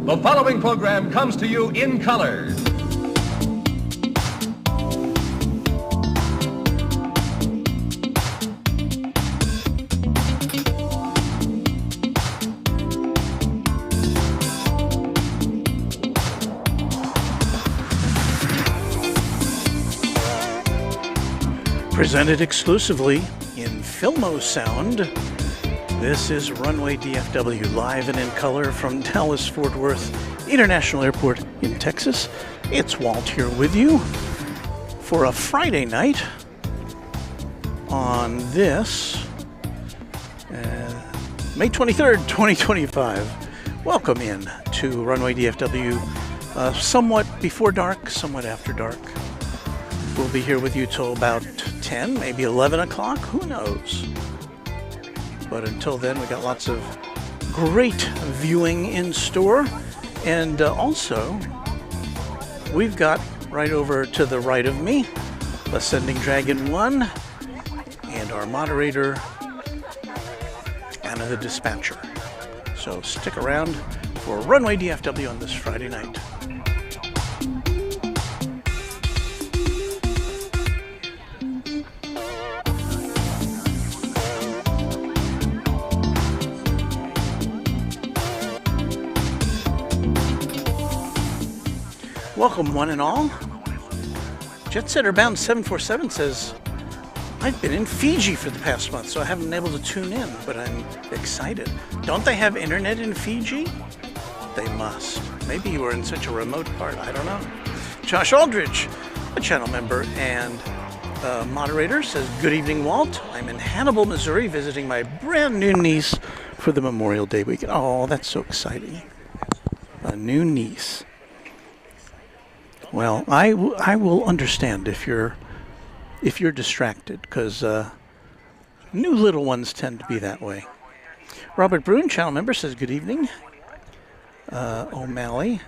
The following program comes to you in color. Presented exclusively in Filmo Sound, this is Runway DFW, live and in color from Dallas-Fort Worth International Airport in Texas. It's Walt here with you for a Friday night on this May 23rd, 2025. Welcome in to Runway DFW, somewhat before dark, somewhat after dark. We'll be here with you till about 10, maybe 11 o'clock, who knows? But until then, we got lots of great viewing in store. And also, we've got right over to the right of me, Ascending Dragon 1, and our moderator, Anna the Dispatcher. So stick around for Runway DFW on this Friday night. Welcome, one and all. Jet Setter Bound 747 says, I've been in Fiji for the past month, so I haven't been able to tune in, but I'm excited. Don't they have internet in Fiji? They must. Maybe you were in such a remote part, I don't know. Josh Aldridge, a channel member and moderator, says, good evening, Walt. I'm in Hannibal, Missouri, visiting my brand new niece for the Memorial Day weekend. Oh, that's so exciting. A new niece. Well, I will understand if you're distracted, because new little ones tend to be that way. Robert Brune, channel member, says good evening. O'Malley,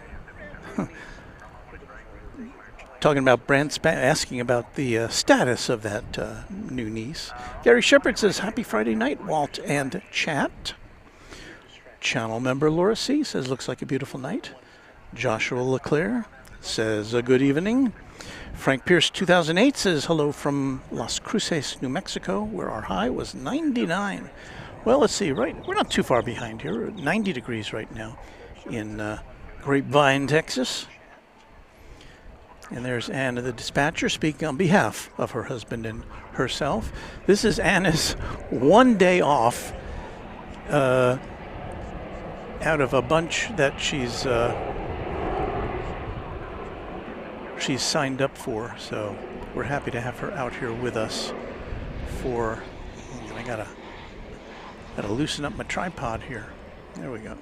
talking about asking about the status of that new niece. Gary Shepard says happy Friday night, Walt and chat. Channel member Laura C says looks like a beautiful night. Joshua LeClaire says good evening. Frank Pierce 2008 says hello from Las Cruces, New Mexico, where our high was 99. Well, let's see, right, we're not too far behind here. We're at 90 degrees right now in Grapevine, Texas. And there's Anna the Dispatcher speaking on behalf of her husband and herself. This is Anna's one day off out of a bunch that she's signed up for, so we're happy to have her out here with us for, I gotta loosen up my tripod here. There we go.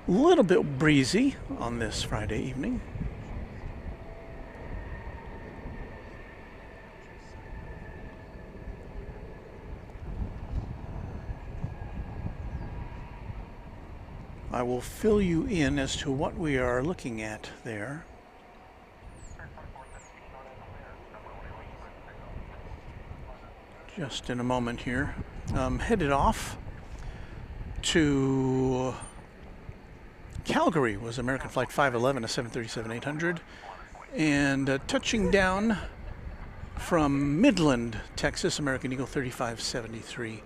A little bit breezy on this Friday evening. I will fill you in as to what we are looking at there. Just in a moment here. Headed off to Calgary was American Flight 511, a 737-800. And touching down from Midland, Texas, American Eagle 3573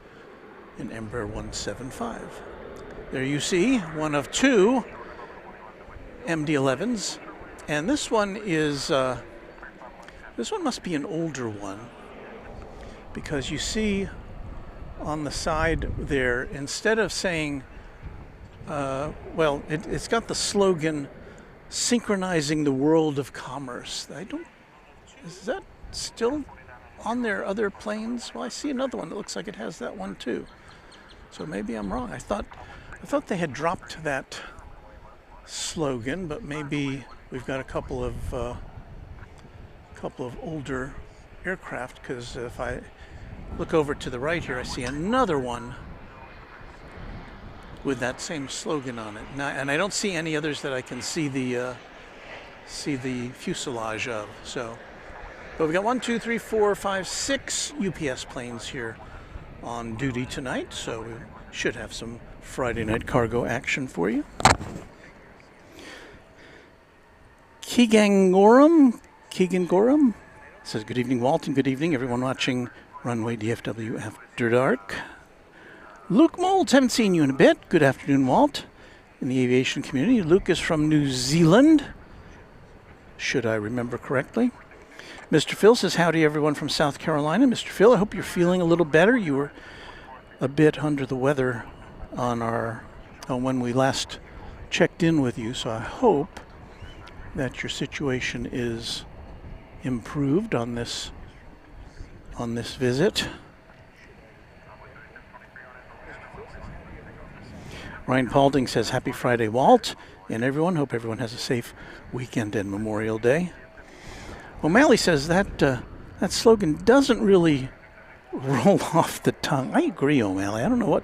in Embraer 175. There you see one of two MD-11s, and this one is this one must be an older one, because you see on the side there, instead of saying well, it's got the slogan synchronizing the world of commerce. Is that still on their other planes? Well, I see another one that looks like it has that one too. So maybe I'm wrong. I thought they had dropped that slogan, but maybe we've got a couple of older aircraft, because if I look over to the right here, I see another one with that same slogan on it. Now, and I don't see any others that I can see the fuselage of. So, but we got 1, 2, 3, 4, 5, 6 UPS planes here on duty tonight. So we should have some Friday night cargo action for you. Keegan Gorham says, good evening, Walt, and good evening, everyone watching Runway DFW After Dark. Luke Molds, haven't seen you in a bit. Good afternoon, Walt, in the aviation community. Luke is from New Zealand, should I remember correctly. Mr. Phil says, howdy, everyone from South Carolina. Mr. Phil, I hope you're feeling a little better. You were a bit under the weather on when we last checked in with you, so I hope that your situation is improved on this visit. Ryan Paulding says, happy Friday, Walt, and everyone. Hope everyone has a safe weekend and Memorial Day. O'Malley says that slogan doesn't really roll off the tongue. I agree, O'Malley. I don't know what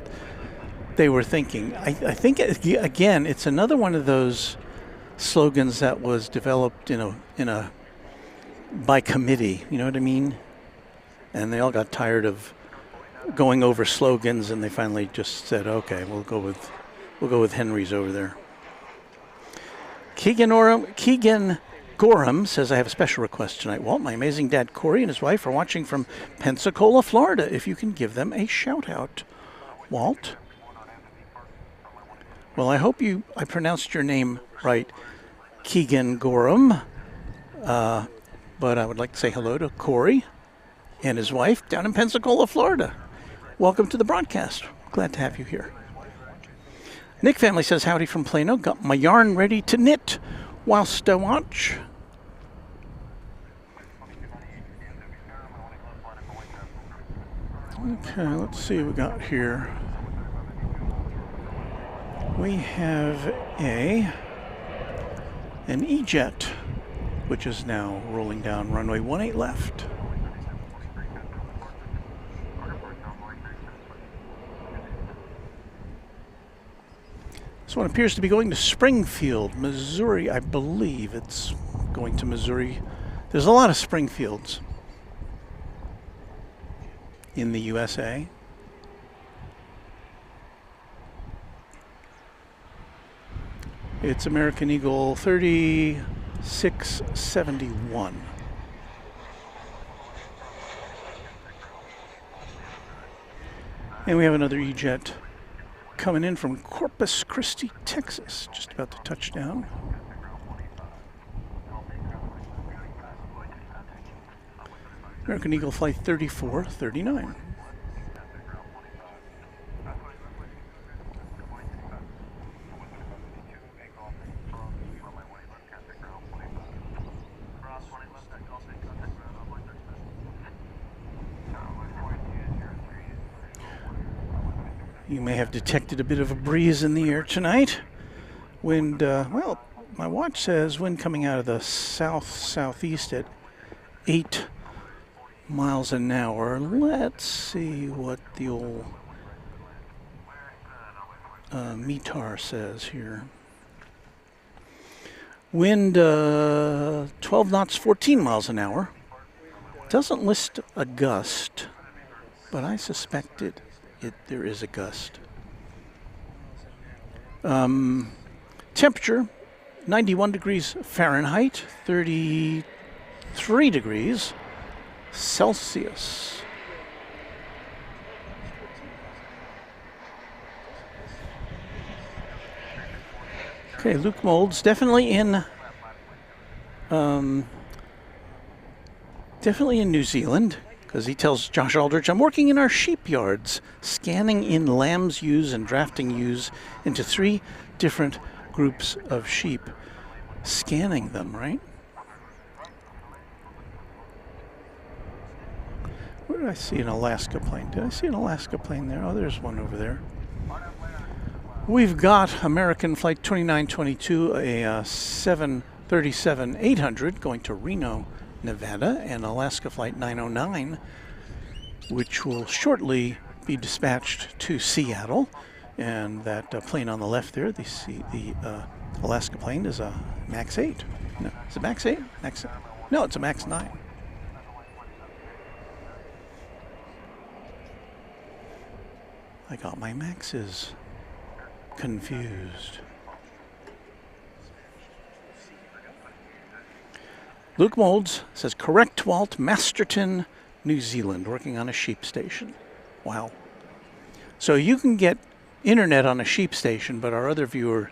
they were thinking. I think, again, it's another one of those slogans that was developed by committee. You know what I mean? And they all got tired of going over slogans, and they finally just said, okay, we'll go with Henry's over there. Keegan Gorham says, I have a special request tonight, Walt. My amazing dad, Corey, and his wife are watching from Pensacola, Florida. If you can give them a shout-out, Walt. Well, I hope I pronounced your name right, Keegan Gorham. But I would like to say hello to Corey and his wife down in Pensacola, Florida. Welcome to the broadcast. Glad to have you here. Nick Family says, howdy from Plano. Got my yarn ready to knit whilst I watch. Okay, let's see what we got here. We have an E-Jet, which is now rolling down runway 18 left. This one appears to be going to Springfield, Missouri. I believe it's going to Missouri. There's a lot of Springfields in the USA. It's American Eagle 3671. And we have another E-Jet coming in from Corpus Christi, Texas, just about to touch down. American Eagle Flight 3439. You may have detected a bit of a breeze in the air tonight. Wind, well, my watch says wind coming out of the south-southeast at 8 miles an hour. Let's see what the old METAR says here. Wind 12 knots, 14 miles an hour. Doesn't list a gust, but I suspect there is a gust. Temperature 91 degrees Fahrenheit, 33 degrees Celsius. Okay, Luke Molds definitely in New Zealand, because he tells Josh Aldrich, I'm working in our sheep yards, scanning in lambs ewes and drafting ewes into 3 different groups of sheep. scanning them, right? Where did I see an Alaska plane? Did I see an Alaska plane there? Oh, there's one over there. We've got American Flight 2922, a 737-800 going to Reno, Nevada, and Alaska Flight 909, which will shortly be dispatched to Seattle. And that plane on the left there, the Alaska plane, is a MAX 8. No, is it MAX 8? MAX 8? No, it's a MAX 9. I got my Maxes confused. Luke Molds says, correct, Walt, Masterton, New Zealand, working on a sheep station. Wow. So you can get internet on a sheep station, but our other viewer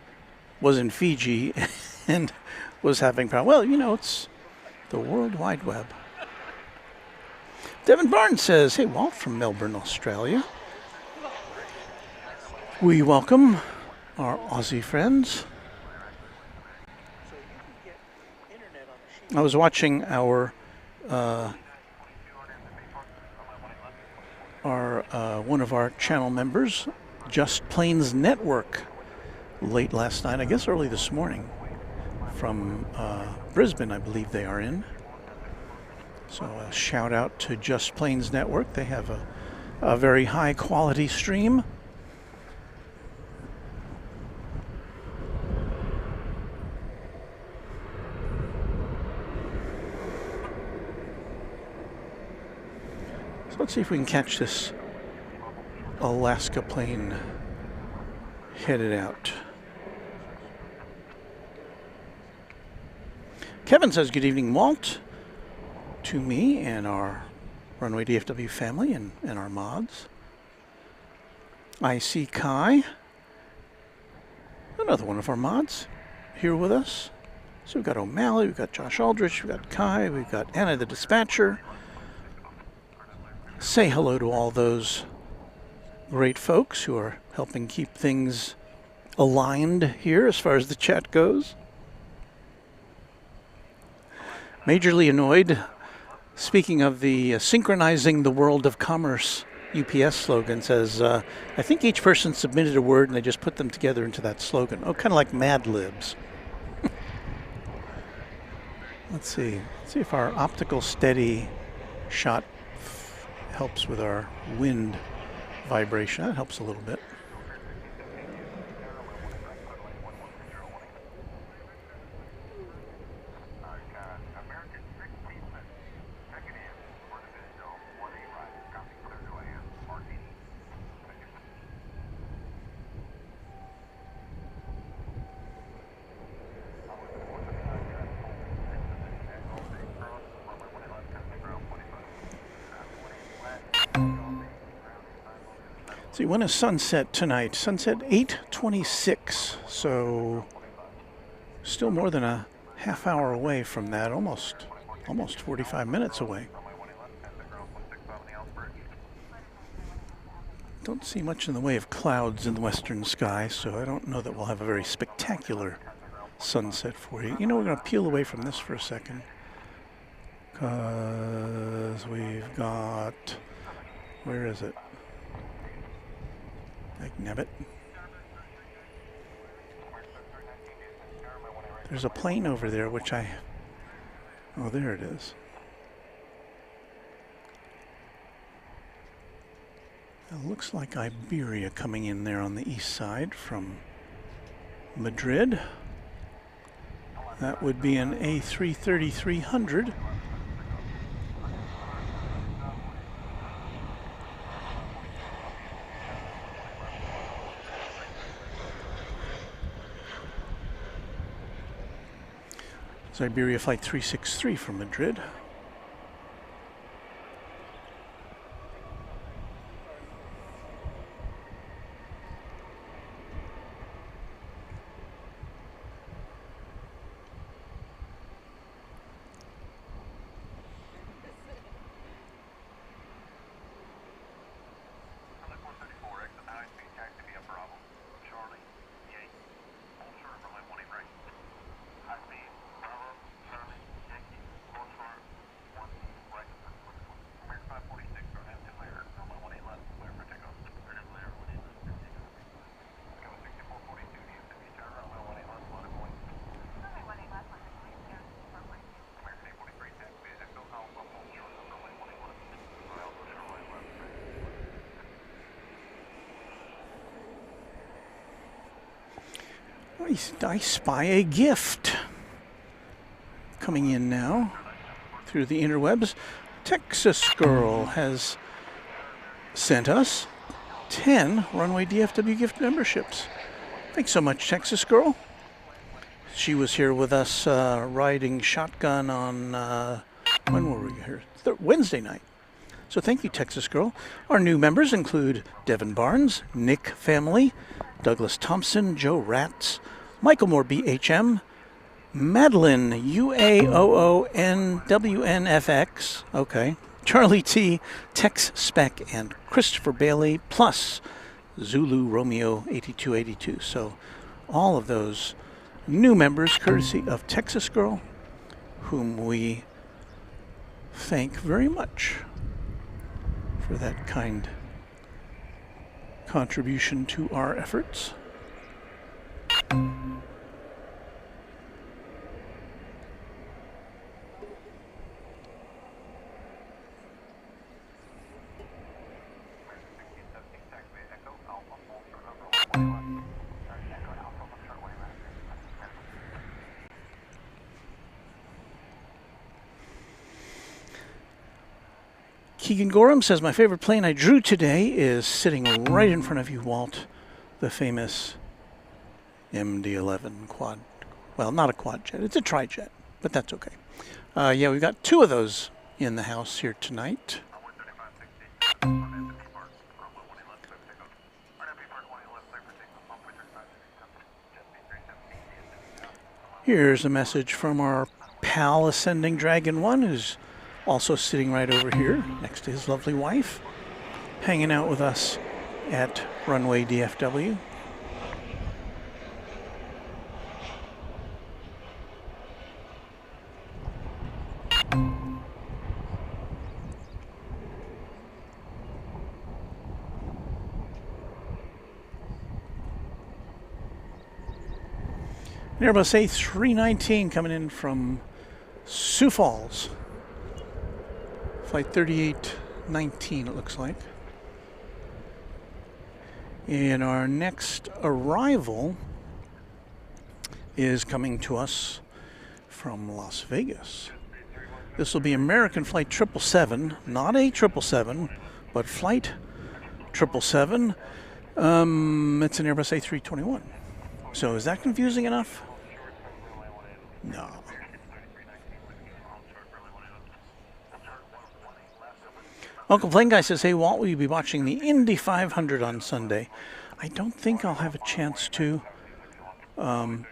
was in Fiji and was having problems. Well, you know, it's the World Wide Web. Devin Barnes says, hey, Walt from Melbourne, Australia. We welcome our Aussie friends. I was watching our one of our channel members, Just Planes Network, late last night, I guess early this morning, from Brisbane, I believe they are in. So a shout out to Just Planes Network. They have a very high quality stream. So let's see if we can catch this Alaska plane headed out. Kevin says, good evening, Walt, to me and our Runway DFW family and our mods. I see Kai, another one of our mods, here with us. So we've got O'Malley, we've got Josh Aldrich, we've got Kai, we've got Anna the Dispatcher. Say hello to all those great folks who are helping keep things aligned here as far as the chat goes. Majorly annoyed, speaking of the synchronizing the world of commerce UPS slogan, says, I think each person submitted a word and they just put them together into that slogan. Oh, kind of like Mad Libs. Let's see if our optical steady shot helps with our wind vibration. That helps a little bit. See, when is sunset tonight? Sunset 8:26, so still more than a half hour away from that, almost 45 minutes away. Don't see much in the way of clouds in the western sky, so I don't know that we'll have a very spectacular sunset for you. You know, we're going to peel away from this for a second, because we've got, where is it? Nabbit. There's a plane over there, which oh, there it is. It looks like Iberia coming in there on the east side from Madrid. That would be an A330-300. It's Iberia Flight 363 from Madrid. Charlie, 8, hold short for my 1 right. High speed. I spy a gift coming in now through the interwebs. Texas Girl has sent us 10 Runway DFW gift memberships. Thanks so much, Texas Girl. She was here with us riding shotgun on, when were we here? Wednesday night. So thank you, Texas Girl. Our new members include Devin Barnes, Nick Family, Douglas Thompson, Joe Ratz, Michael Moore BHM, Madeline UAOONWNFX, okay, Charlie T, Tex Spec, and Christopher Bailey, plus Zulu Romeo 8282. So all of those new members, courtesy of Texas Girl, whom we thank very much for that kind contribution to our efforts. Keegan Gorham says, my favorite plane I drew today is sitting right in front of you, Walt, the famous MD-11 quad. Well, not a quad jet. It's a tri-jet, but that's okay. Yeah, we've got 2 of those in the house here tonight. Here's a message from our pal Ascending Dragon 1, who's also sitting right over here next to his lovely wife, hanging out with us at Runway DFW. Airbus A319 coming in from Sioux Falls. Flight 3819, it looks like. And our next arrival is coming to us from Las Vegas. This will be American Flight 777, not a 777, but Flight 777. It's an Airbus A321. So is that confusing enough? No. Uncle Plane Guy says, hey, Walt, will you be watching the Indy 500 on Sunday? I don't think I'll have a chance to. I'm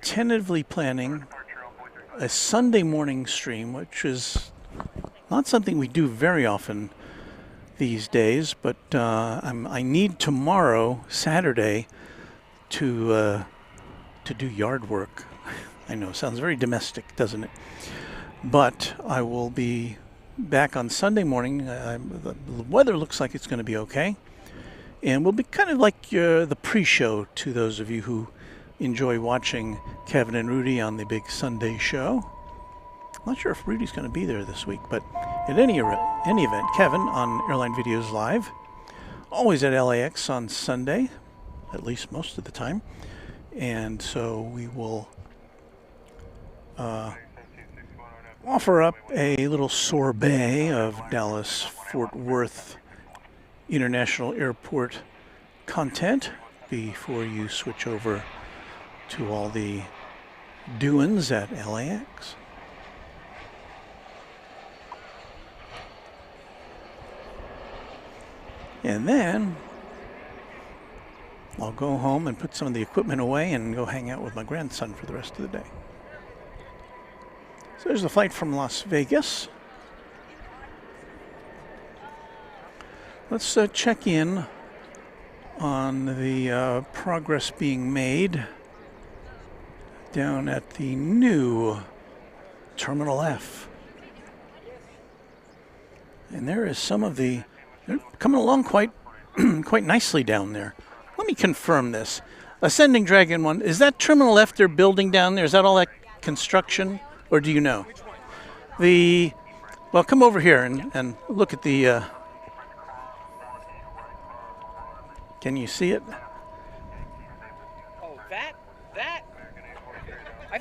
tentatively planning a Sunday morning stream, which is not something we do very often these days, but I need tomorrow, Saturday, to do yard work. I know, sounds very domestic, doesn't it? But I will be back on Sunday morning. The weather looks like it's going to be okay. And we'll be kind of like the pre-show to those of you who enjoy watching Kevin and Rudy on the big Sunday show. I'm not sure if Rudy's going to be there this week, but at any event, Kevin on Airline Videos Live, always at LAX on Sunday, at least most of the time. And so we will offer up a little sorbet of Dallas-Fort Worth International Airport content before you switch over to all the doings at LAX. And then I'll go home and put some of the equipment away and go hang out with my grandson for the rest of the day. So there's the flight from Las Vegas. Let's check in on the progress being made down at the new Terminal F. And there is some of the, they're coming along quite nicely down there. Let me confirm this. Ascending Dragon 1, is that Terminal F they're building down there? Is that all that construction? Or do you know? Well, come over here and look at the, can you see it? Oh, that?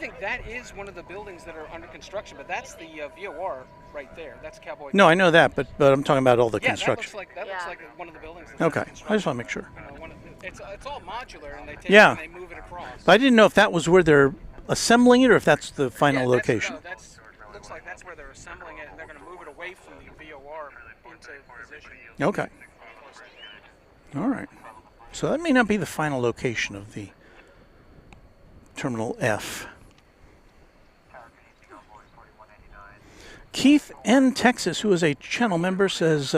think that is one of the buildings that are under construction, but that's the VOR right there. That's Cowboy. No, I know that, but I'm talking about all the construction. That looks like one of the buildings. That's Okay, under I just construction. want to make sure. It's all modular, and they take Yeah. it and they move it across. But I didn't know if that was where they're assembling it or if that's the final location. Looks like that's where they're assembling it, and they're going to move it away from the VOR into position. Okay. All right. So that may not be the final location of the Terminal F. Keith N. Texas, who is a channel member, says,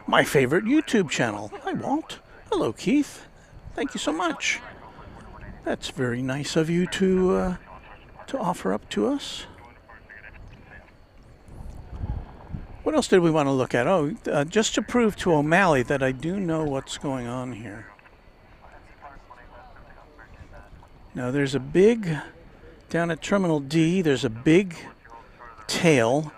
my favorite YouTube channel. Hi, Walt. Hello, Keith. Thank you so much. That's very nice of you to offer up to us. What else did we want to look at? Oh, just to prove to O'Malley that I do know what's going on here. Now, there's a big, down at Terminal D, there's a big tail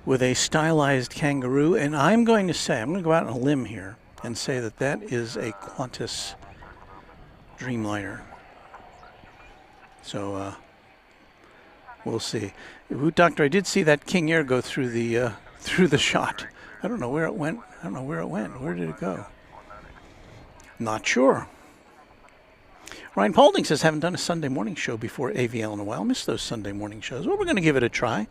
with a stylized kangaroo, and I'm going to go out on a limb here and say that that is a Qantas Dreamliner. So, we'll see. Doctor, I did see that King Air go through the shot. I don't know where it went. Where did it go? Not sure. Ryan Paulding says, haven't done a Sunday morning show before AVL in a while. Missed those Sunday morning shows. Well, we're going to give it a try.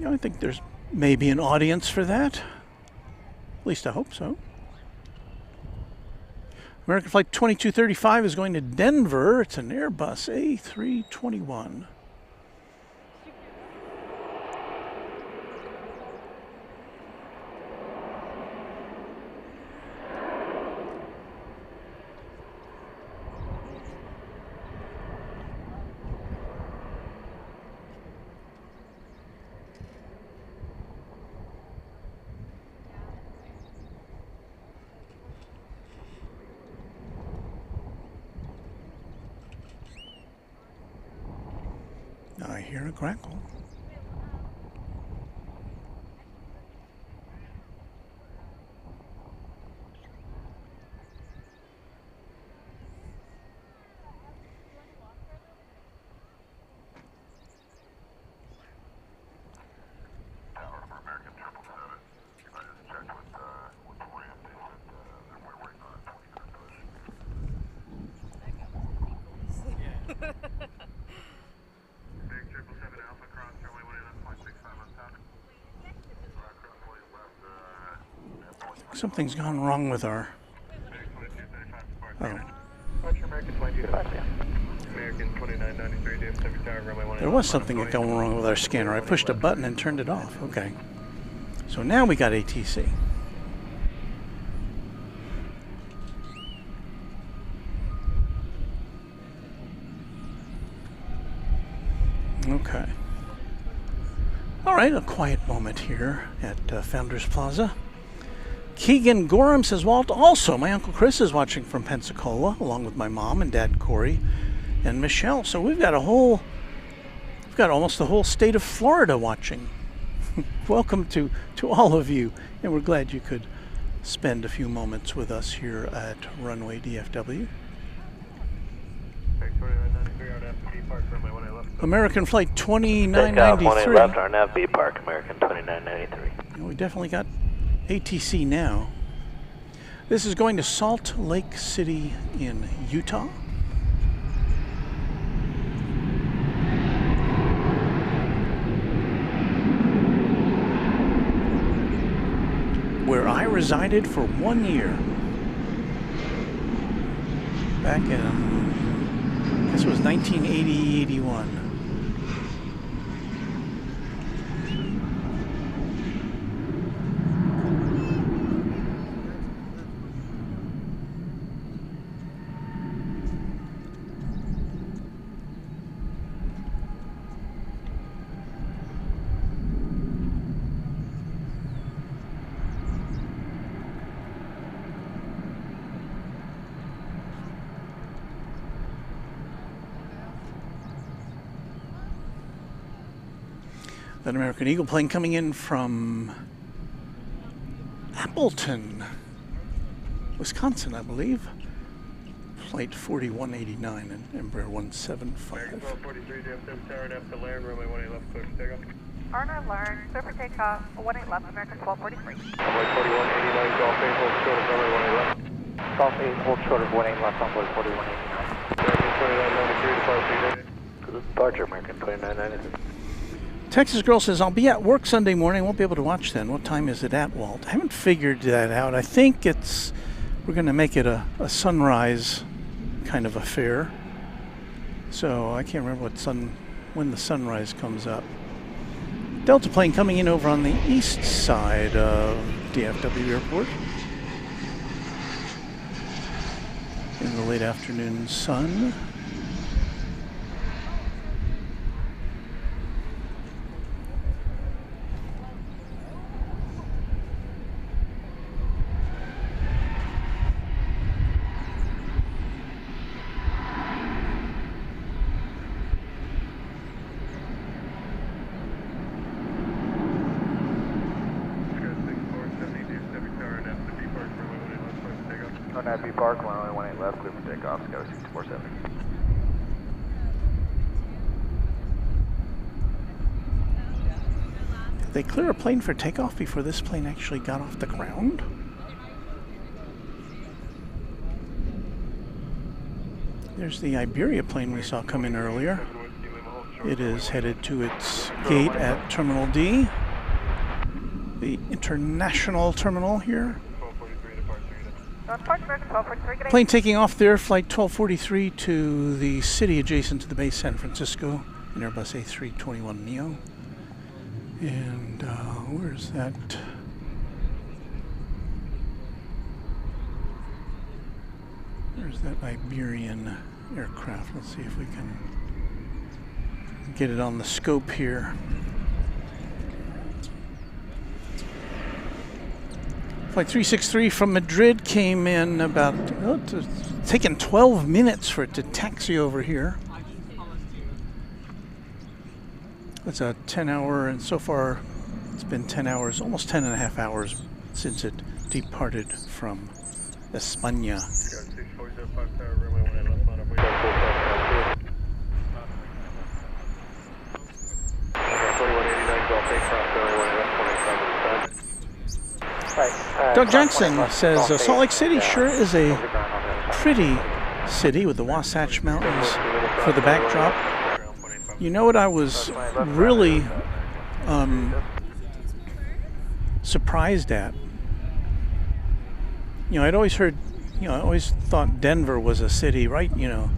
I think there's maybe an audience for that. At least I hope so. American Flight 2235 is going to Denver. It's an Airbus A321. I hear a crackle. Something's gone wrong with our... Oh. There was something going wrong with our scanner. I pushed a button and turned it off. Okay. So now we got ATC. Okay. All right, a quiet moment here at Founders Plaza. Keegan Gorham says, Walt, also, my Uncle Chris is watching from Pensacola, along with my mom and dad Corey and Michelle. So we've got almost the whole state of Florida watching. Welcome to all of you, and we're glad you could spend a few moments with us here at Runway DFW. American Flight 2993. Left, our nav B Park, American 2993. We definitely got ATC now. This is going to Salt Lake City in Utah. Where I resided for 1 year. Back in, I guess it was 1980-81. That American Eagle plane coming in from Appleton, Wisconsin, I believe. Flight 4189 and Embraer 175. American 1243, DFW Tower, left to land, runway 18 left, clear for takeoff. Arner learn, clear for takeoff, 18 left, American 1243. Runway 4189, Golf 8, hold short of runway 18 left. Golf 8, hold short of 18 left on board 4189. American 2993, departure Departure, American 2993. Texas Girl says, I'll be at work Sunday morning. Won't be able to watch then. What time is it at, Walt? I haven't figured that out. I think we're going to make it a sunrise kind of affair. So I can't remember when the sunrise comes up. Delta plane coming in over on the east side of DFW Airport in the late afternoon sun. Happy Park, runway 18 left, clear for takeoff, Sky 647. Did they clear a plane for takeoff before this plane actually got off the ground? There's the Iberia plane we saw come in earlier. It is headed to its gate at Terminal D, the international terminal here. Plane taking off there, flight 1243 to the city adjacent to the base, San Francisco, an Airbus A321neo. And where's that? Where's that Iberian aircraft? Let's see if we can get it on the scope here. Flight 363 from Madrid came in about, taken 12 minutes for it to taxi over here. It's a 10-hour, and so far it's been 10 hours, almost 10 and a half hours since it departed from España. Doug Jackson says Salt Lake City sure is a pretty city with the Wasatch Mountains for the backdrop. You know what I was really surprised at? You know, I'd always heard, I always thought Denver was a city right, in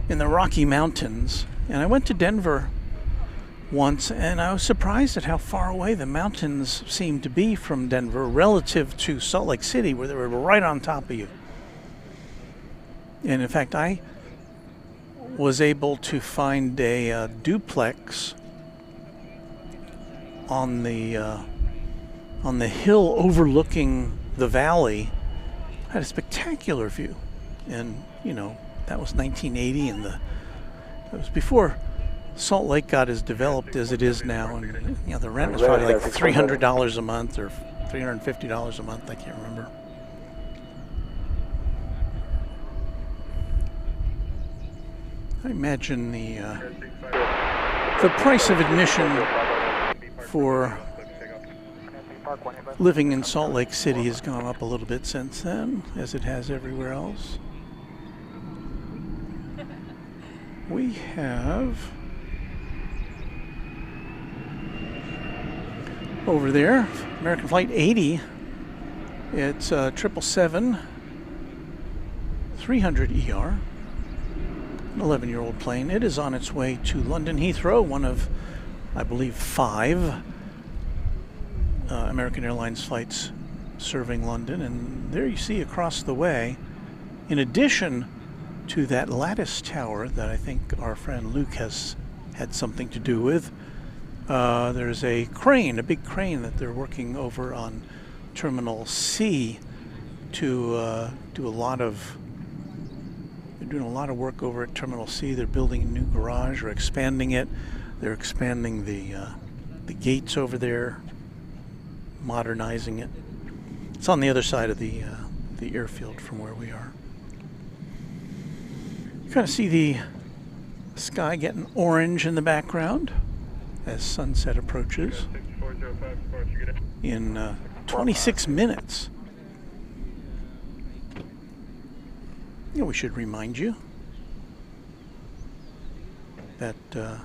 the Rocky Mountains. And I went to Denver once, and I was surprised at how far away the mountains seemed to be from Denver relative to Salt Lake City, where they were right on top of you. And in fact, I was able to find a duplex on the hill overlooking the valley. Had a spectacular view, and that was 1980, and that was before Salt Lake got as developed as it is now, and the rent was probably like $300 a month or $350 a month. I can't remember. I imagine the price of admission for living in Salt Lake City has gone up a little bit since then, as it has everywhere else. We have over there American Flight 80. It's 777-300 ER, an 11-year-old plane. It is on its way to London Heathrow, one of, I believe, 5 American Airlines flights serving London. And there you see across the way, in addition to that lattice tower that I think our friend Luke has had something to do with, there's a crane, a big crane that they're working over on Terminal C to do a lot of. They're doing a lot of work over at Terminal C. They're building a new garage or expanding it. They're expanding the gates over there, modernizing it. It's on the other side of the airfield from where we are. You kind of see the sky getting orange in the background as sunset approaches 6405, departure, good day. in 26 minutes. You know, we should remind you that I'll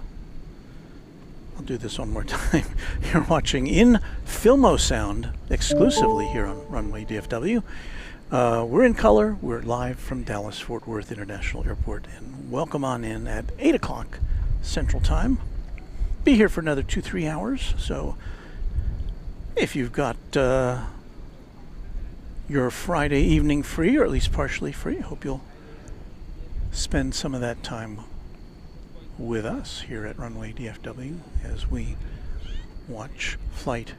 do this one more time. You're watching in Filmo Sound exclusively here on Runway DFW. We're in color. We're live from Dallas Fort Worth International Airport, and welcome on in at 8 o'clock Central Time. Be here for another 2-3 hours. So if you've got your Friday evening free, or at least partially free, I hope you'll spend some of that time with us here at Runway DFW as we watch Flight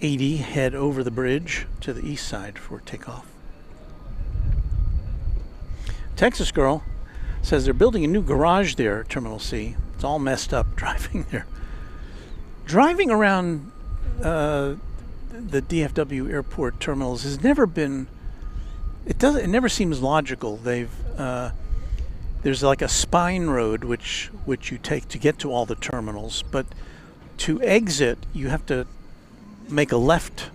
80 head over the bridge to the east side for takeoff. Texas Girl says they're building a new garage there at Terminal C. It's all messed up driving there. Driving around the DFW Airport terminals has never been. It never seems logical. There's like a spine road which you take to get to all the terminals, but to exit you have to make a left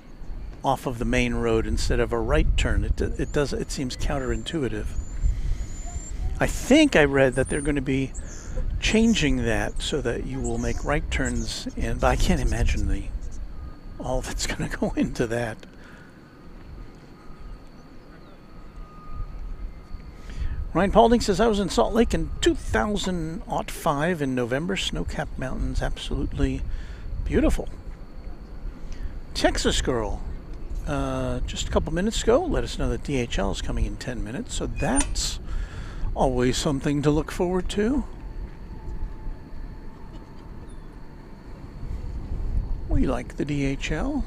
off of the main road instead of a right turn. It seems counterintuitive. I think I read that they're going to be changing that so that you will make right turns in, but I can't imagine all that's going to go into that. Ryan Paulding says, I was in Salt Lake in 2005 in November. Snow-capped mountains, absolutely beautiful. Texas Girl, just a couple minutes ago, let us know that DHL is coming in 10 minutes, so that's always something to look forward to. We like the DHL.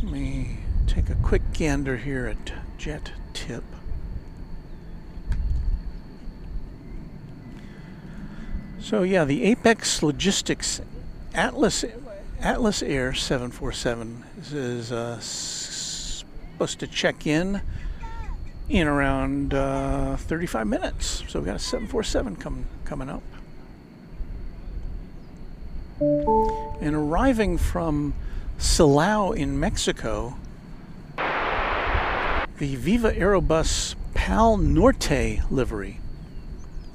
Let me take a quick gander here at Jet Tip. So yeah, the Apex Logistics Atlas Air 747 is supposed to check in around 35 minutes. So we've got a 747 coming up. And arriving from Silao in Mexico, the Viva Aerobus Pal Norte livery.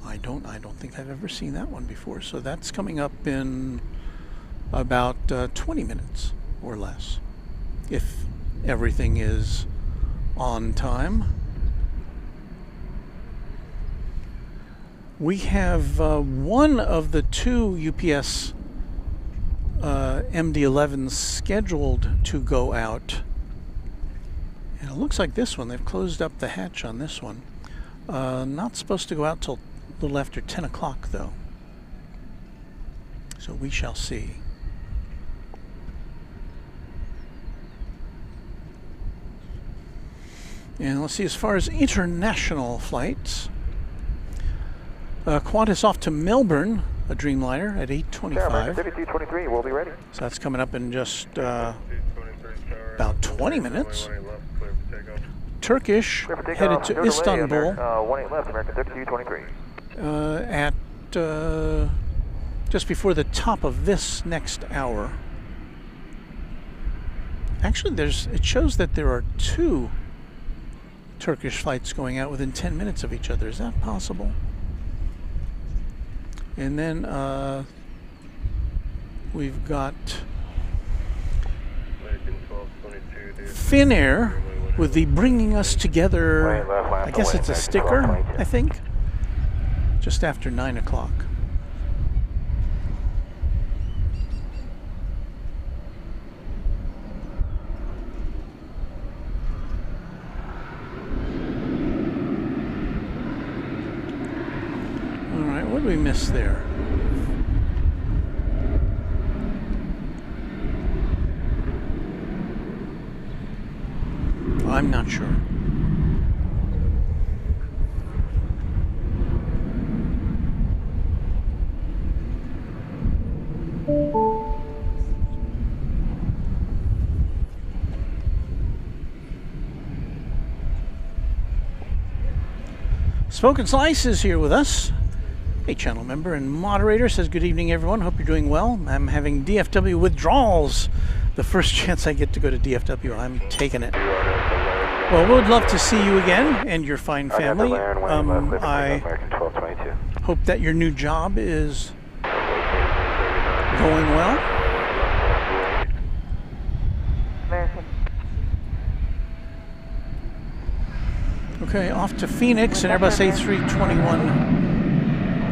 I don't think I've ever seen that one before. So that's coming up in about 20 minutes or less, if everything is on time. We have one of the two UPS MD-11s scheduled to go out. And it looks like this one, they've closed up the hatch on this one. Not supposed to go out till a little after 10 o'clock though. So we shall see. And let's see, as far as international flights, Qantas off to Melbourne, a Dreamliner at 8:25. 3223, we'll be ready. So that's coming up in just about 20 minutes. Turkish headed to Istanbul 18 left, American 3223. at just before the top of this next hour. Actually, it shows that there are two Turkish flights going out within 10 minutes of each other. Is that possible? And then we've got Finnair with the Bringing Us Together, I guess it's a sticker, I think, just after 9 o'clock. All right, what did we miss there? I'm not sure. Spoken Slice is here with us. A channel member and moderator says, good evening, everyone. Hope you're doing well. I'm having DFW withdrawals. The first chance I get to go to DFW, I'm taking it. Well, we'd love to see you again and your fine family. I hope that your new job is going well. American. Okay, off to Phoenix, an Airbus A321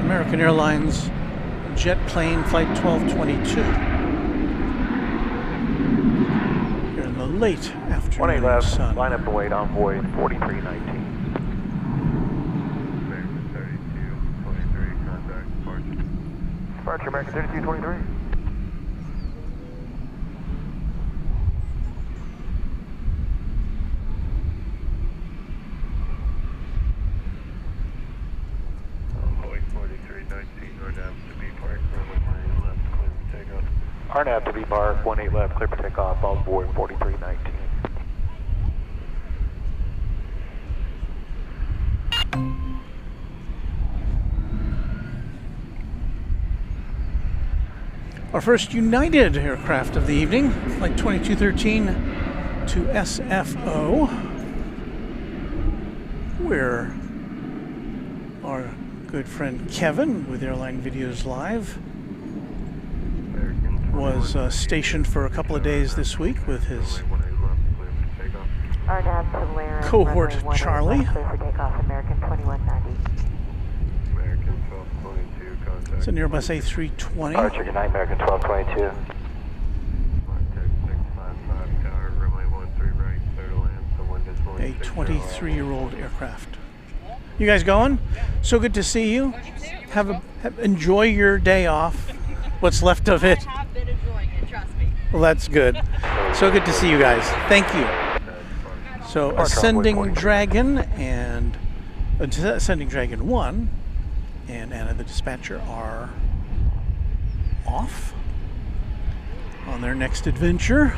American Airlines jet plane, flight 1222. Here in the late afternoon 18 left, sun. line up and wait on void 4319. American 3223, contact departure. Departure American 3223. Void 4319, RNAV to B Park, runway 18 left, clear for takeoff. RNAV to B Park, 18 left, clear for takeoff, on void 4319. Our first United aircraft of the evening, flight 2213 to SFO, where our good friend Kevin with Airline Videos Live was stationed for a couple of days this week with his RNAV to Laren, cohort runway 18 Charlie. left, clear for takeoff, American 2190. American 1222, contact. It's an Airbus A320. Departure, good night, American 1222. Contact 655 tower, runway 13 right, clear to land, someone just A 23-year-old aircraft. You guys going? So good to see you. Enjoy your day off. What's left of it. I have been enjoying it, trust me. Well, that's good. So good to see you guys. Thank you. So Ascending Dragon and Ascending Dragon 1 and Anna the Dispatcher are off on their next adventure.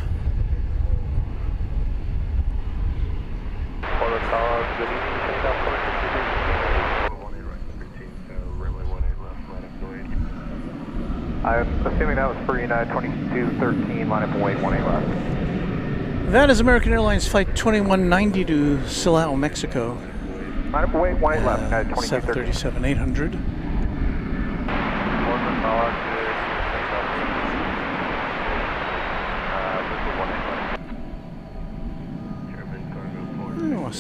I'm assuming that was for United 2213, line up and wait 18 left. That is American Airlines Flight 2190 to Silao, Mexico. Line up and wait 18 left, United 2213. 737-800. I want to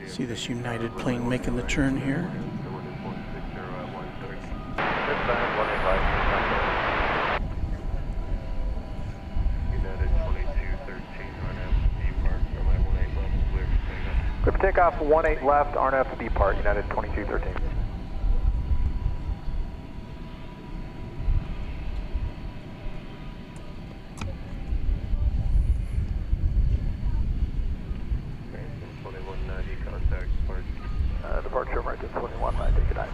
see this United plane making the turn here. Clear for takeoff, 18 left, RNF to B Park, United 2213. Departure American 2190, good night.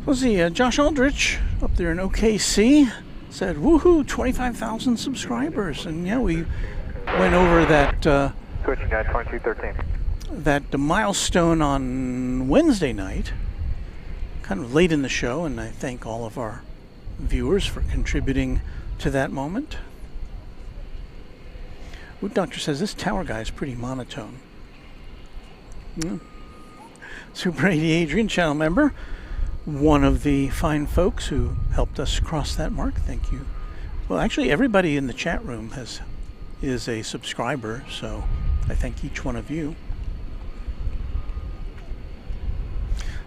Let's see, Josh Aldrich up there in OKC said, woohoo, 25,000 subscribers. And yeah, we went over that Switching United 2213. that milestone on Wednesday night, kind of late in the show, and I thank all of our viewers for contributing to that moment. Wood Doctor says this tower guy is pretty monotone. Super 80 Adrian, channel member, one of the fine folks who helped us cross that mark. Thank you. Well, actually, everybody in the chat room is a subscriber, so I thank each one of you.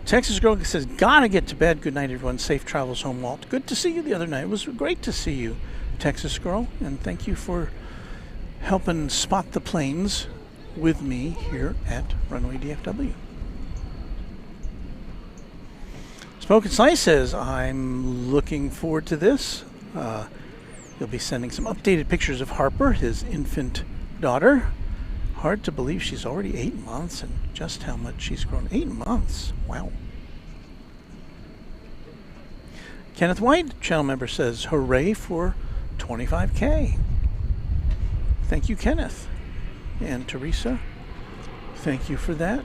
Texas Girl says, gotta get to bed. Good night, everyone. Safe travels home, Walt. Good to see you the other night. It was great to see you, Texas Girl, and thank you for helping spot the planes with me here at Runway DFW. Smoke and Slice says, I'm looking forward to this. He'll be sending some updated pictures of Harper, his infant daughter. Hard to believe she's already 8 months and just how much she's grown. 8 months. Wow. Kenneth White, channel member, says, hooray for 25K. Thank you, Kenneth. And Teresa, thank you for that.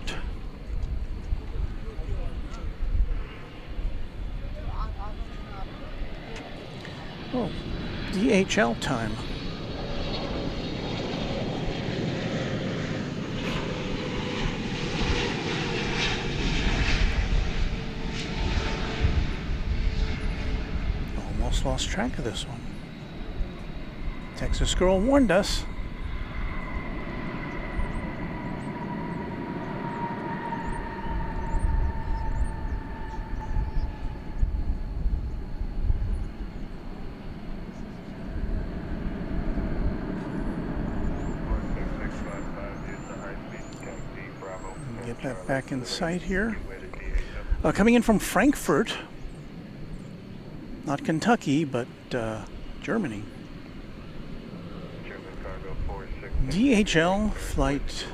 Oh, DHL time. Almost lost track of this one. Texas Girl warned us. Get that back in sight here. Coming in from Frankfurt. Not Kentucky, but Germany. DHL flight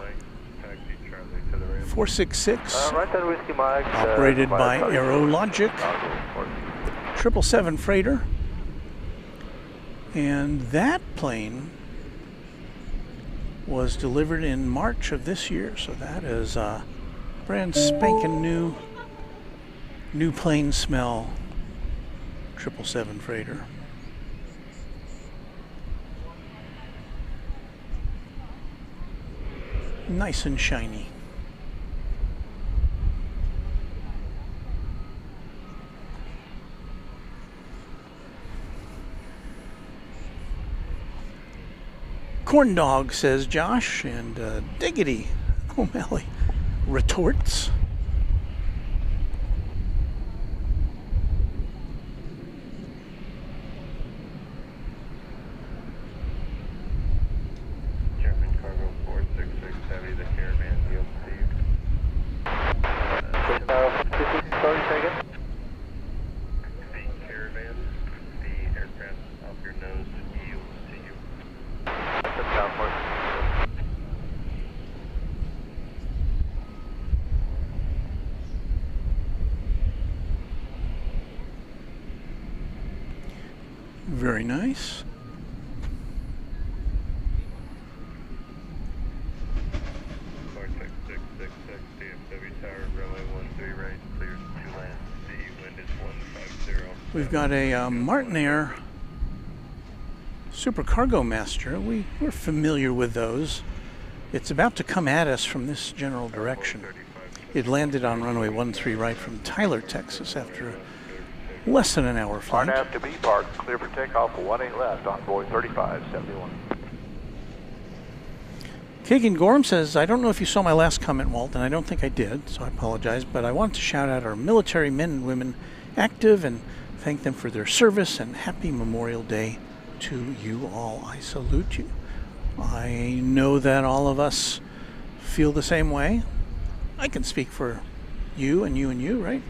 466, operated by Aerologic, 777 freighter. And that plane was delivered in March of this year, so that is brand spanking new plane smell 777 freighter. Nice and shiny. Corn dog, says Josh, and Diggity O'Malley retorts. German cargo 466 heavy, the caravan deal received. Sorry, say again? The caravan, the aircraft off your nose, yield to you. Very nice. DFW Tower, runway 13 right, clears 2 land, sea wind is 150. We've got a Martinair Super Cargo Master. We're familiar with those. It's about to come at us from this general direction. It landed on runway 13 right from Tyler, Texas after less than an hour flight. RNAV to B park, clear for takeoff, 18 left, envoy 3571. Kagan Gorham says, I don't know if you saw my last comment, Walt, and I don't think I did, so I apologize, but I want to shout out our military men and women active and thank them for their service, and happy Memorial Day to you all. I salute you. I know that all of us feel the same way. I can speak for you and you and you, right?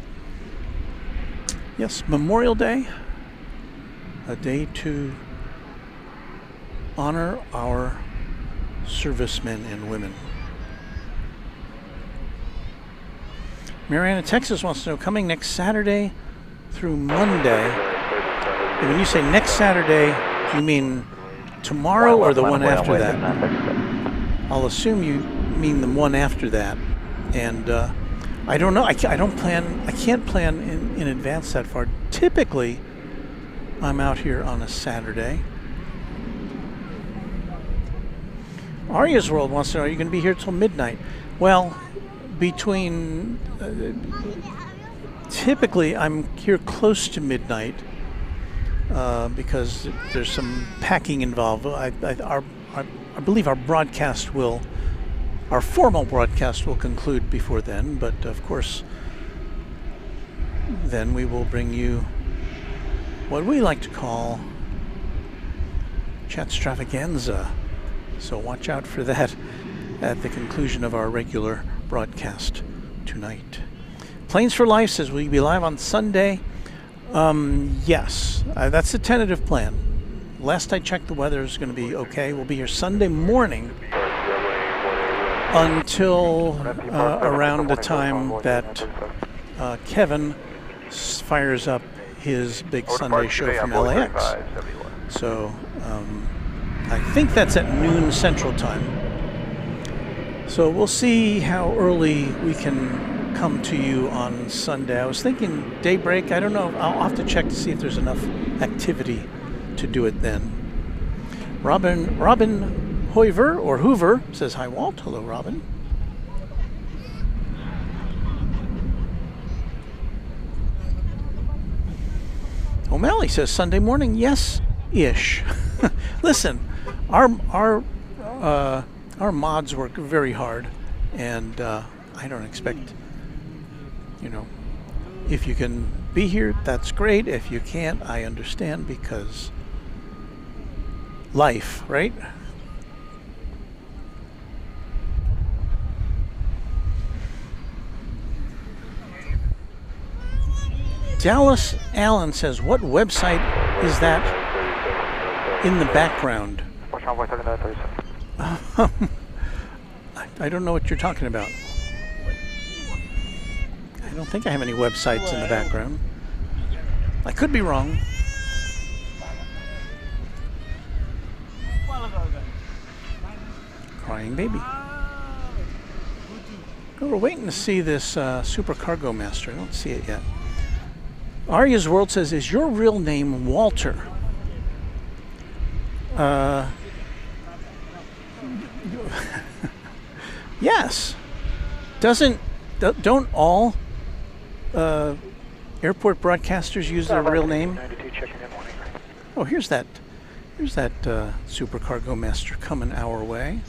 Yes, Memorial Day, a day to honor our servicemen and women. Mariana, Texas wants to know, coming next Saturday through Monday. And when you say next Saturday, do you mean tomorrow or the one after that? I'll assume you mean the one after that. And I don't know. I can't plan in advance that far. Typically, I'm out here on a Saturday. Arya's World wants to know, are you going to be here till midnight? Well, between... typically, I'm here close to midnight because there's some packing involved. I believe our formal broadcast will conclude before then, but of course, then we will bring you what we like to call extravaganza. So watch out for that at the conclusion of our regular broadcast tonight. Planes for Life says, will you be live on Sunday? Yes, that's the tentative plan. Last I checked, the weather is going to be okay. We'll be here Sunday morning until around the time that Kevin fires up his big Sunday show from LAX. So I think that's at noon Central Time. So we'll see how early we can come to you on Sunday. I was thinking daybreak. I don't know. I'll have to check to see if there's enough activity to do it then. Robin Hoover says, hi, Walt. Hello, Robin. O'Malley says, Sunday morning, yes-ish. Listen, our mods work very hard, and I don't expect, if you can be here, that's great. If you can't, I understand, because life, right? Dallas Allen says, what website is that in the background? I don't know what you're talking about. I don't think I have any websites in the background. I could be wrong. Crying baby. Oh, we're waiting to see this Super Cargo Master. I don't see it yet. Arya's World says, is your real name Walter? Yes. Don't all airport broadcasters use their real name? Oh, here's that Super Cargo Master coming our way.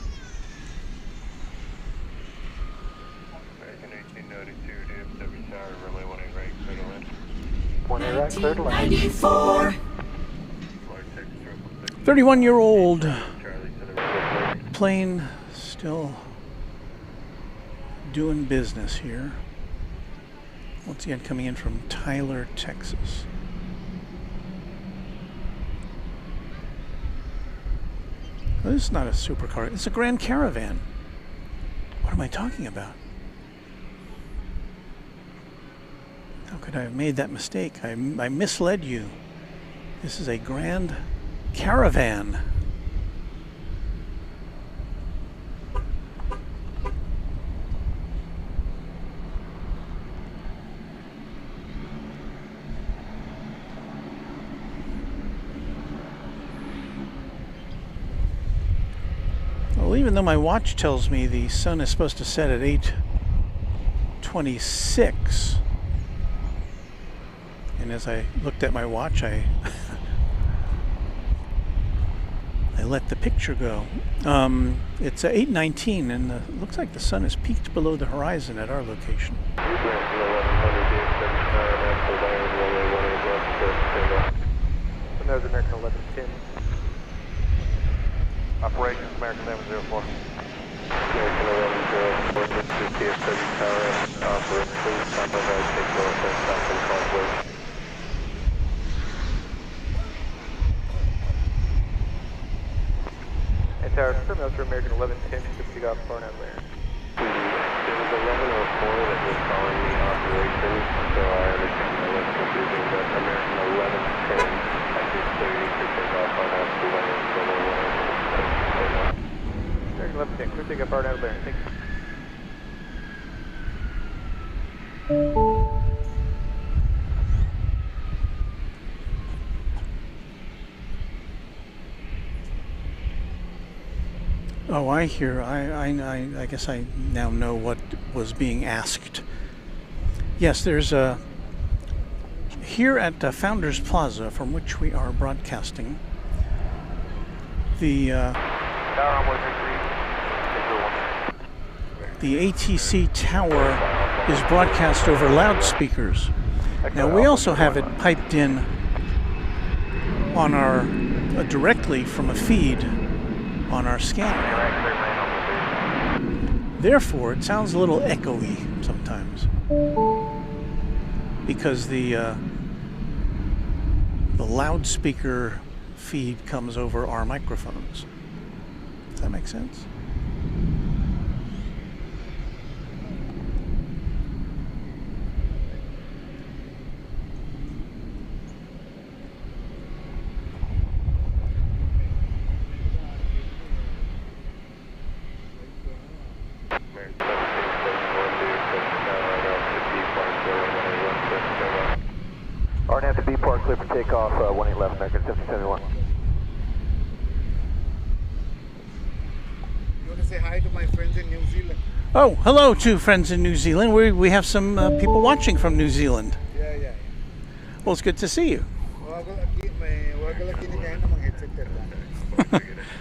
American 1892 DFW Tower, runway 18 right, clear to land. 1 right, clear to land. 94. 31-year-old plane still doing business here. Once again, coming in from Tyler, Texas. Well, this is not a supercar. It's a Grand Caravan. What am I talking about? How could I have made that mistake? I misled you. This is a Grand Caravan. Well, even though my watch tells me the sun is supposed to set at 8:26, and as I looked at my watch, I let the picture go. It's 8:19, and it looks like the sun is peaked below the horizon at our location. That was American 1110. Operations American 1104. American 1104, this is DFW Tower, for please stop by take low and stop for the causeway. And Tower, confirm that's for American 1110, should pick up phone out there. It was 1104 that was calling the operation, so I understand that was confusing, but American 1110, I did clear you to take off on that to land American 1110, clear take up phone out there. Thank you. Oh, I hear. I guess I now know what was being asked. Yes, there's a... Here at Founders Plaza, from which we are broadcasting, the ATC tower is broadcast over loudspeakers. Now, we also have it piped in on our... directly from a feed on our scanner. Therefore, it sounds a little echoey sometimes because the loudspeaker feed comes over our microphones. Does that make sense? RNAV to B Park, clear for takeoff, 18 left, American 7071. You want to say hi to my friends in New Zealand? Oh, hello to friends in New Zealand. We have some people watching from New Zealand. Yeah. Well, it's good to see you.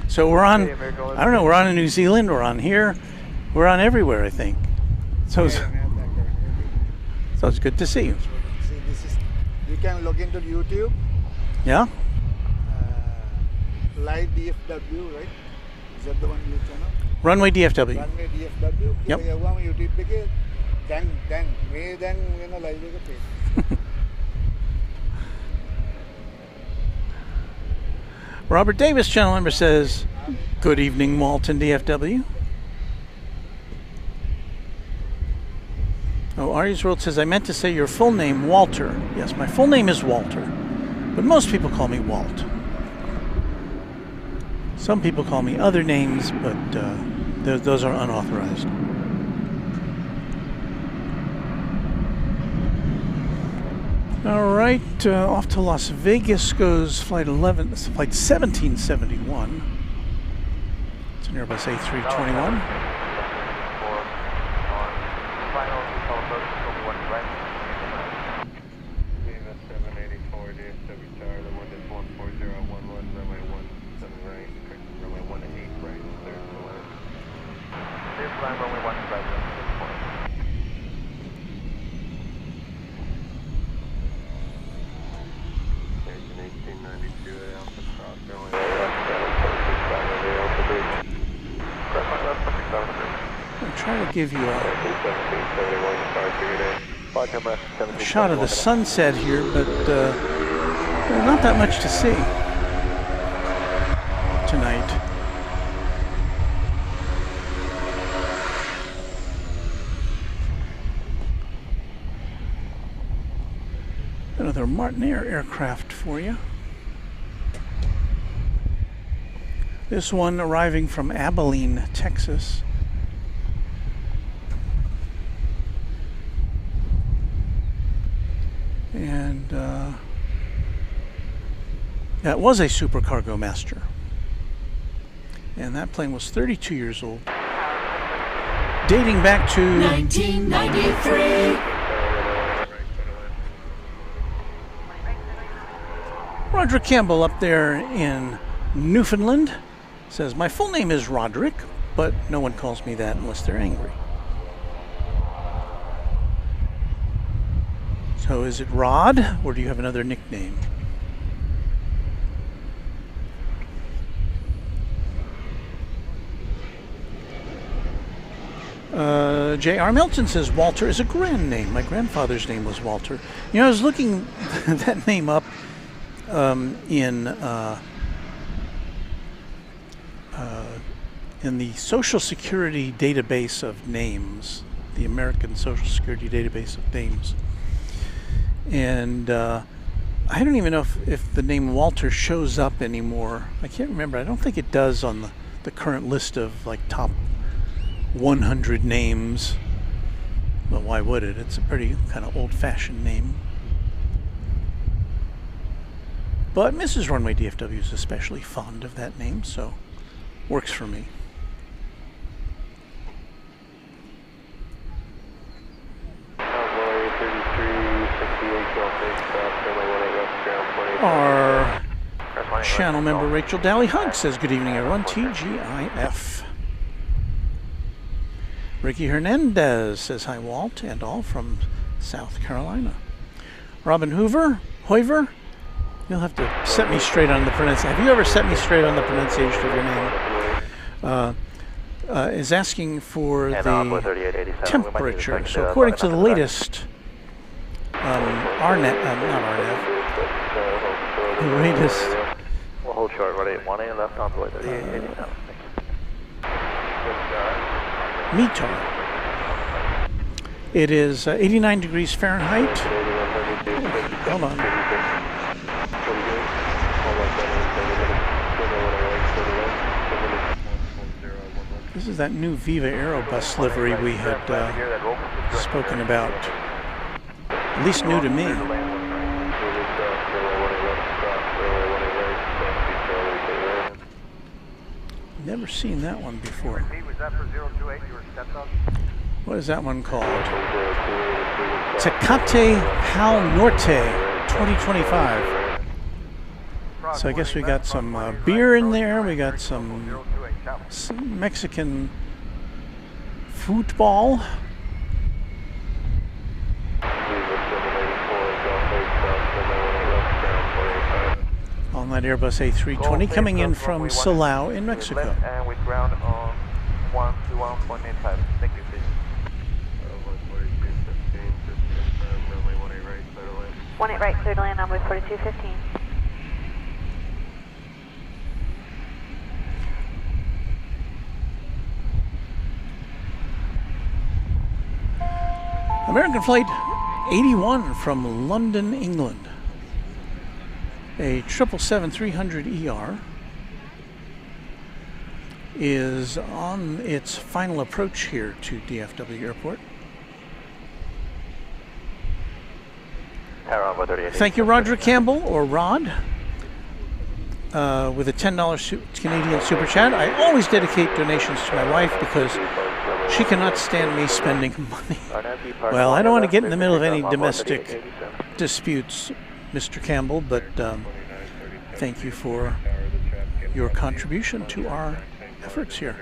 So we're on, I don't know, we're on in New Zealand, we're on here, we're on everywhere, I think. So it's good to see you. See, you can log into YouTube. Yeah? Live DFW, right? Is that the one you channel? Runway DFW. Runway DFW. Yep. YouTube पे then me then live के Robert Davis, channel member, says, "Good evening, Walton DFW." Oh, Ari's World says, "I meant to say your full name, Walter." Yes, my full name is Walter, but most people call me Walt. Some people call me other names, but those are unauthorized. All right, off to Las Vegas goes flight 1771. It's an Airbus A321. Viva 784 DFW Tower, the wind is 14011, runway 17 right, runway 18 right, clear to land. Clear to land, runway 1 right, at this point. Station 1892 at Alpha Cross, runway left, 746 Alpha Bridge. Press my left, 673. I'm trying to give you a 1771, sorry for your day. shot of the sunset here, but not that much to see tonight. Another Martinair aircraft for you. This one arriving from Abilene, Texas. And that was a supercargo master. And that plane was 32 years old. Dating back to 1993. Roderick Campbell up there in Newfoundland says, "My full name is Roderick, but no one calls me that unless they're angry." So is it Rod, or do you have another nickname? J.R. Milton says, "Walter is a grand name. My grandfather's name was Walter." You know, I was looking that name up in the Social Security database of names, the American Social Security database of names. And I don't even know if the name Walter shows up anymore. I can't remember. I don't think it does on the current list of like top 100 names. Well, why would it? It's a pretty kind of old-fashioned name. But Mrs. Runway DFW is especially fond of that name, so works for me. Our channel member Rachel Dally Hunt says, good evening, everyone. TGIF. Ricky Hernandez says, hi, Walt, and all from South Carolina. Robin Hoover, you'll have to set me straight on the pronunciation. Have you ever set me straight on the pronunciation of your name? Is asking for the temperature. So according to the latest RNet, not RNet, the latest We'll hold short, right at 1A left on board 3887. METAR. It is 89 degrees Fahrenheit. Hold on. This is that new Viva Aerobus livery we had spoken about. At least new to me. Never seen that one before. What is that one called? Tecate Pal Norte 2025. So I guess we got some beer in there. We got some Mexican football. On that Airbus A320 coming in from Silao in Mexico. And with ground on 121.85. Thank you, please. 18 right, clear to land on with 4215. American Flight 81 from London, England. A 777-300ER is on its final approach here to DFW Airport. Thank you, Roger Campbell, or Rod, with a $10 Canadian Super Chat. I always dedicate donations to my wife because she cannot stand me spending money. Well, I don't want to get in the middle of any domestic disputes, Mr. Campbell, but thank you for your contribution to our efforts here.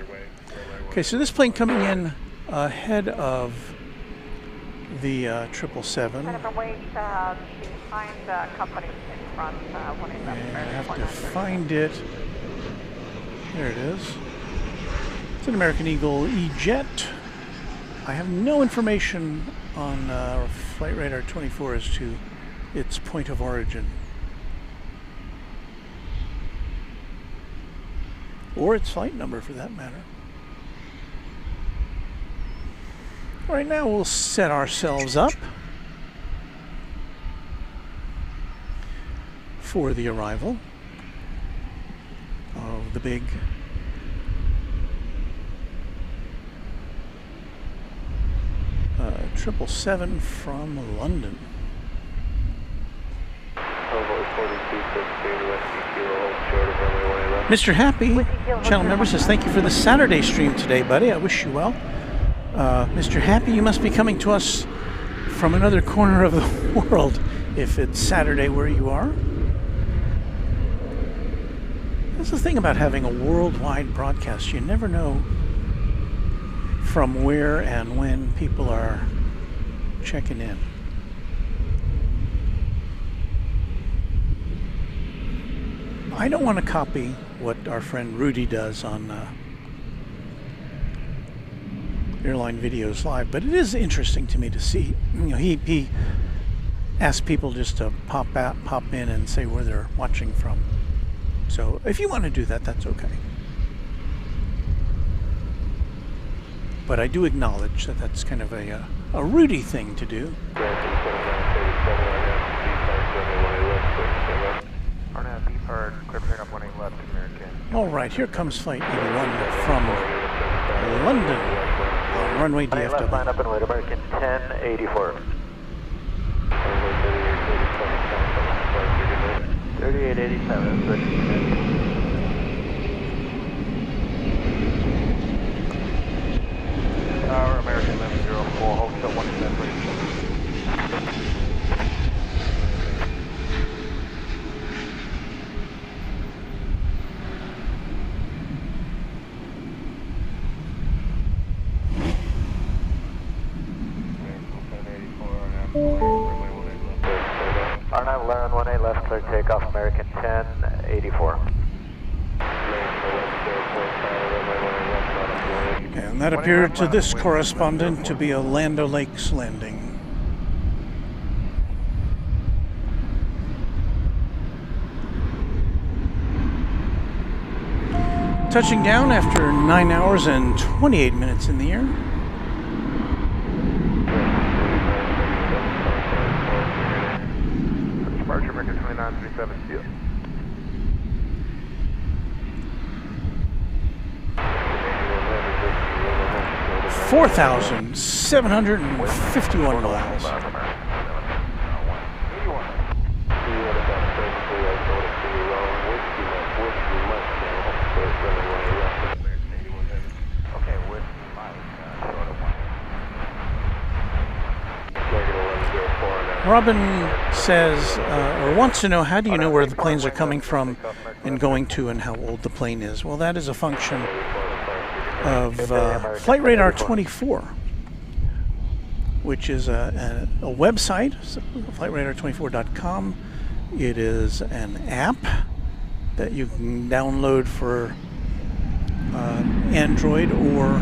Okay, so this plane coming in ahead of the 777. Kind of a way behind the company in front. I have to find it. There it is. It's an American Eagle E-Jet. I have no information on Flight Radar 24 as to its point of origin. Or its flight number, for that matter. Right now we'll set ourselves up for the arrival of the big uh, 777 from London. Mr. Happy, channel member, says, thank you for the Saturday stream today, buddy. I wish you well. Mr. Happy, you must be coming to us from another corner of the world if it's Saturday where you are. That's the thing about having a worldwide broadcast. You never know from where and when people are checking in. I don't want to copy what our friend Rudy does on Airline Videos Live, but it is interesting to me to see. You know, he asks people just to pop in and say where they're watching from. So if you want to do that, that's okay. But I do acknowledge that that's kind of a Rudy thing to do. All right, here comes Flight 81 from London on Runway DFW. Line up and wait, American 1084. 3887. American 1104, hold till 1 minute, please. Clear takeoff, American 1084. And that appeared to this correspondent to be a Land O'Lakes landing. Touching down after 9 hours and 28 minutes in the air. Departure American 2937, see you. 4,751 miles. Robin says, or wants to know, how do you know where the planes are coming from and going to and how old the plane is? Well, that is a function of Flight Radar 24, which is a website, flightradar24.com. It is an app that you can download for Android or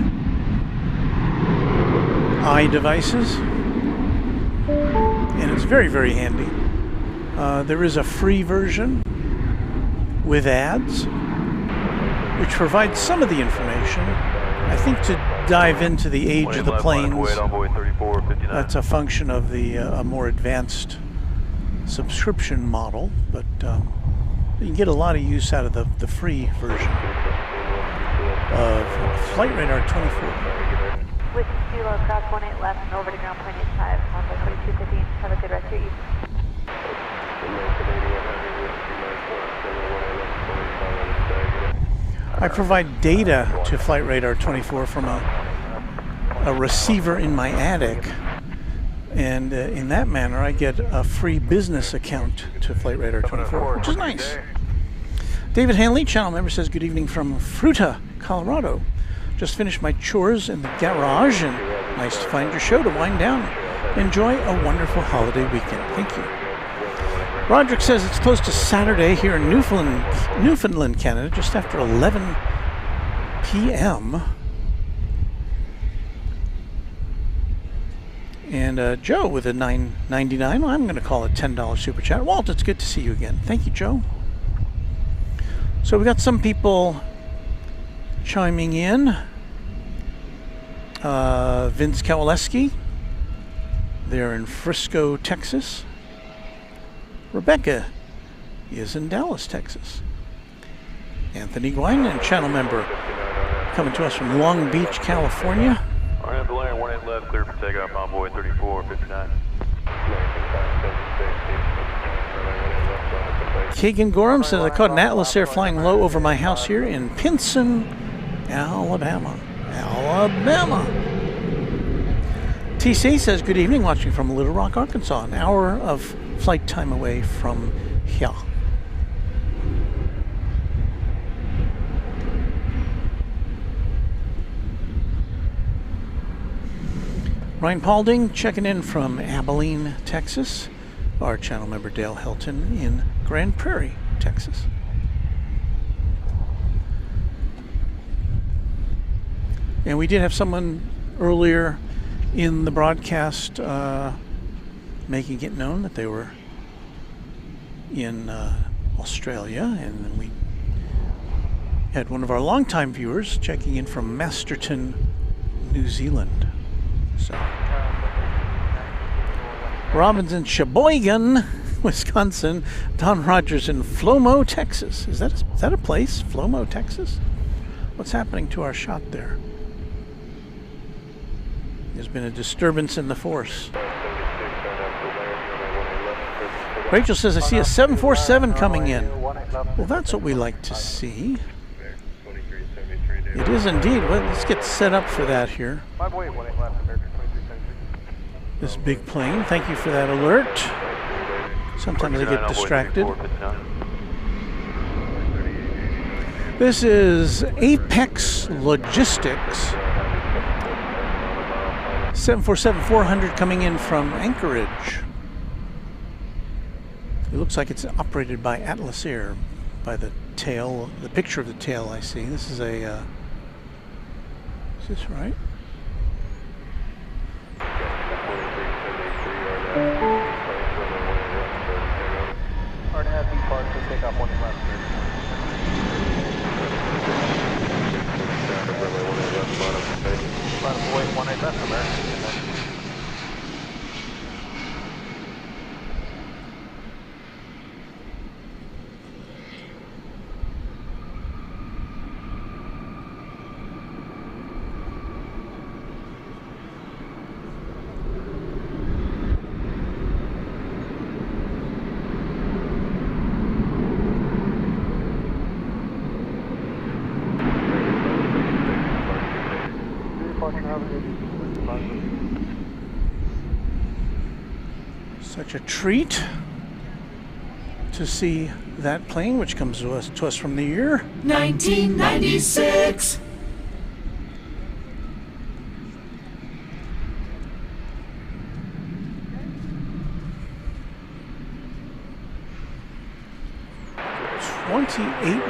iDevices. And it's very, very handy. There is a free version with ads, which provides some of the information. I think to dive into the age of the planes, that's a function of the a more advanced subscription model, but you can get a lot of use out of the free version of Flight Radar 24. Whiskey Kilo, cross 18 left and over to ground point 85, runway 2215. Have a good rest of your evening. I provide data to Flight Radar 24 from a receiver in my attic, and in that manner I get a free business account to Flight Radar 24, which is nice. David Hanley, channel member, says good evening from Fruta, Colorado. Just finished my chores in the garage, and nice to find your show to wind down. Enjoy a wonderful holiday weekend. Thank you. Roderick says it's close to Saturday here in Newfoundland, Canada, just after 11 p.m. And Joe with a $9.99. Well, I'm going to call it $10 super chat. Walt, it's good to see you again. Thank you, Joe. So we got some people chiming in. Vince Kowaleski, they're in Frisco, Texas. Rebecca is in Dallas, Texas. Anthony Guine, channel member, coming to us from Long Beach, California. RNF Land 18 left, clear for takeoff, envoy 3459. Kagan Gorham says, I caught an Atlas Air flying low over my house here in Pinson, Alabama. TC says, good evening, watching from Little Rock, Arkansas, an hour of flight time away from here. Ryan Paulding checking in from Abilene, Texas. Our channel member Dale Helton in Grand Prairie, Texas. And we did have someone earlier in the broadcast making it known that they were in Australia, and then we had one of our longtime viewers checking in from Masterton, New Zealand. So Robin's in Sheboygan, Wisconsin. Don Rogers in Flomo, Texas. Is that a place? Flomo, Texas? What's happening to our shot there? There's been a disturbance in the force. Rachel says, I see a 747 coming in. Well, that's what we like to see. It is indeed. Well, let's get set up for that here. This big plane. Thank you for that alert. Sometimes I get distracted. This is Apex Logistics. 747-400 coming in from Anchorage. It looks like it's operated by Atlas Air, by the tail, the picture of the tail I see. This is a, is this right? Hard hat, depart to take off 1 left. Bottom boy, 18 left, American. Such a treat to see that plane, which comes to us from the year 1996.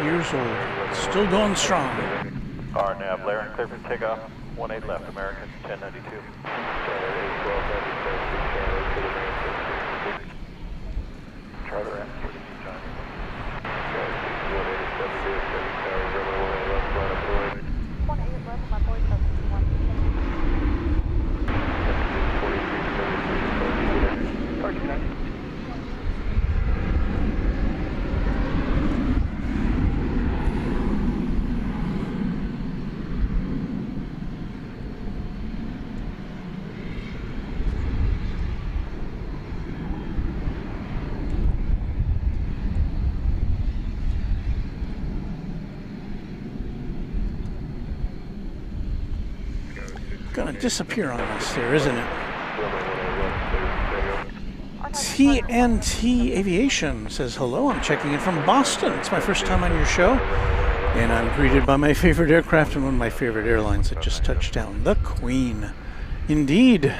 Years old, still going strong. RNAV, Blair and clear for takeoff. 18 left, American, 1092. Charter at 42, John. 18 left, my boy, 1. Gonna disappear on us there, isn't it? TNT Aviation says hello. I'm checking in from Boston. It's my first time on your show, and I'm greeted by my favorite aircraft and one of my favorite airlines that just touched down, the Queen. Indeed.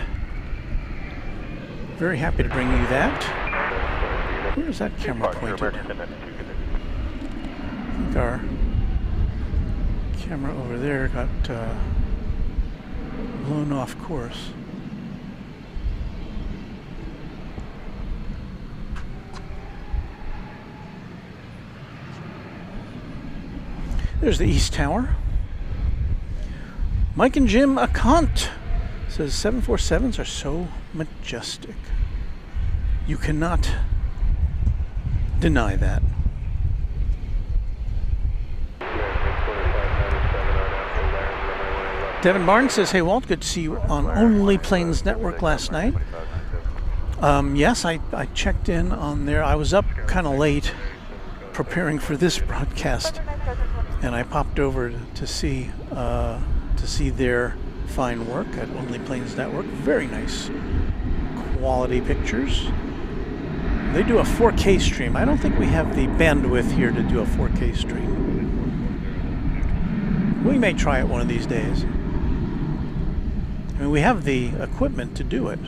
Very happy to bring you that. Where is that camera pointed? I think our camera over there got blown off course. There's the East Tower. Mike and Jim Acant says 747s are so majestic. You cannot deny that. Devin Barnes says, hey Walt, good to see you on Only Planes Network last night. Yes, I checked in on there. I was up kind of late preparing for this broadcast, and I popped over to see their fine work at Only Planes Network. Very nice quality pictures. They do a 4K stream. I don't think we have the bandwidth here to do a 4K stream. We may try it one of these days. I mean, we have the equipment to do it.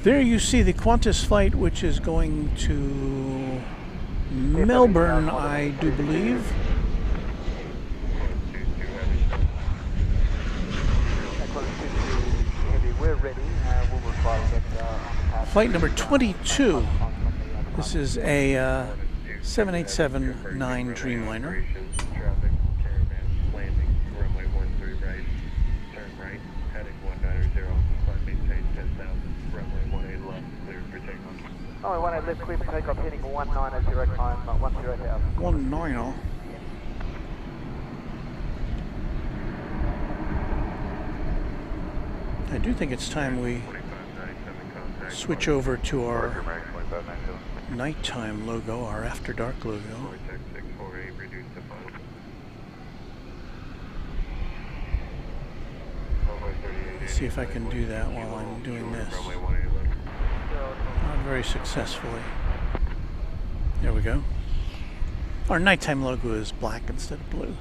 There you see the Qantas flight, which is going to Melbourne, I do believe. Flight number 22. This is a 787-9 Dreamliner. Oh, I want to lift clear for takeoff heading 19 at 0 time, 10,000. 19. I do think it's time we switch over to our nighttime logo, our after dark logo. Let's see if I can do that while I'm doing this. Not very successfully. There we go. Our nighttime logo is black instead of blue.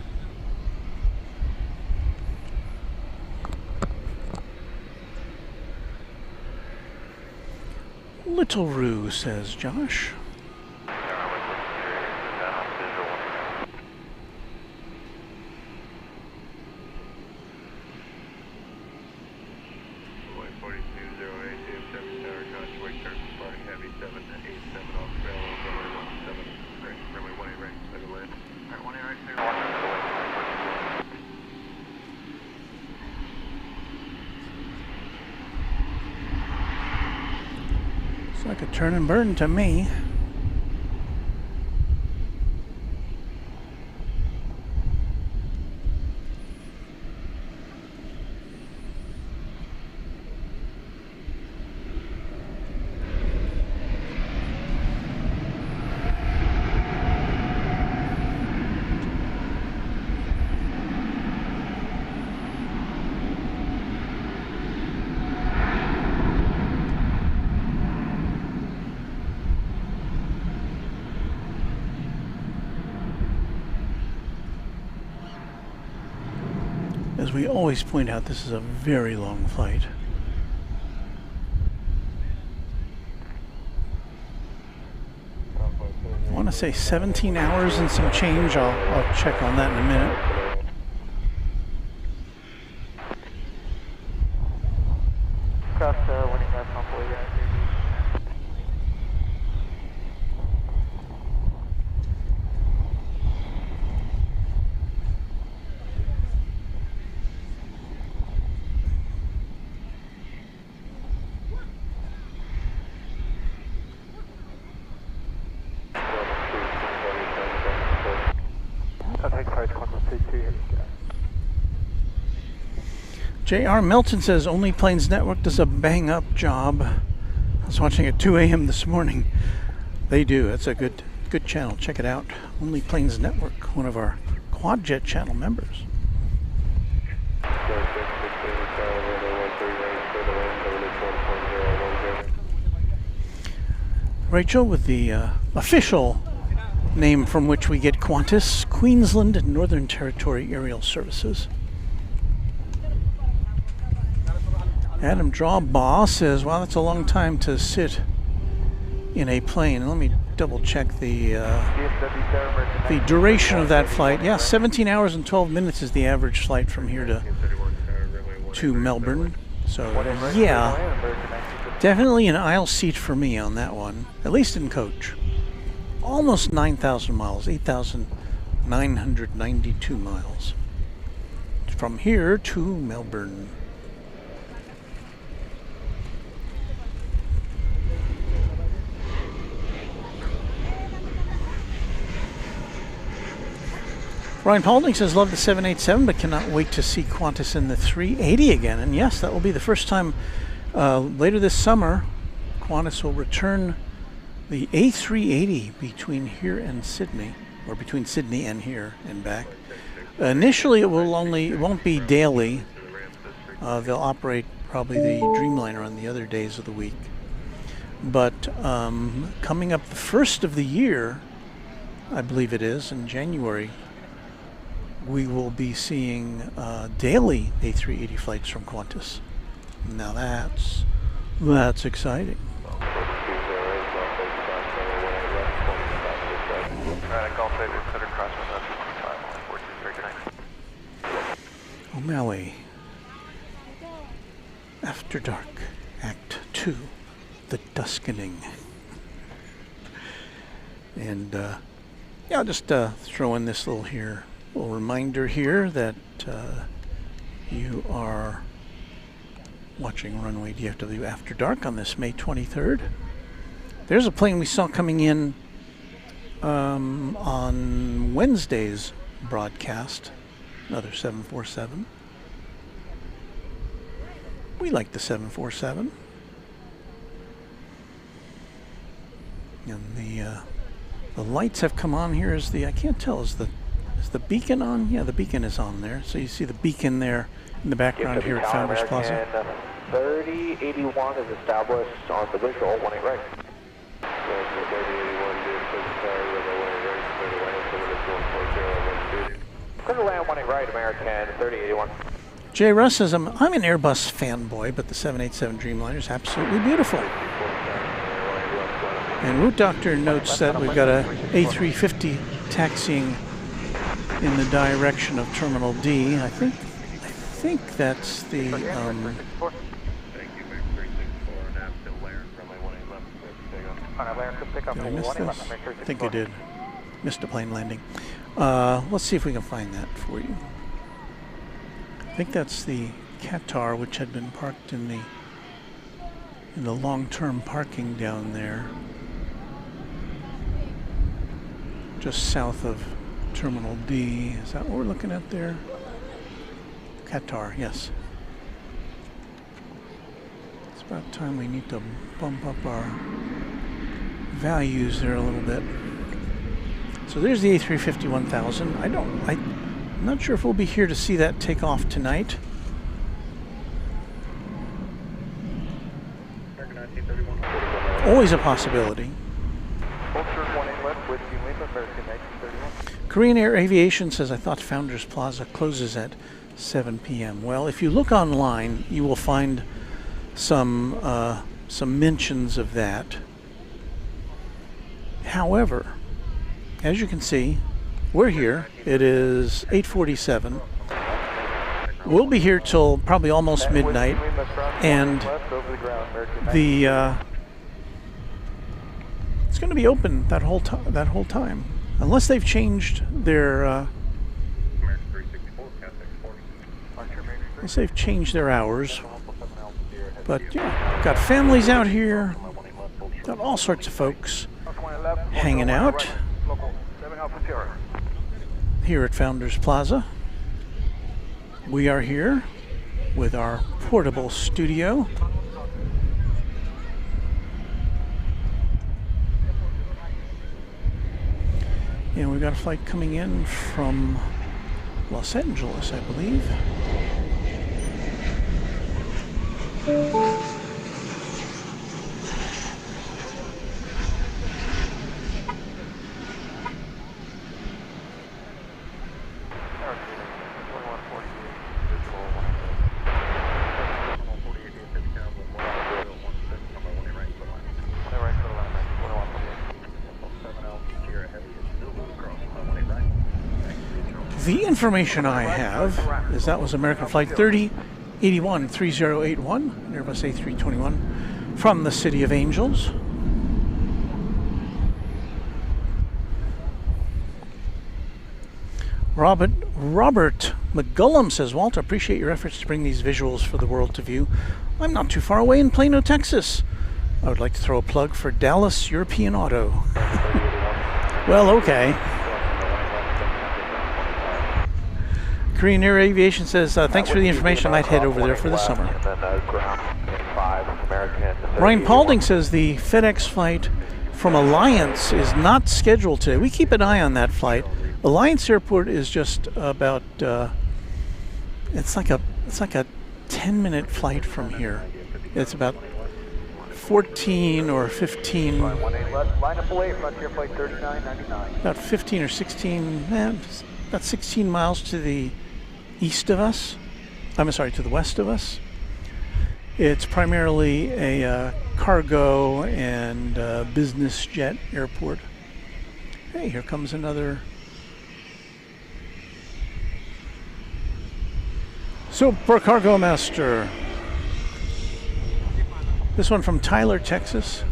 Little Roo, says Josh. It's like a turn and burn to me. As we always point out, this is a very long flight. I want to say 17 hours and some change. I'll check on that in a minute. Cross winning left on board, yeah. J.R. Melton says Only Planes Network does a bang-up job. I was watching at 2 a.m. this morning. They do. It's a good channel. Check it out. Only Planes Network, one of our Quadjet channel members. Rachel with the official name from which we get Qantas, Queensland and Northern Territory Aerial Services. Adam Drawbaugh says, wow, that's a long time to sit in a plane. Let me double check the duration of that flight. Yeah, 17 hours and 12 minutes is the average flight from here to Melbourne. So, yeah, definitely an aisle seat for me on that one, at least in coach. Almost 9,000 miles, 8,992 miles from here to Melbourne. Ryan Paulding says, love the 787, but cannot wait to see Qantas in the 380 again. And yes, that will be the first time later this summer. Qantas will return the A380 between here and Sydney, or between Sydney and here and back. Initially, it won't be daily. They'll operate probably the Dreamliner on the other days of the week. But coming up the first of the year, I believe it is, in January, we will be seeing daily A380 flights from Qantas. Now that's exciting. O'Malley. After Dark, Act 2, The Duskening. And yeah, I'll just throw in this little reminder here that you are watching Runway DFW After Dark on this May 23rd. There's a plane we saw coming in on Wednesday's broadcast, another 747. We like the 747. And the lights have come on here. I can't tell, is the beacon on? Yeah, the beacon is on there. So you see the beacon there in the background here at Founders Plaza. 3081 is established on the visual, 18 right. Clear to land 18 right, American 3081. Jay Russ says, I'm an Airbus fanboy, but the 787 Dreamliner is absolutely beautiful. And Route Doctor notes that we've got a A350 taxiing in the direction of Terminal D. I think that's the Thank you, Max 364, and I'm still Lair, runway 18 left. did I miss this? I think I did. Missed a plane landing. Let's see if we can find that for you. I think that's the Qatar, which had been parked in the long-term parking down there, just south of Terminal D. Is that what we're looking at there? Qatar, yes. It's about time we need to bump up our values there a little bit. So there's the A350 1000. I'm not sure if we'll be here to see that take off tonight. Always a possibility. Korean Air Aviation says, I thought Founders Plaza closes at 7 p.m. Well, if you look online, you will find some mentions of that. However, as you can see, we're here. It is 8:47. We'll be here till probably almost midnight, and it's going to be open that whole time, unless they've changed their hours. But yeah, got families out here, got all sorts of folks hanging out here at Founders Plaza. We are here with our portable studio. And we've got a flight coming in from Los Angeles, I believe. The information I have is that was American Flight 3081 3081, Airbus A321 from the City of Angels. Robert McAllen says, Walt, I appreciate your efforts to bring these visuals for the world to view. I'm not too far away in Plano, Texas. I would like to throw a plug for Dallas European Auto. Well, okay. Korean Air Aviation says, thanks for the information. I might head over there for the summer. Ryan Paulding says the FedEx flight from Alliance is not scheduled today. We keep an eye on that flight. Alliance Airport is just about, it's like a 10-minute flight from here. It's about 14 or 15, about 15 or 16, about 16 miles to the east of us. I'm sorry, to the west of us. It's primarily a cargo and business jet airport. Hey, here comes another Supercargo Master. This one from Tyler, Texas.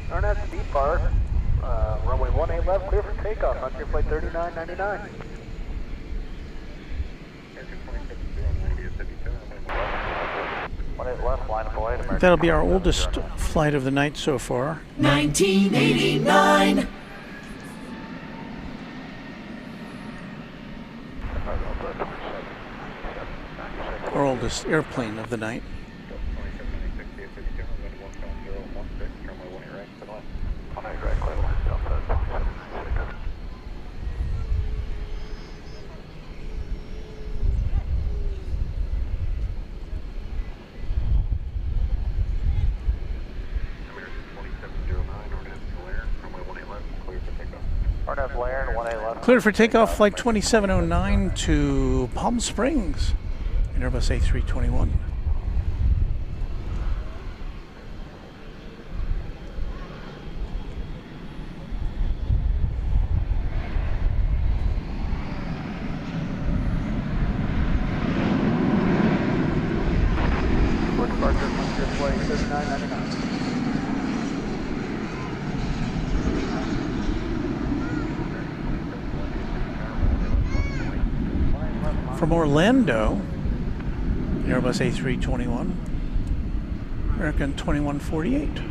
RNS deep bar, runway 18 left, clear for takeoff, on your flight 3999. That'll be our oldest flight of the night so far. 1989. Our oldest airplane of the night. Cleared for takeoff, flight 2709 to Palm Springs, an Airbus A321. From Orlando, Airbus A321, American 2148.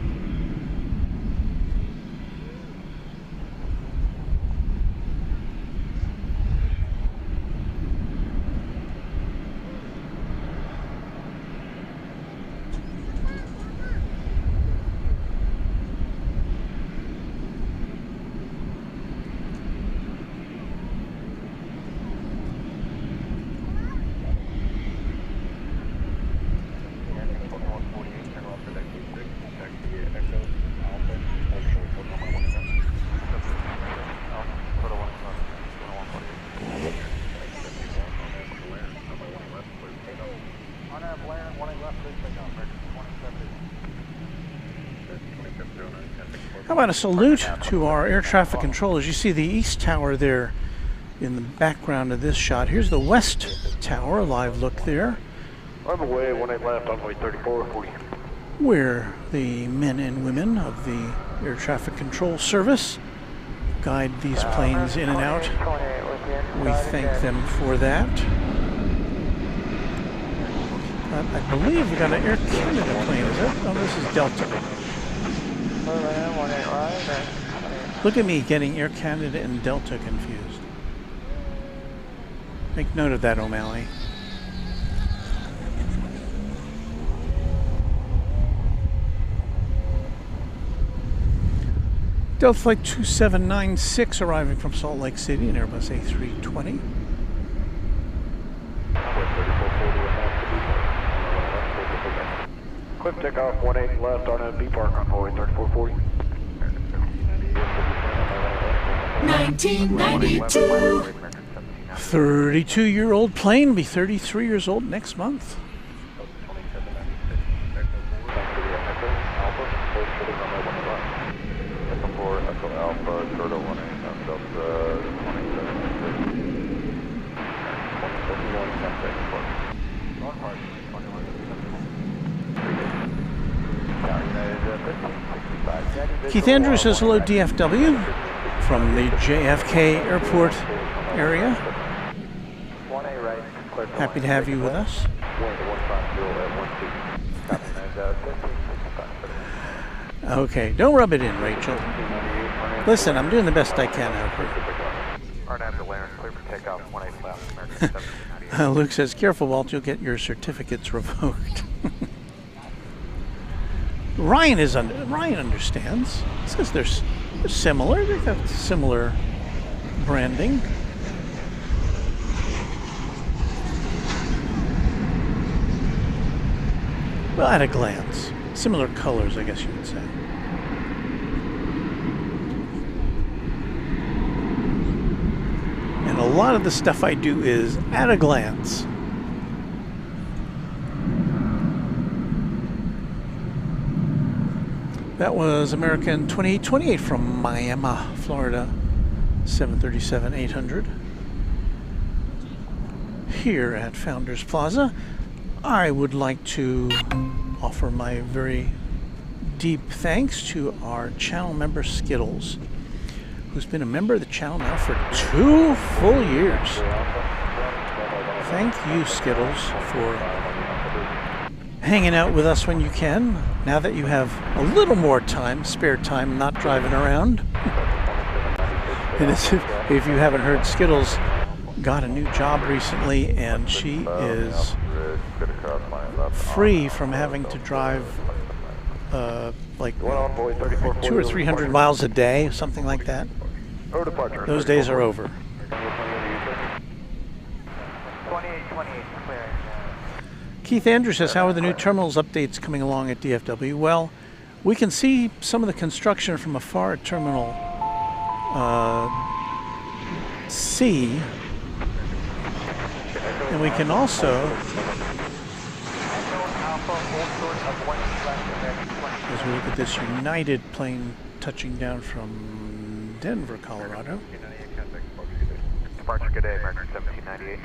How about a salute to our air traffic controllers? You see the east tower there in the background of this shot. Here's the west tower, a live look there. On the way, 18 left, runway 3440. Where the men and women of the air traffic control service guide these planes in and out. We thank them for that. I believe we got an Air Canada plane, is it? Oh, this is Delta. Look at me getting Air Canada and Delta confused. Make note of that, O'Malley. Delta Flight 2796 arriving from Salt Lake City, an Airbus A320. Quick takeoff, 18 left on a B park on runway 3440. 1992. 32-year-old plane, be 33 years old next month. Keith Andrews says hello, DFW, from the JFK Airport area. Happy to have you with us. Okay, don't rub it in, Rachel. Listen, I'm doing the best I can out here. Luke says, careful, Walt, you'll get your certificates revoked. Ryan understands. He says they're similar. They have similar branding. Well, at a glance. Similar colors, I guess you would say. And a lot of the stuff I do is at a glance. That was American 2828 from Miami, Florida, 737-800. Here at Founders Plaza, I would like to offer my very deep thanks to our channel member Skittles, who's been a member of the channel now for 2 full years. Thank you, Skittles, for hanging out with us when you can, now that you have a little more time, spare time, not driving around. And if you haven't heard, Skittles got a new job recently, and she is free from having to drive like 200 or 300 miles a day, something like that. Those days are over. Keith Andrews says, how are the new terminals updates coming along at DFW? Well, we can see some of the construction from afar at Terminal C. And we can also, as we look at this United plane touching down from Denver, Colorado. Departure, good day, American 1798.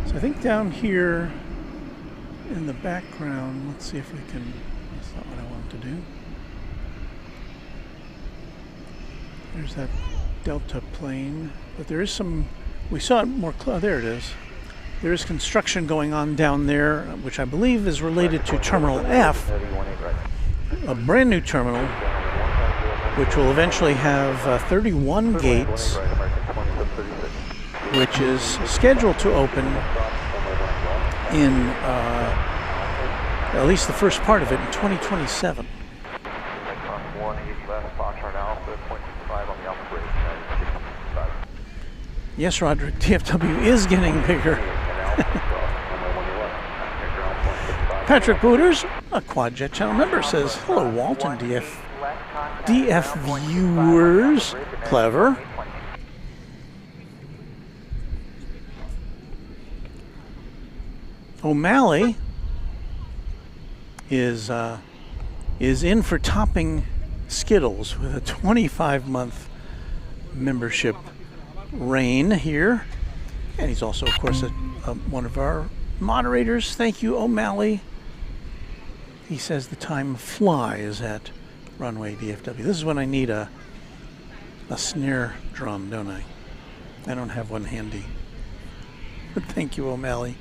I think down here in the background, let's see if we can That's not what I wanted to do. There's that Delta plane, but there is some, we saw it more close, there it is. There is construction going on down there, which I believe is related to Terminal F, a brand new terminal, which will eventually have 31 gates, which is scheduled to open in at least the first part of it in 2027. Yes, Roderick, DFW is getting bigger. Patrick Booters, a Quadjet channel member, says, hello, Walt and DF viewers. Clever. O'Malley is in for topping Skittles with a 25-month membership reign here, and he's also, of course, one of our moderators. Thank you, O'Malley. He says the time flies at Runway DFW. This is when I need a snare drum, don't I? I don't have one handy. But thank you, O'Malley.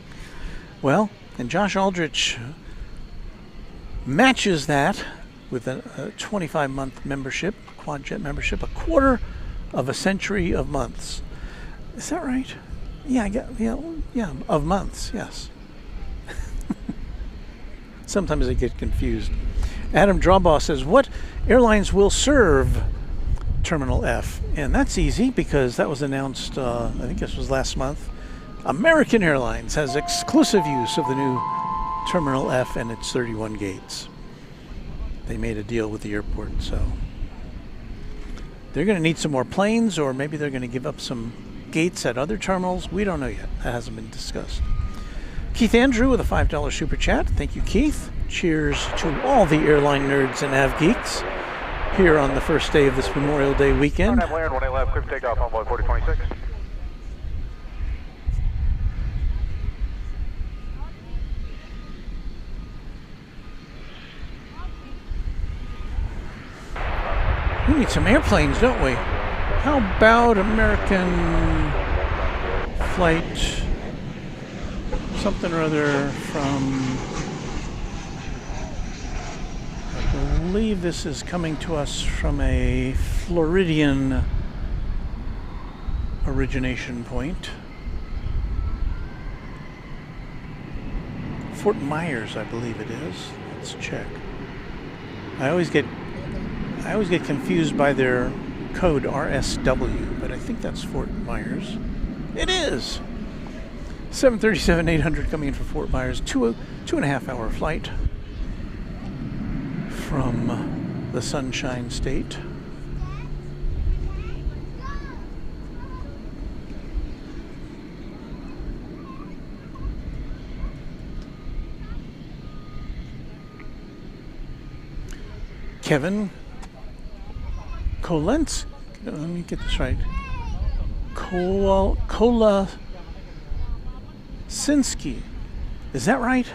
Well, and Josh Aldrich matches that with a 25-month membership, Quadjet membership, a quarter of a century of months. Is that right? Yeah, yeah, of months, yes. Sometimes I get confused. Adam Drawbaugh says, what airlines will serve Terminal F? And that's easy because that was announced, I think this was last month. American Airlines has exclusive use of the new Terminal F and its 31 gates. They made a deal with the airport, so they're going to need some more planes, or maybe they're going to give up some gates at other terminals. We don't know yet. That hasn't been discussed. Keith Andrew with a $5 super chat. Thank you, Keith. Cheers to all the airline nerds and av geeks here on the first day of this Memorial Day weekend. Quick takeoff on board 4026. We need some airplanes, don't we? How about American flight something or other from, I believe this is coming to us from a Floridian origination point. Fort Myers, I believe it is. Let's check. I always get confused by their code RSW, but I think that's Fort Myers. It is! 737-800 coming in for Fort Myers. 2.5 hour flight from the Sunshine State. Kevin Kolens, let me get this right. Kolasinski. Is that right?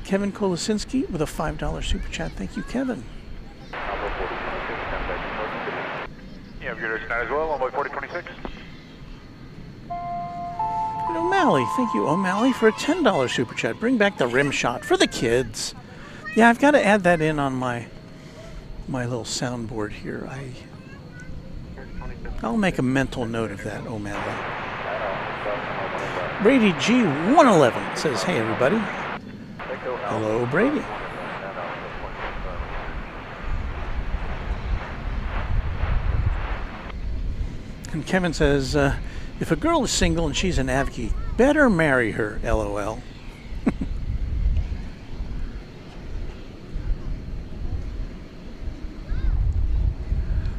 Kevin Kolasinski with a $5 super chat. Thank you, Kevin. Yeah, you're tonight as well on board 4026. And O'Malley, thank you, O'Malley, for a $10 super chat. Bring back the rim shot for the kids. Yeah, I've got to add that in on my little soundboard here. I'll make a mental note of that, O'Malley. Brady G111 says, hey everybody. Hello, Brady. And Kevin says, if a girl is single and she's an avgeek, better marry her, LOL.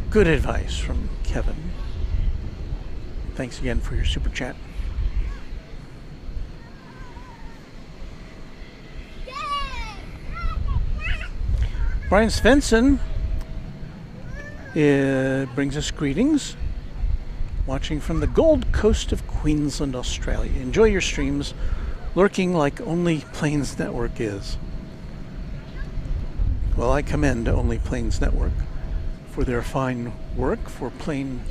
Good advice from Kevin. Thanks again for your super chat. Brian Svensson brings us greetings. Watching from the Gold Coast of Queensland, Australia. Enjoy your streams, lurking like only Plains Network is. Well, I commend Only Planes Network for their fine work for plane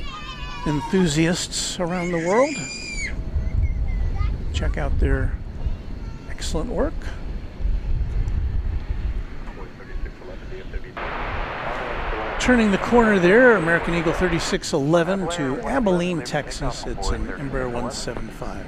enthusiasts around the world. Check out their excellent work. Turning the corner there, American Eagle 3611 to Abilene, Texas. It's an Embraer 175.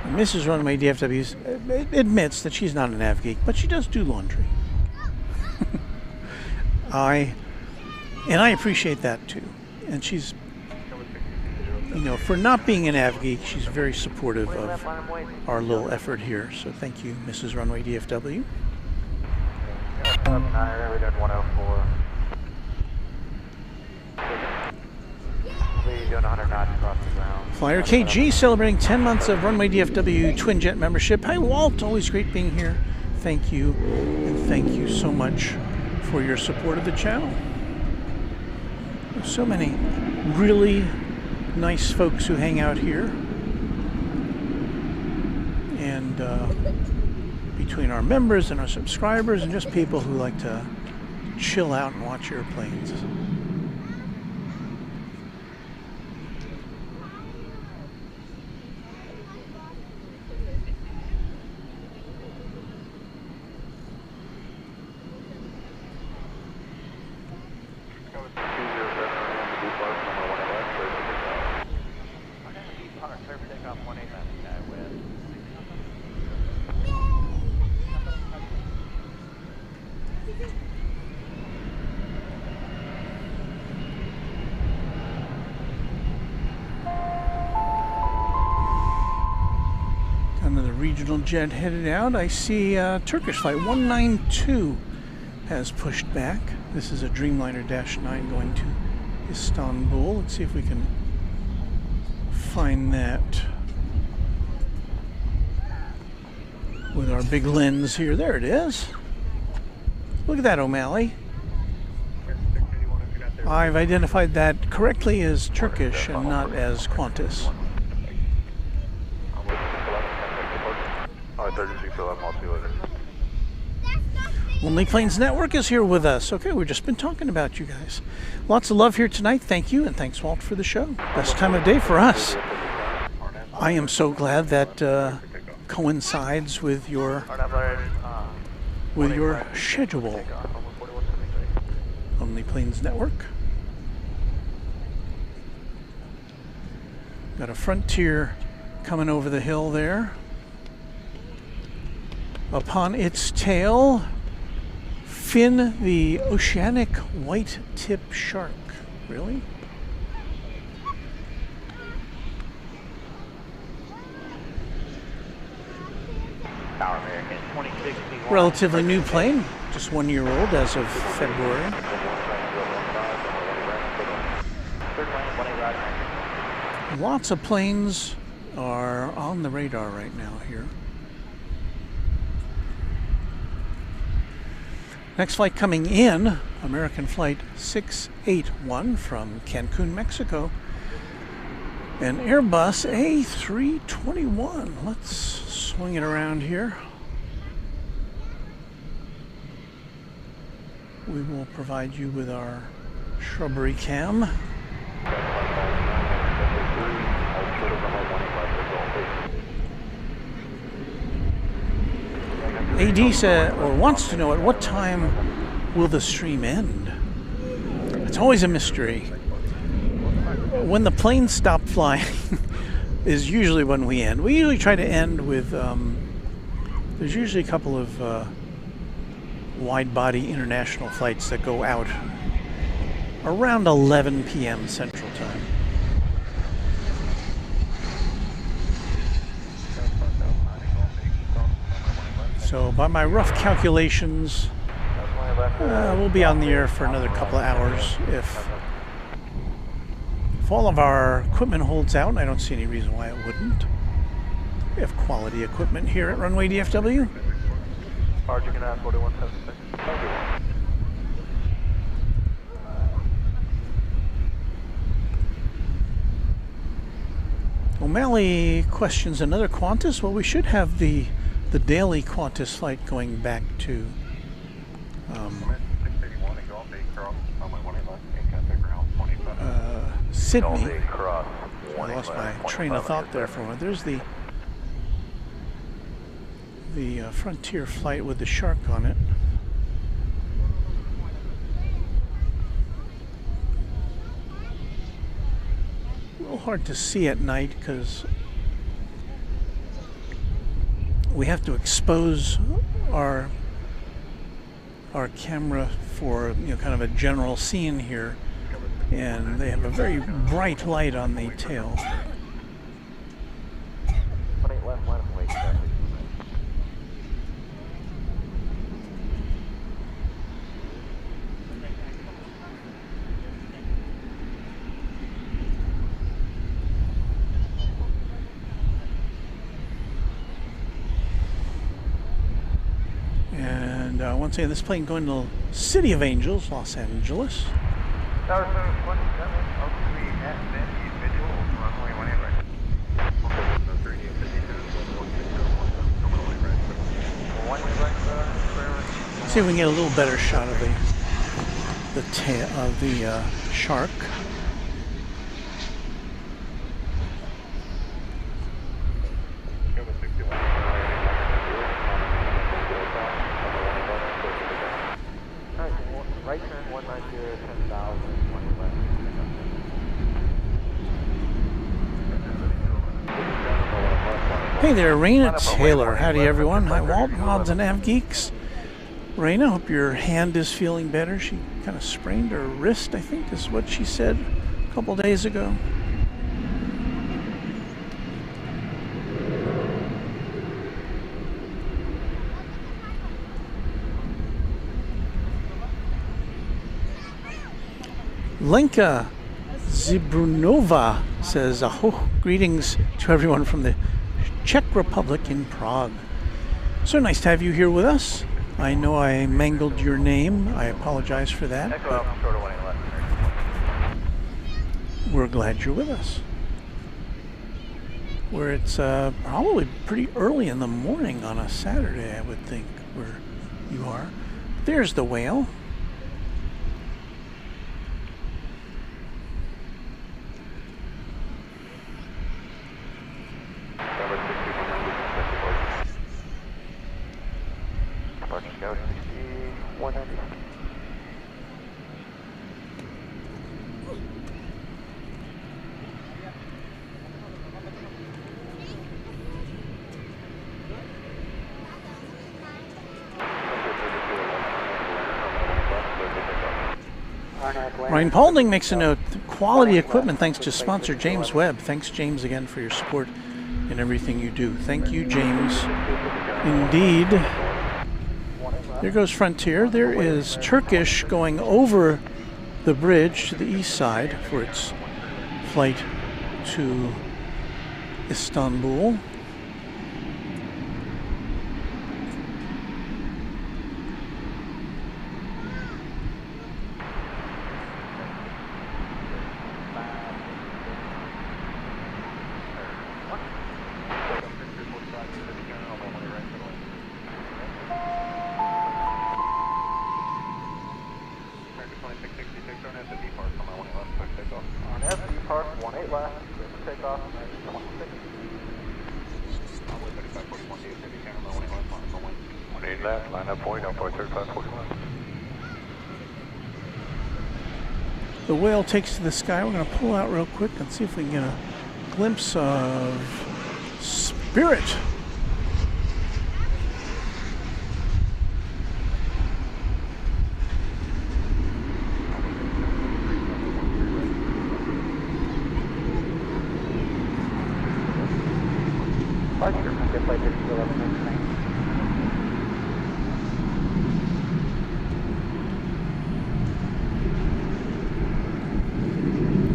Mrs. Runway DFW admits that she's not a nav geek, but she does do laundry. I appreciate that too. And she's, you know, for not being a nav geek, she's very supportive of our little effort here. So thank you, Mrs. Runway DFW. Flyer KG celebrating 10 months of Runway DFW Twin Jet membership. Hi Walt, always great being here. Thank you, and thank you so much for your support of the channel. There's so many really nice folks who hang out here. And between our members and our subscribers and just people who like to chill out and watch airplanes. Regional jet headed out. I see Turkish flight 192 has pushed back. This is a Dreamliner -9 going to Istanbul. Let's see if we can find that with our big lens here. There it is. Look at that, O'Malley. I've identified that correctly as Turkish and not as Qantas. Only Planes Network is here with us. Okay, we've just been talking about you guys. Lots of love here tonight. Thank you, and thanks, Walt, for the show. Best time of day for us. I am so glad that coincides with your schedule. Only Planes Network. Got a Frontier coming over the hill there. Upon its tail, Finn the oceanic white tip shark. Really? Relatively new plane, just 1 year old as of February. Lots of planes are on the radar right now here. Next flight coming in, American Flight 681 from Cancun, Mexico. An Airbus A321. Let's swing it around here. We will provide you with our shrubbery cam. AD said, or wants to know, at what time will the stream end? It's always a mystery. When the planes stop flying is usually when we end. We usually try to end with, there's usually a couple of wide-body international flights that go out around 11 p.m. Central Time. So by my rough calculations, we'll be on the air for another couple of hours if If all of our equipment holds out, and I don't see any reason why it wouldn't. We have quality equipment here at Runway DFW. Arch, you can ask 4176. Thank you. O'Malley questions another Qantas. Well, we should have the daily Qantas flight going back to Sydney. I lost my train of thought there for a moment. There's the Frontier flight with the shark on it. A little hard to see at night because we have to expose our camera for kind of a general scene here, and they have a very bright light on the tail. Once again, this plane going to City of Angels, Los Angeles. See if we can get a little better shot of the tail of the shark. Hey there, Raina Taylor. Howdy, everyone. Hi, Walt, Mods and Nav Geeks. Raina, hope your hand is feeling better. She kind of sprained her wrist, I think, is what she said a couple days ago. Lenka Zibrunova says, "Aho, greetings to everyone from the Czech Republic in Prague." So nice to have you here with us. I know I mangled your name. I apologize for that. But we're glad you're with us. Where it's probably pretty early in the morning on a Saturday, I would think, where you are. There's the whale. Ryan Paulding makes a note. Quality equipment thanks to sponsor James Webb. Thanks, James, again for your support in everything you do. Thank you, James. Indeed. There goes Frontier. There is Turkish going over the bridge to the east side for its flight to Istanbul. The whale takes to the sky. We're going to pull out real quick and see if we can get a glimpse of Spirit.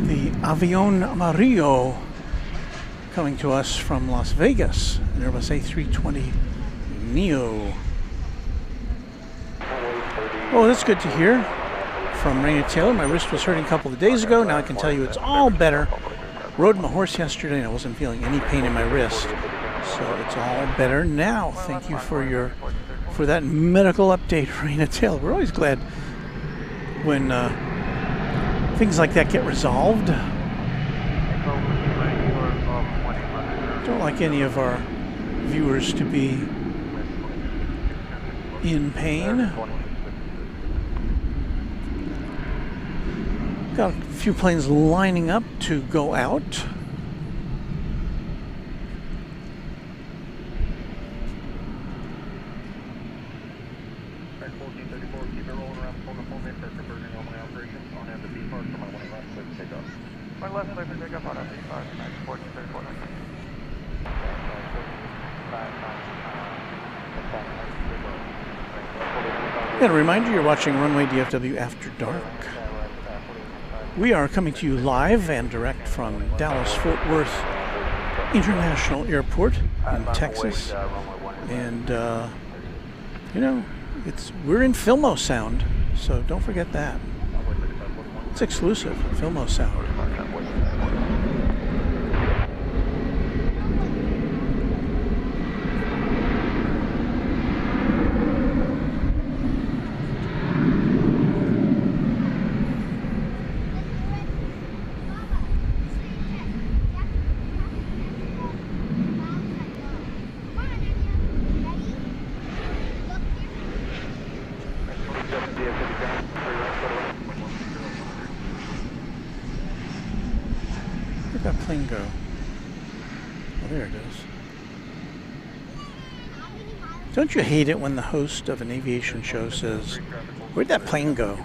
The Aviation Amarillo coming to us from Las Vegas, an Airbus A320 Neo. Oh, that's good to hear from Raina Taylor. My wrist was hurting a couple of days ago. Now I can tell you it's all better. Rode my horse yesterday and I wasn't feeling any pain in my wrist. So it's all better now. Thank you for that medical update, Raina Taylor. We're always glad when things like that get resolved. Don't like any of our viewers to be in pain. Got a few planes lining up to go out. And a reminder, you're watching Runway DFW After Dark. We are coming to you live and direct from Dallas-Fort Worth International Airport in Texas. And, you know, we're in Filmo sound, so don't forget that. It's exclusive, Filmo sound. Where'd that plane go? Oh, there it is. Don't you hate it when the host of an aviation show says, "Where'd that plane go?"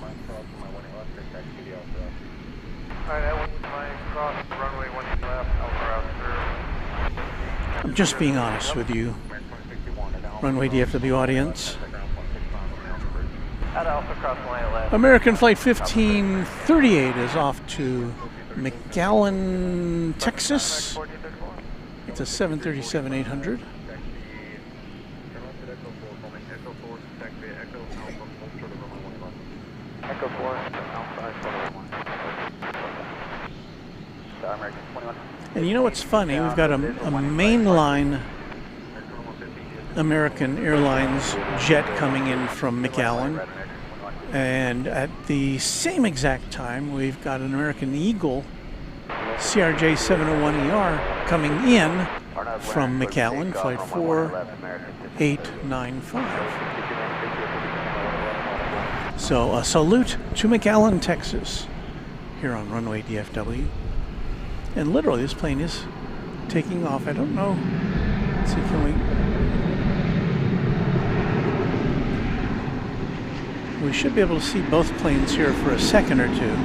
I'm just being honest with you, Runway DFW audience. American Flight 1538 is off to McAllen, Texas. It's a 737-800. And you know what's funny? We've got a mainline American Airlines jet coming in from McAllen. And at the same exact time, we've got an American Eagle CRJ 701ER coming in from McAllen, flight 4895. So a salute to McAllen, Texas, here on Runway DFW. And literally, this plane is taking off. I don't know. Let's see, can we should be able to see both planes here for a second or two.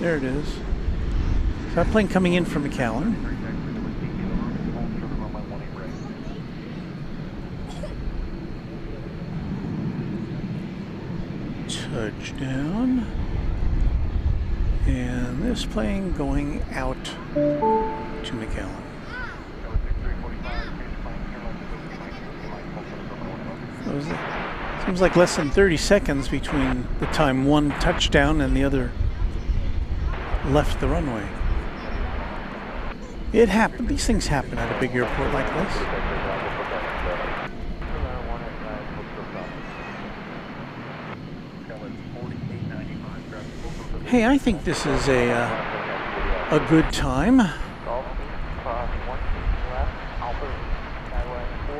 There it is. So that plane coming in from McAllen. Touchdown. And this plane going out to McAllen. Seems like less than 30 seconds between the time one touchdown and the other left the runway. It happened. These things happen at a big airport like this. Hey, I think this is a good time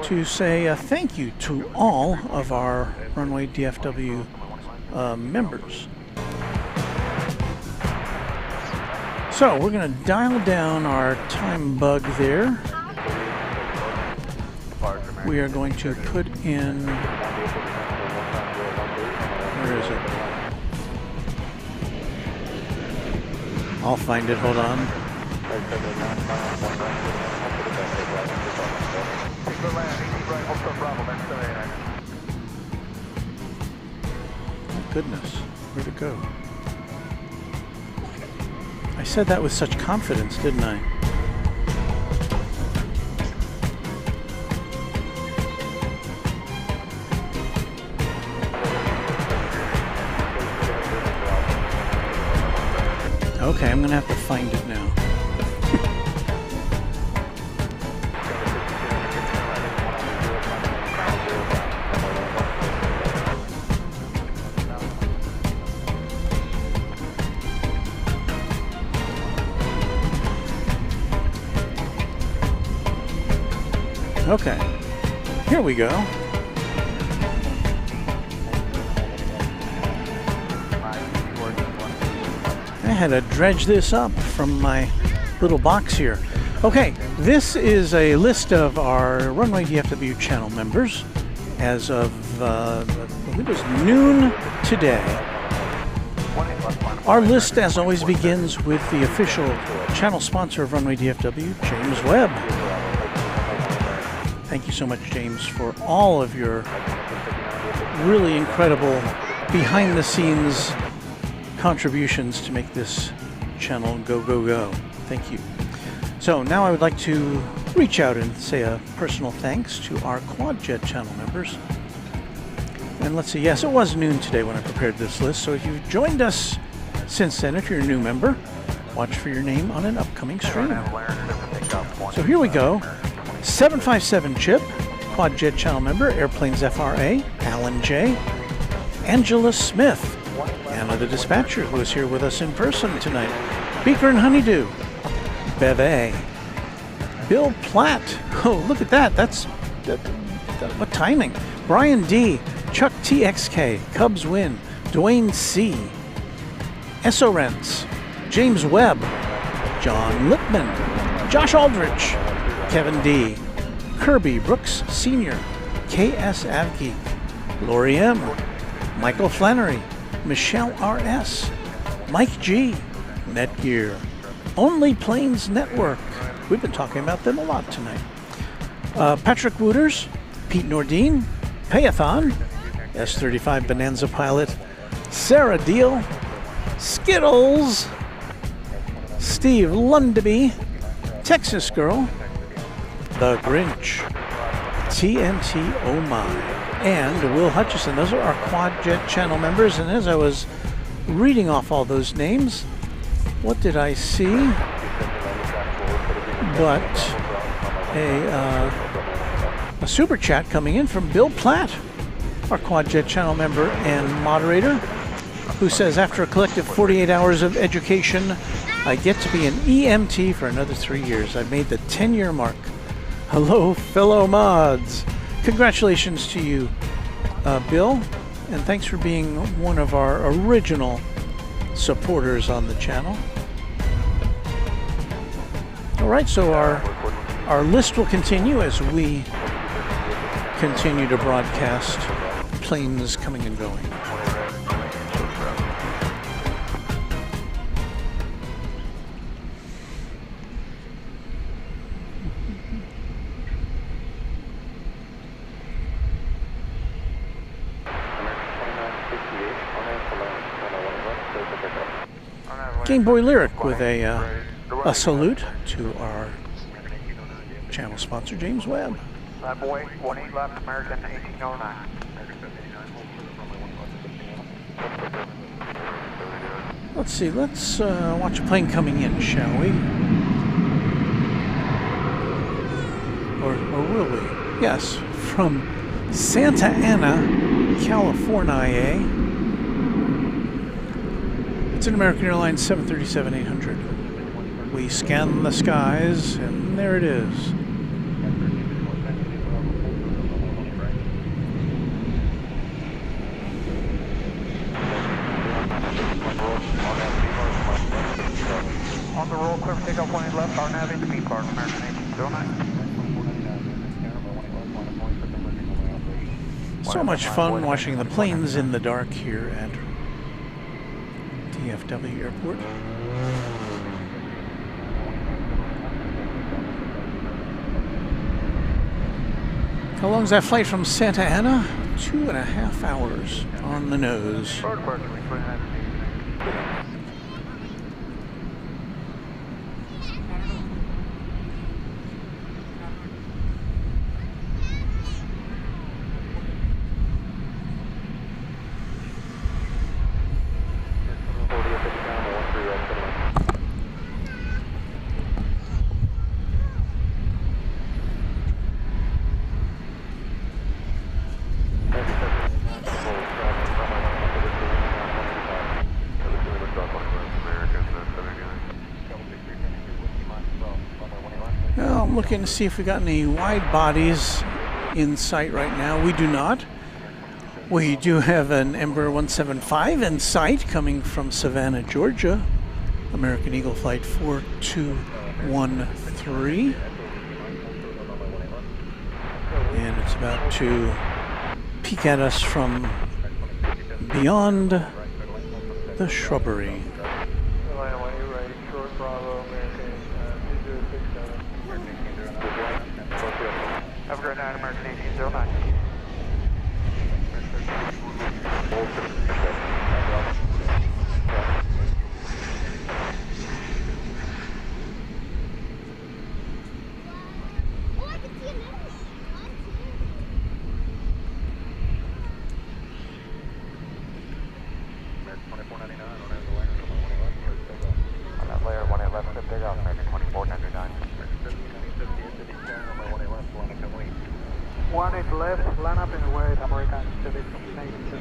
to say thank you to all of our Runway DFW members. So we're going to dial down our time bug there. We are going to put in, where is it? I'll find it, hold on. Oh goodness, where'd it go? I said that with such confidence, didn't I? Okay, I'm gonna have to find it now. Okay, here we go. I had to dredge this up from my little box here. Okay, this is a list of our Runway DFW channel members as of, I believe it was noon today. Our list, as always, begins with the official channel sponsor of Runway DFW, James Webb. Thank you so much, James, for all of your really incredible behind-the-scenes contributions to make this channel go, go, go. Thank you. So now I would like to reach out and say a personal thanks to our QuadJet channel members. And let's see, yes, it was noon today when I prepared this list, so if you've joined us since then, if you're a new member, watch for your name on an upcoming stream. So here we go. 757 Chip, QuadJet channel member, Airplanes FRA, Alan J, Angela Smith, Anna the Dispatcher, who is here with us in person tonight, Beaker and Honeydew, Bev A, Bill Platt, oh look at that, what timing, Brian D, Chuck TXK, Cubs Win, Dwayne C, Essorents, James Webb, John Lipman, Josh Aldrich, Kevin D, Kirby Brooks Sr., KS Avgeek, Lori M, Michael Flannery, Michelle RS, Mike G, Netgear, Only Planes Network. We've been talking about them a lot tonight. Patrick Wooters, Pete Nordine, Payathon, S35 Bonanza Pilot, Sarah Deal, Skittles, Steve Lundaby, Texas Girl, The Grinch, TNT Oh My, and Will Hutchison. Those are our QuadJet channel members, and as I was reading off all those names, what did I see but a super chat coming in from Bill Platt, our QuadJet channel member and moderator, who says, after a collective 48 hours of education, I get to be an EMT for another 3 years. I've made the 10-year mark. Hello, fellow mods. Congratulations to you, Bill, and thanks for being one of our original supporters on the channel. All right, so our list will continue as we continue to broadcast planes coming and going. Game Boy Lyric with a salute to our channel sponsor, James Webb. Boy, 18 left, American 1809. Let's see, let's watch a plane coming in, shall we? Or will we? Yes, from Santa Ana, California. It's an American Airlines 737-800. We scan the skies, and there it is. On the roll, clear for takeoff 18 left, our nav into B part, American 1809. So much fun watching the planes in the dark here at DFW Airport. How long is that flight from Santa Ana? 2.5 hours on the nose. looking to see if we got any wide bodies in sight right now. We do not. We do have an Embraer 175 in sight coming from Savannah, Georgia. American Eagle Flight 4213. And it's about to peek at us from beyond the shrubbery. Have a great night, American 1809. Left, line up in the way, American 1792.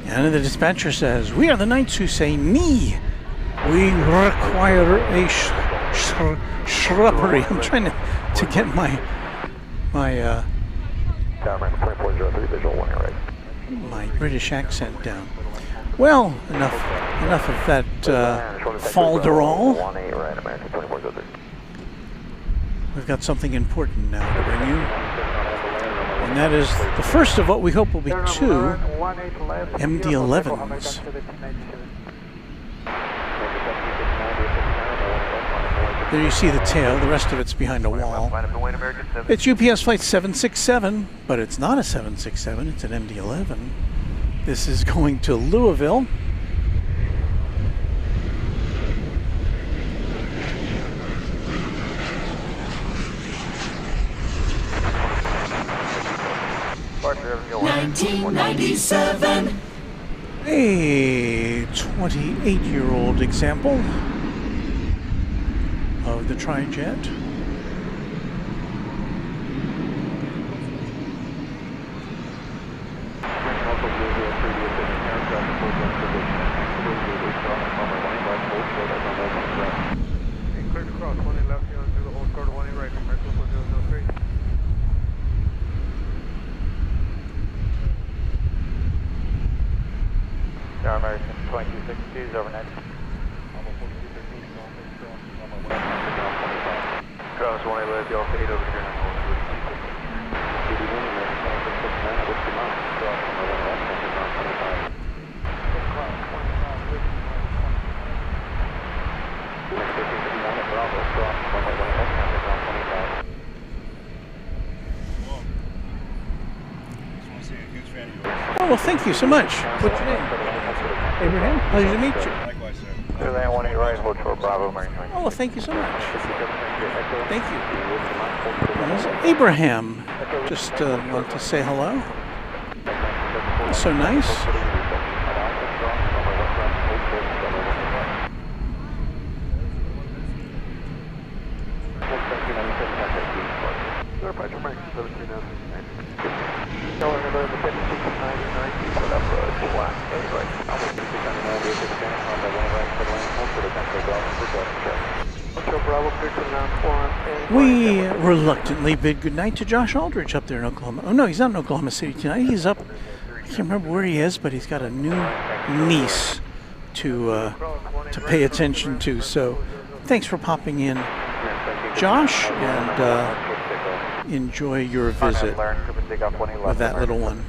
And the dispatcher says, "We are the knights who say knee. We require a shrubbery." I'm trying to get my British accent down. Well, enough of that falderall. We've got something important now to bring you. And that is the first of what we hope will be 2 MD-11s. There you see the tail, the rest of it's behind a wall. It's UPS Flight 767, but it's not a 767, it's an MD-11. This is going to Louisville. $19.97. A 28-year-old example of the Tri-Jet. American 2262 is overnight. Cross 111, y'all 8 over here. Oh, well, thank you so much. What's your name? Abraham? Pleasure to meet you. Likewise, sir. Land 18 right, hold for Bravo, American 20. Oh, well, thank you so much. Thank you. Well, Abraham, just want to say hello. It's so nice. We reluctantly bid goodnight to Josh Aldrich up there in Oklahoma. Oh no, he's not in Oklahoma City tonight. He's up, I can't remember where he is, but he's got a new niece to pay attention to. So thanks for popping in, Josh, and enjoy your visit with that little one.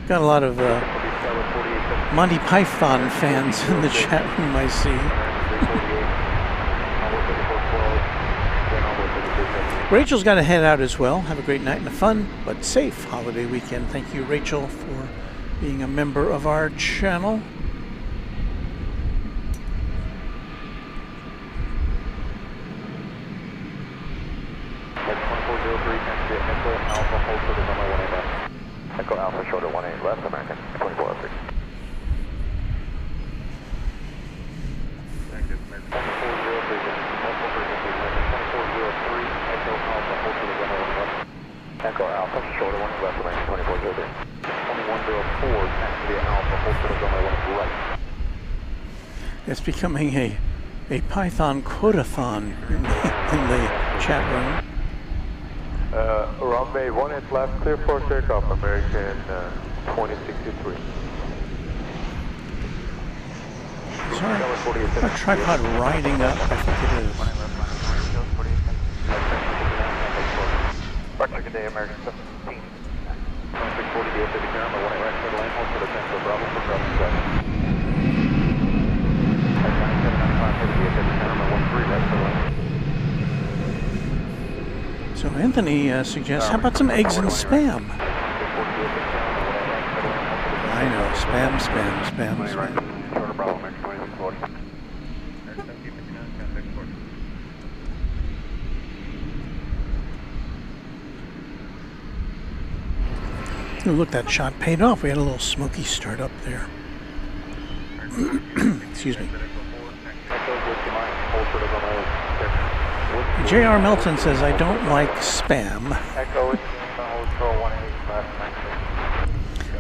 Got a lot of Monty Python fans in the chat room, I see. Rachel's got to head out as well. Have a great night and a fun but safe holiday weekend. Thank you, Rachel, for being a member of our channel. Echo Alpha shorter 18 left, American 2403. Thank you. 2403, 2403, Echo runway 18 left, American 2403. 2104, taxi via Alpha, hold short of runway 18 right. It's becoming a Python quotathon in the chat room. Runway 18 left, clear for takeoff, American 2063. Sorry, a tripod riding up, I think it is. Departure, good day, American 17. 2640 DFW Airport, 18 right, clear lane, hold short of Central Bravo for crossing 7. 9795 for the DFW Airport, 13 right, clear lane. So Anthony suggests, how about some eggs and spam? I know, spam, spam, spam, spam. Oh, look, that shot paid off. We had a little smoky start up there. Excuse me. J.R. Melton says, I don't like spam.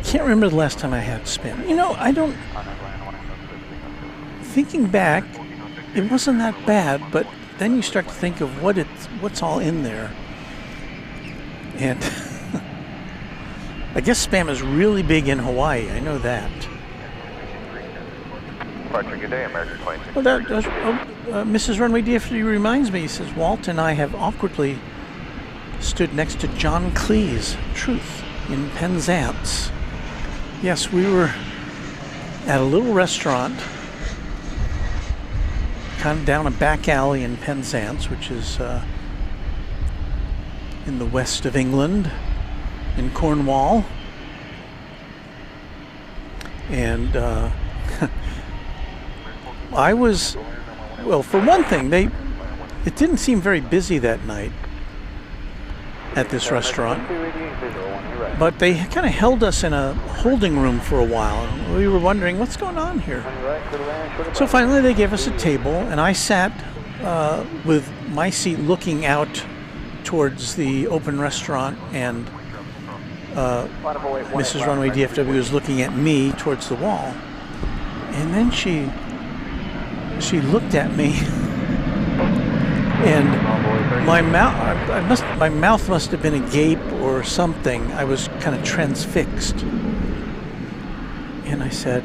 Can't remember the last time I had spam. You know, I don't... Thinking back, it wasn't that bad, but then you start to think of what's all in there. And I guess spam is really big in Hawaii. I know that. Good day, American 20. Well, Mrs. Runway DFW reminds me, he says, Walt and I have awkwardly stood next to John Cleese, Truth, in Penzance. Yes, we were at a little restaurant kind of down a back alley in Penzance, which is in the west of England, in Cornwall. And I was, well, for one thing, it didn't seem very busy that night at this restaurant, but they kind of held us in a holding room for a while, and we were wondering what's going on here. So finally they gave us a table, and I sat with my seat looking out towards the open restaurant, and Mrs. Runway DFW was looking at me towards the wall, and then she looked at me, and my mouth must have been agape or something. I was kind of transfixed, and I said,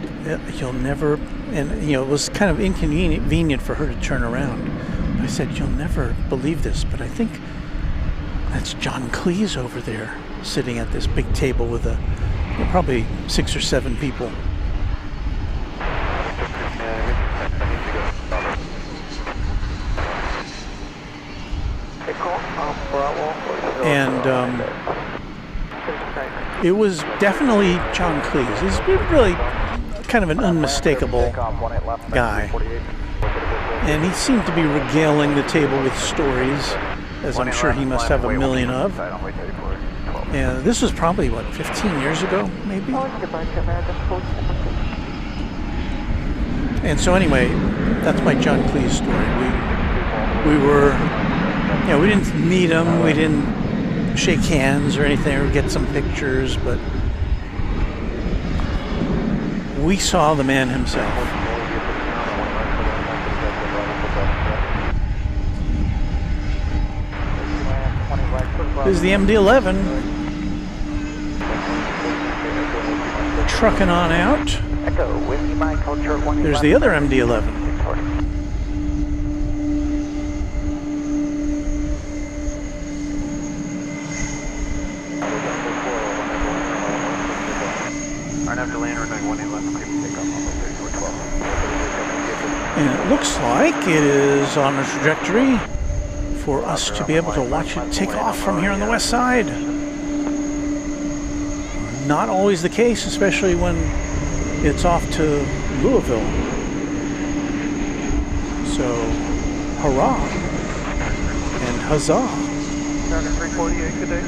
"You'll never," and you know, it was kind of inconvenient for her to turn around. I said, "You'll never believe this, but I think that's John Cleese over there, sitting at this big table with probably 6 or 7 people." And it was definitely John Cleese. He's really kind of an unmistakable guy. And he seemed to be regaling the table with stories, as I'm sure he must have a million of. And this was probably, what, 15 years ago, maybe? And so anyway, that's my John Cleese story. We were, you know, we didn't meet him, we didn't shake hands or anything or get some pictures, but we saw the man himself. This is the MD-11 trucking on out. There's the other MD-11. And it looks like it is on a trajectory for us to be able to watch it take off from here on the west side. Not always the case, especially when it's off to Louisville. So, hurrah and huzzah. 348, good day.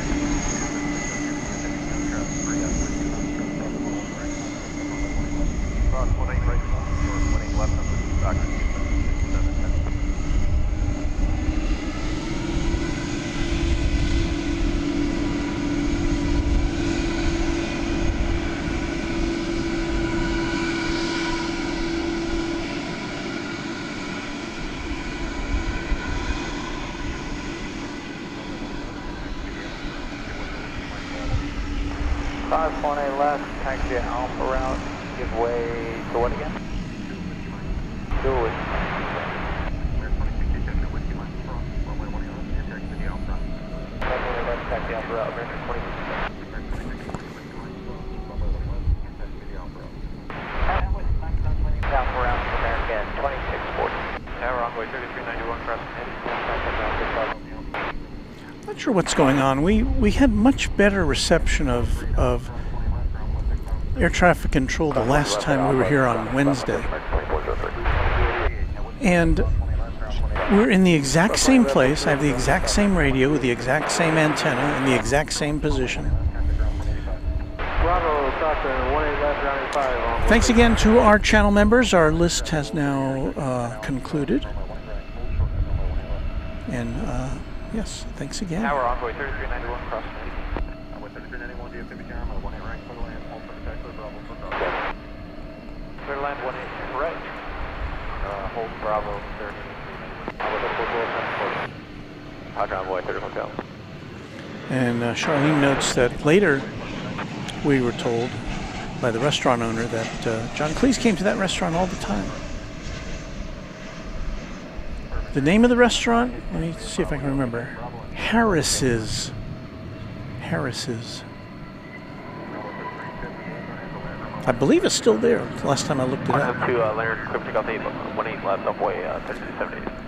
18 left, taxi Alpha route, give way to what again? Dual with taxi Alpha route, American 26. Alpha route, American 2640. Tower runway 3391, crossing heading. Not sure what's going on. We had much better reception of air traffic control the last time we were here on Wednesday. And we're in the exact same place. I have the exact same radio with the exact same antenna in the exact same position. Thanks again to our channel members. Our list has now concluded. And yes, thanks again. Tower envoy 3391, crossing heading. Envoy 3391, DFW camera, 18 right, clear to land, hold for detector, Bravo, for Bravo. Clear to land, 18 right. Hold Bravo, 3391. Roger, envoy 30 hotel. And Charlene notes that later we were told by the restaurant owner that John Cleese came to that restaurant all the time. The name of the restaurant, let me see if I can remember. Harris's. I believe it's still there. Last time I looked it up.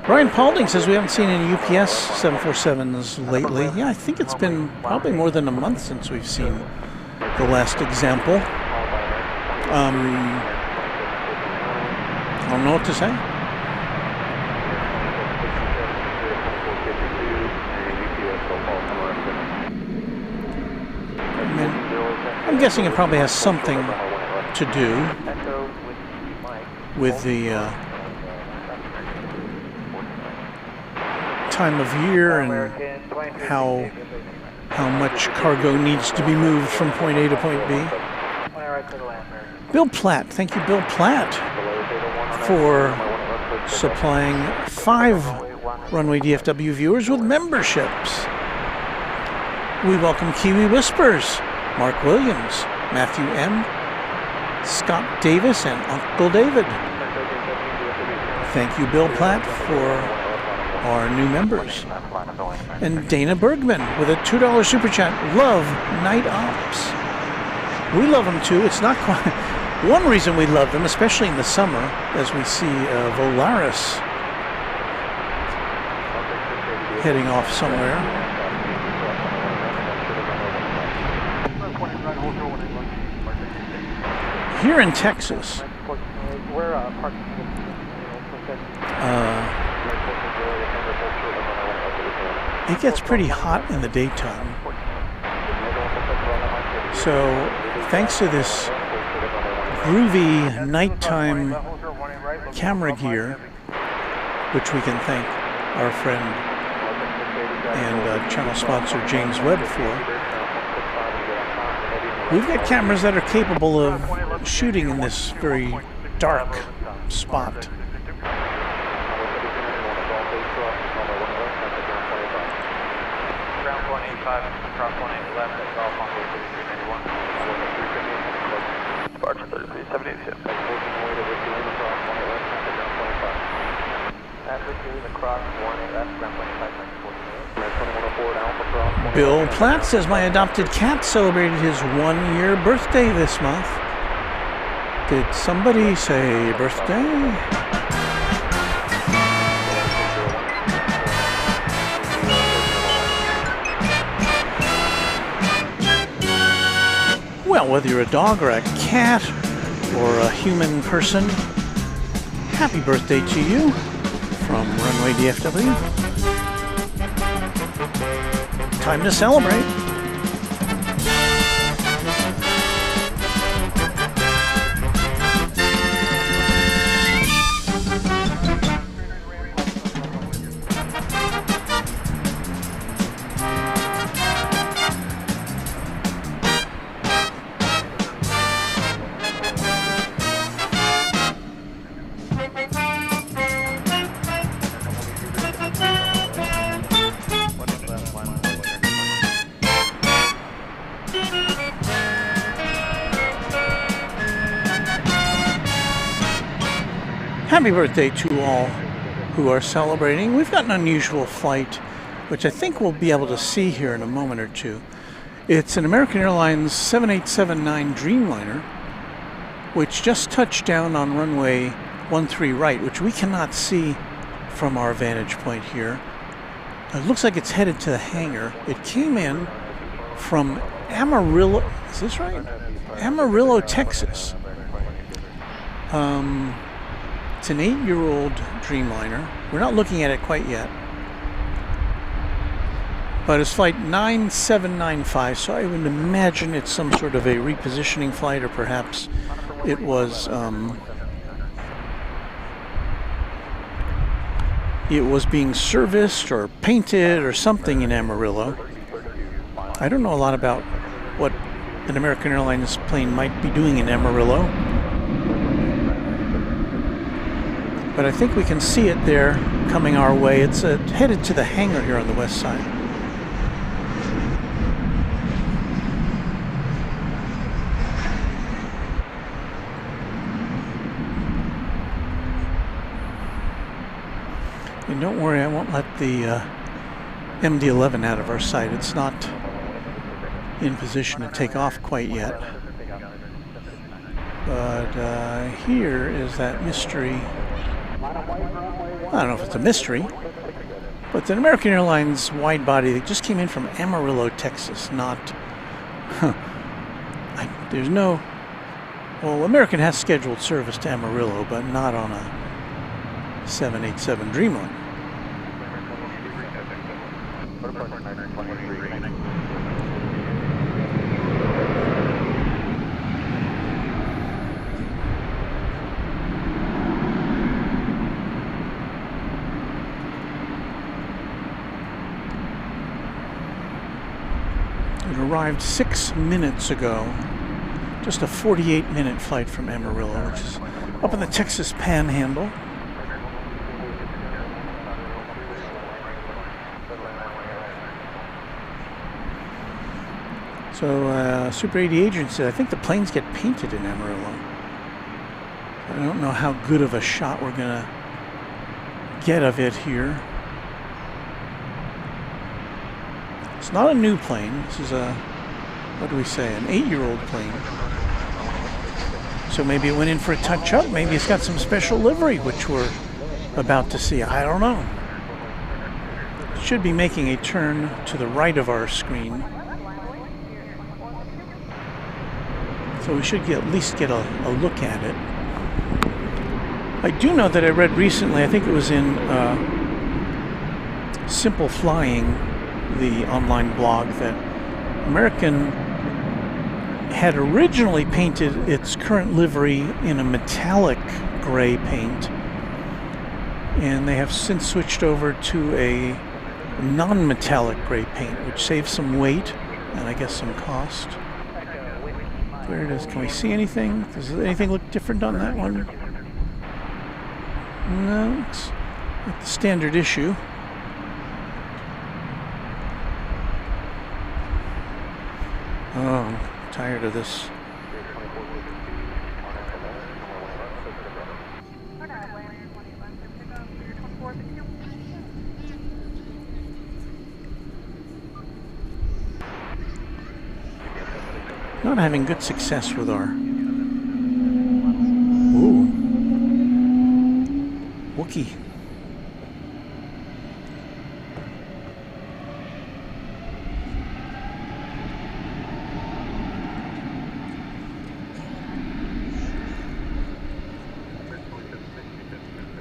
Brian Paulding says we haven't seen any UPS 747s lately. Yeah, I think it's been probably more than a month since we've seen the last example. I don't know what to say. I'm guessing it probably has something to do with the time of year and how much cargo needs to be moved from point A to point B. Bill Platt, thank you, Bill Platt, for supplying 5 Runway DFW viewers with memberships. We welcome Kiwi Whispers, Mark Williams, Matthew M., Scott Davis, and Uncle David. Thank you, Bill Platt, for our new members. And Dana Bergman with a $2 super chat. Love Night Ops. We love them too. It's not quite one reason we love them, especially in the summer, as we see Volaris heading off somewhere. Here in Texas, it gets pretty hot in the daytime. So, thanks to this groovy nighttime camera gear, which we can thank our friend and channel sponsor James Webb for, we've got cameras that are capable of shooting in this very dark spot. Ground 185, cross 18 left, that's off on 3391. Departure 3376. Bill Platt says my adopted cat celebrated his 1-year birthday this month. Did somebody say birthday? Well, whether you're a dog or a cat or a human person, happy birthday to you from Runway DFW. Time to celebrate. Happy birthday to all who are celebrating. We've got an unusual flight, which I think we'll be able to see here in a moment or two. It's an American Airlines 7879 Dreamliner, which just touched down on runway 13 right, which we cannot see from our vantage point here. It looks like it's headed to the hangar. It came in from Amarillo, is this right? Amarillo, Texas. It's an 8-year-old Dreamliner. We're not looking at it quite yet. But it's flight 9795, so I would imagine it's some sort of a repositioning flight, or perhaps it was being serviced or painted or something in Amarillo. I don't know a lot about what an American Airlines plane might be doing in Amarillo, but I think we can see it there coming our way. It's headed to the hangar here on the west side. And don't worry, I won't let the MD-11 out of our sight. It's not in position to take off quite yet. But here is that mystery. I don't know if it's a mystery, but it's an American Airlines wide body that just came in from Amarillo, Texas. Not, there's no, well, American has scheduled service to Amarillo, but not on a 787 Dreamliner. It arrived 6 minutes ago. Just a 48-minute flight from Amarillo, which is up in the Texas Panhandle. So, Super 80 agent said, I think the planes get painted in Amarillo. I don't know how good of a shot we're going to get of it here. It's not a new plane. This is a, what do we say, an 8-year-old plane. So maybe it went in for a touch-up. Maybe it's got some special livery, which we're about to see. I don't know. It should be making a turn to the right of our screen. So we should at least get a look at it. I do know that I read recently, I think it was in Simple Flying, the online blog, that American had originally painted its current livery in a metallic gray paint, and they have since switched over to a non-metallic gray paint, which saves some weight and I guess some cost. There it is. Can we see anything? Does anything look different on that one? No, it's like the standard issue. Oh, I'm tired of this. Not having good success with our Wookiee.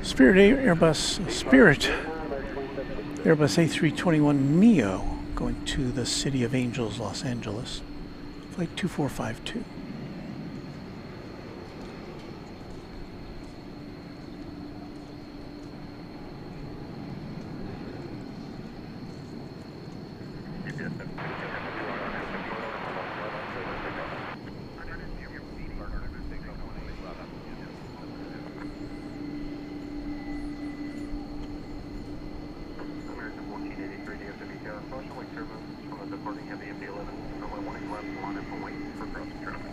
Spirit Airbus A321neo going to the City of Angels, Los Angeles. Flight 2452. From the departing heavy MD-11, runway 18 left, line up and wait for crossing traffic.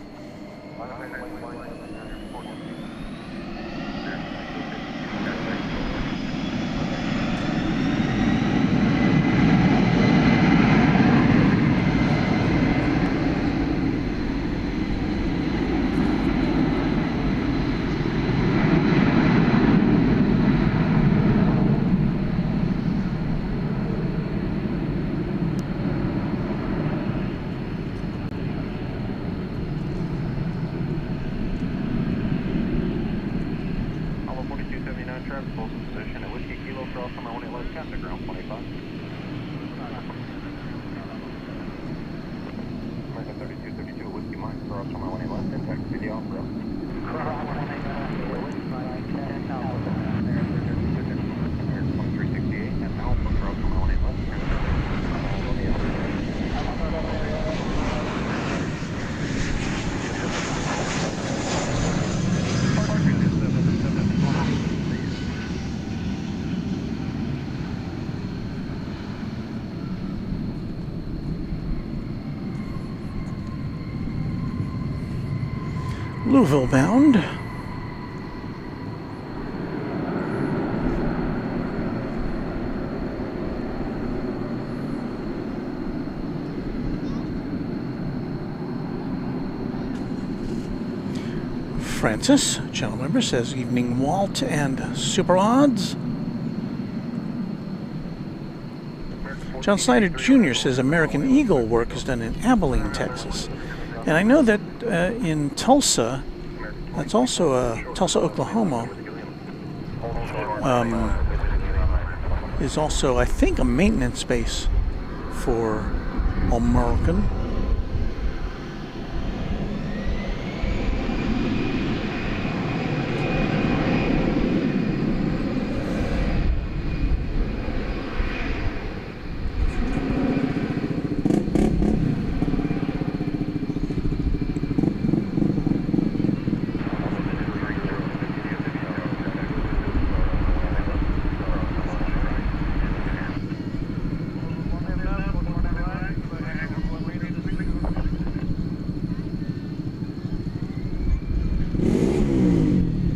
aircraft, close in position at Whiskey Kilo, cross on my 18 left, contact ground 25. American 3232, Whiskey Mike, cross on my 18 left, contact video off route. Cross 18 left, 2368, and Alpha, cross on my 18 left, Louisville bound. Francis, channel member, says evening Walt and Super Odds. John Snyder Jr. says American Eagle work is done in Abilene, Texas. And I know that in Tulsa, that's also Tulsa, Oklahoma, is also, I think, a maintenance base for American.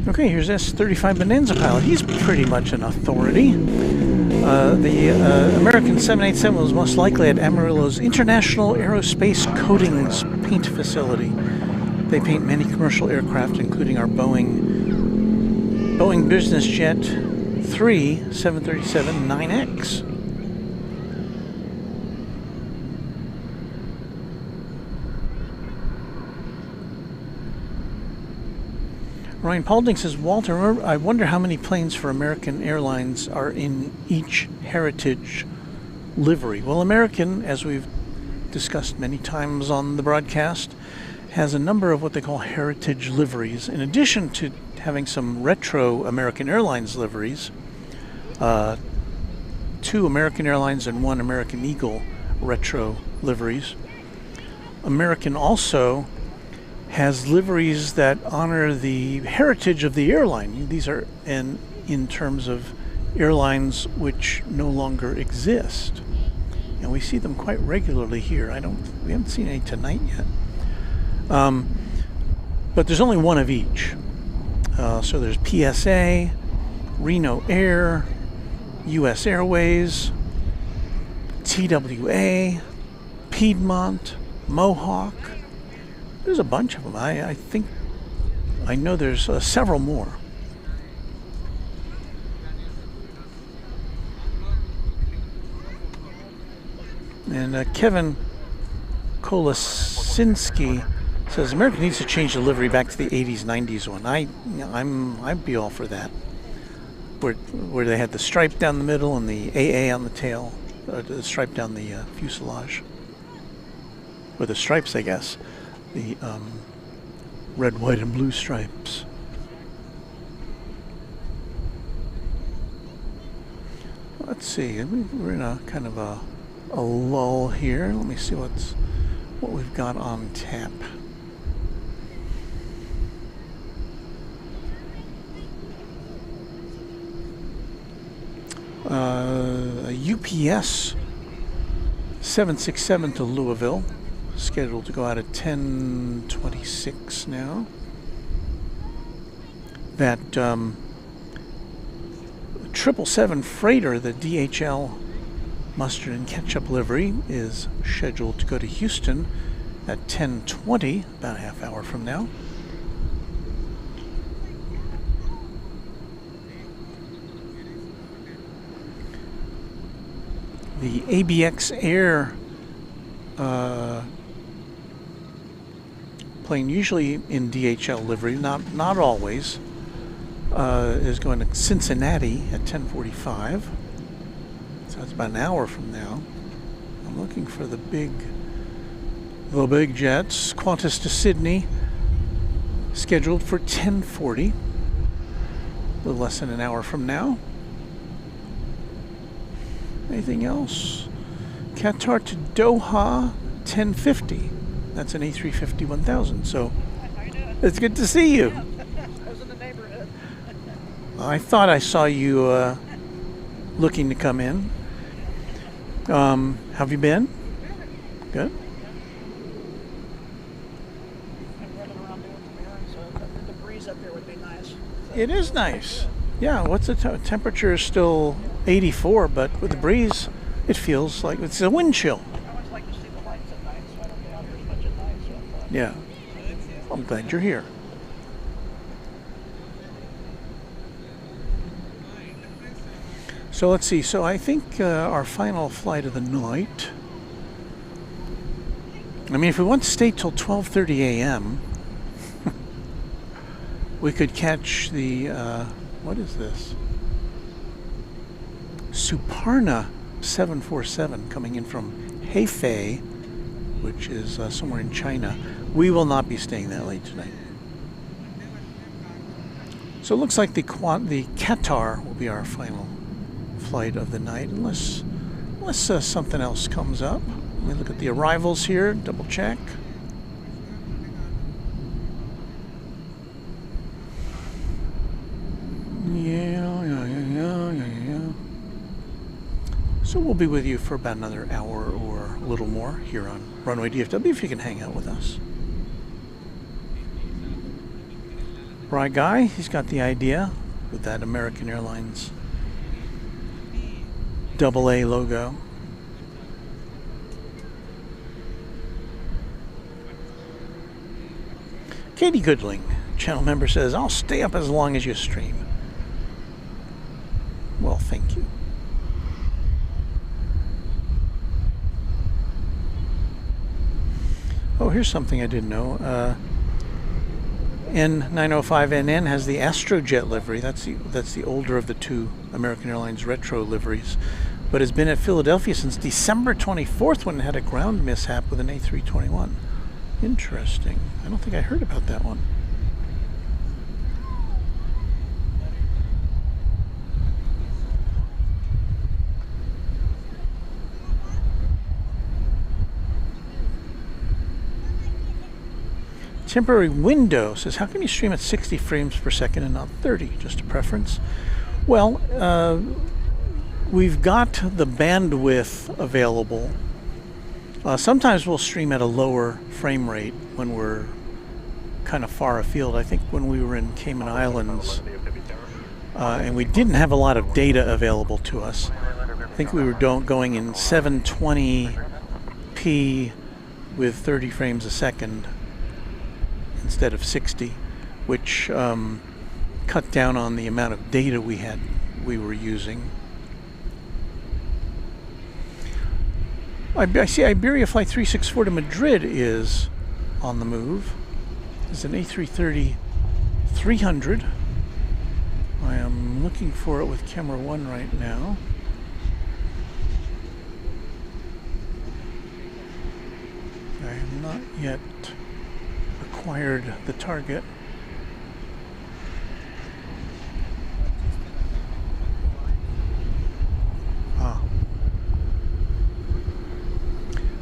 Okay, here's S-35 Bonanza pilot. He's pretty much an authority. The American 787 was most likely at Amarillo's International Aerospace Coatings paint facility. They paint many commercial aircraft, including our Boeing Business Jet 3 737-9X. Ryan Paulding says, Walter, I wonder how many planes for American Airlines are in each heritage livery. Well, American, as we've discussed many times on the broadcast, has a number of what they call heritage liveries. In addition to having some retro American Airlines liveries, 2 American Airlines and 1 American Eagle retro liveries. American also has liveries that honor the heritage of the airline. These are in terms of airlines which no longer exist. And we see them quite regularly here. We haven't seen any tonight yet. But there's only one of each. So there's PSA, Reno Air, US Airways, TWA, Piedmont, Mohawk. There's a bunch of them. I think I know there's several more. And Kevin Kolasinski says America needs to change the livery back to the 80s, 90s one. I'd be all for that. Where they had the stripe down the middle and the AA on the tail, the stripe down the fuselage, or the stripes, I guess. The red, white, and blue stripes. Let's see. We're in a kind of a lull here. Let me see what we've got on tap. A UPS 767 to Louisville, scheduled to go out at 10:26 now. That 777 freighter, the DHL mustard and ketchup livery, is scheduled to go to Houston at 10:20, about a half hour from now. The ABX Air plane, usually in DHL livery, not always, is going to Cincinnati at 10:45. So that's about an hour from now. I'm looking for the big jets. Qantas to Sydney, scheduled for 10:40. A little less than an hour from now. Anything else? Qatar to Doha, 10:50. That's an A350 1000. So it's good to see you. I was in the neighborhood. I thought I saw you looking to come in. How have you been? Good. I'm running around doing some errands, so the breeze up here would be nice. So It is nice. Yeah, what's the temperature is still 84, but with the breeze, it feels like it's a wind chill. I always like to see the lights at night, so I don't get out here as much at night. So I thought, Yeah. I'm glad you're here. So let's see. So I think our final flight of the night. I mean, if we want to stay till 12:30 a.m., we could catch the what is this? Suparna 747 coming in from Hefei, which is somewhere in China. We will not be staying that late tonight. So it looks like the Qatar will be our final flight of the night, unless something else comes up. Let me look at the arrivals here, double check. Yeah. So we'll be with you for about another hour or a little more here on Runway DFW, if you can hang out with us. Right guy, he's got the idea with that American Airlines AA logo. Katie Goodling, channel member, says, I'll stay up as long as you stream. Well, thank you. Oh, here's something I didn't know. N905NN has the Astrojet livery. That's the older of the two American Airlines retro liveries, but has been at Philadelphia since December 24th when it had a ground mishap with an A321. Interesting. I don't think I heard about that one. Temporary window says, how can you stream at 60 frames per second and not 30? Just a preference. Well, we've got the bandwidth available. Sometimes we'll stream at a lower frame rate when we're kind of far afield. I think when we were in Cayman Islands and we didn't have a lot of data available to us, I think we were going in 720p with 30 frames a second instead of 60, which cut down on the amount of data we were using. I see Iberia Flight 364 to Madrid is on the move. It's an A330-300. I am looking for it with camera 1 right now. I have not yet acquired the target.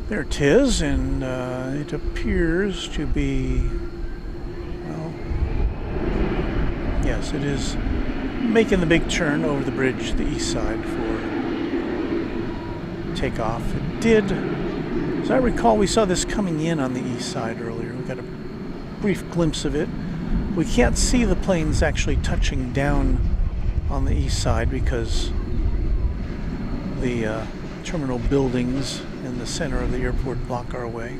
There it is, and it appears to be, well, yes, it is making the big turn over the bridge, the east side, for takeoff. It did, as I recall, we saw this coming in on the east side earlier. We got a brief glimpse of it. We can't see the planes actually touching down on the east side because the terminal buildings in the center of the airport block our way.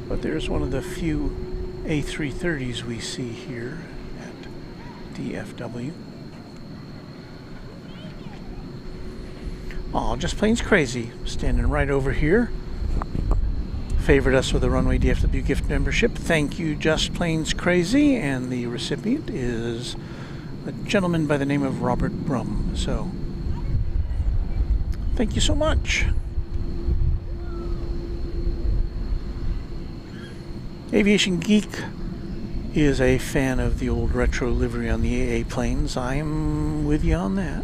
But there's one of the few A330s we see here at DFW. Oh, just plane's crazy. Standing right over here. favored us with a Runway DFW gift membership. Thank you, Just Plains Crazy, and the recipient is a gentleman by the name of Robert Brum. So, thank you so much. Aviation Geek is a fan of the old retro livery on the AA planes. I'm with you on that.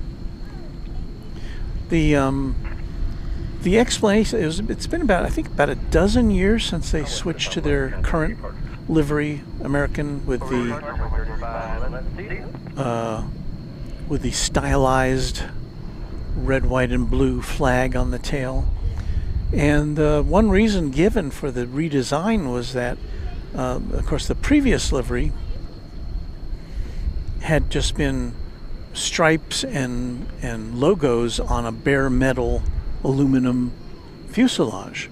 The explanation is it's been about a dozen years since they switched to their current livery, American, with the stylized red, white, and blue flag on the tail. And one reason given for the redesign was that, of course, the previous livery had just been stripes and logos on a bare metal aluminum fuselage.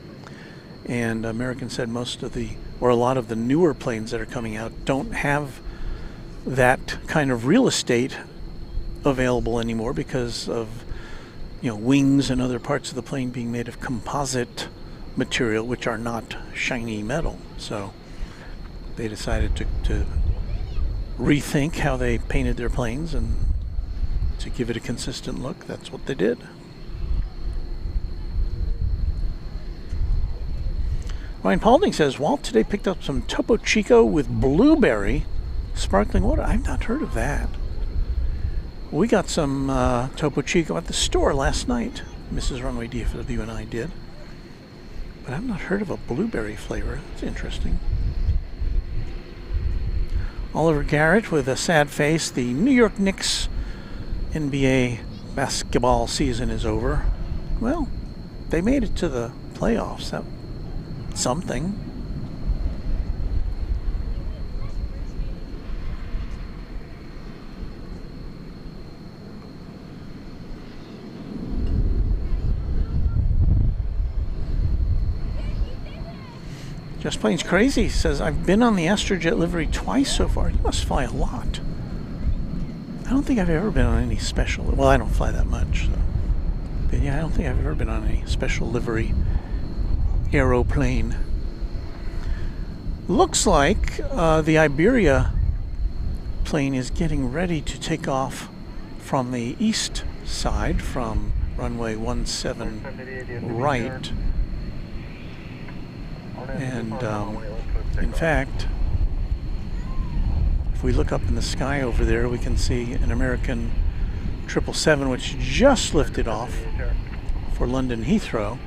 And American said a lot of the newer planes that are coming out don't have that kind of real estate available anymore because of wings and other parts of the plane being made of composite material, which are not shiny metal. So they decided to rethink how they painted their planes and to give it a consistent look. That's what they did. Ryan Paulding says, Walt today picked up some Topo Chico with blueberry sparkling water. I've not heard of that. We got some Topo Chico at the store last night. Mrs. Runway DFW and I did. But I've not heard of a blueberry flavor. It's interesting. Oliver Garrett with a sad face. The New York Knicks NBA basketball season is over. Well, they made it to the playoffs. That's something. Just Plains Crazy says, I've been on the Astrojet livery twice so far. You must fly a lot. I don't think I've ever been on any special... Well, I don't fly that much. So. But yeah, I don't think I've ever been on any special livery aeroplane. Looks like the Iberia plane is getting ready to take off from the east side, from runway 17 right. And in fact, if we look up in the sky over there, we can see an American 777 which just lifted off for London Heathrow.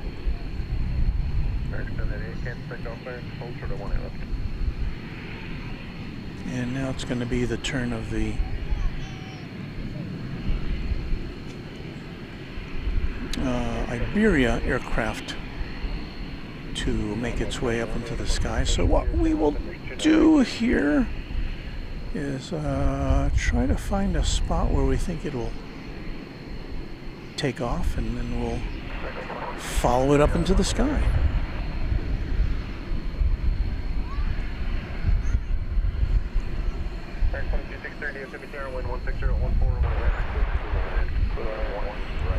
And now it's going to be the turn of the Iberia aircraft to make its way up into the sky. So what we will do here is try to find a spot where we think it will take off, and then we'll follow it up into the sky.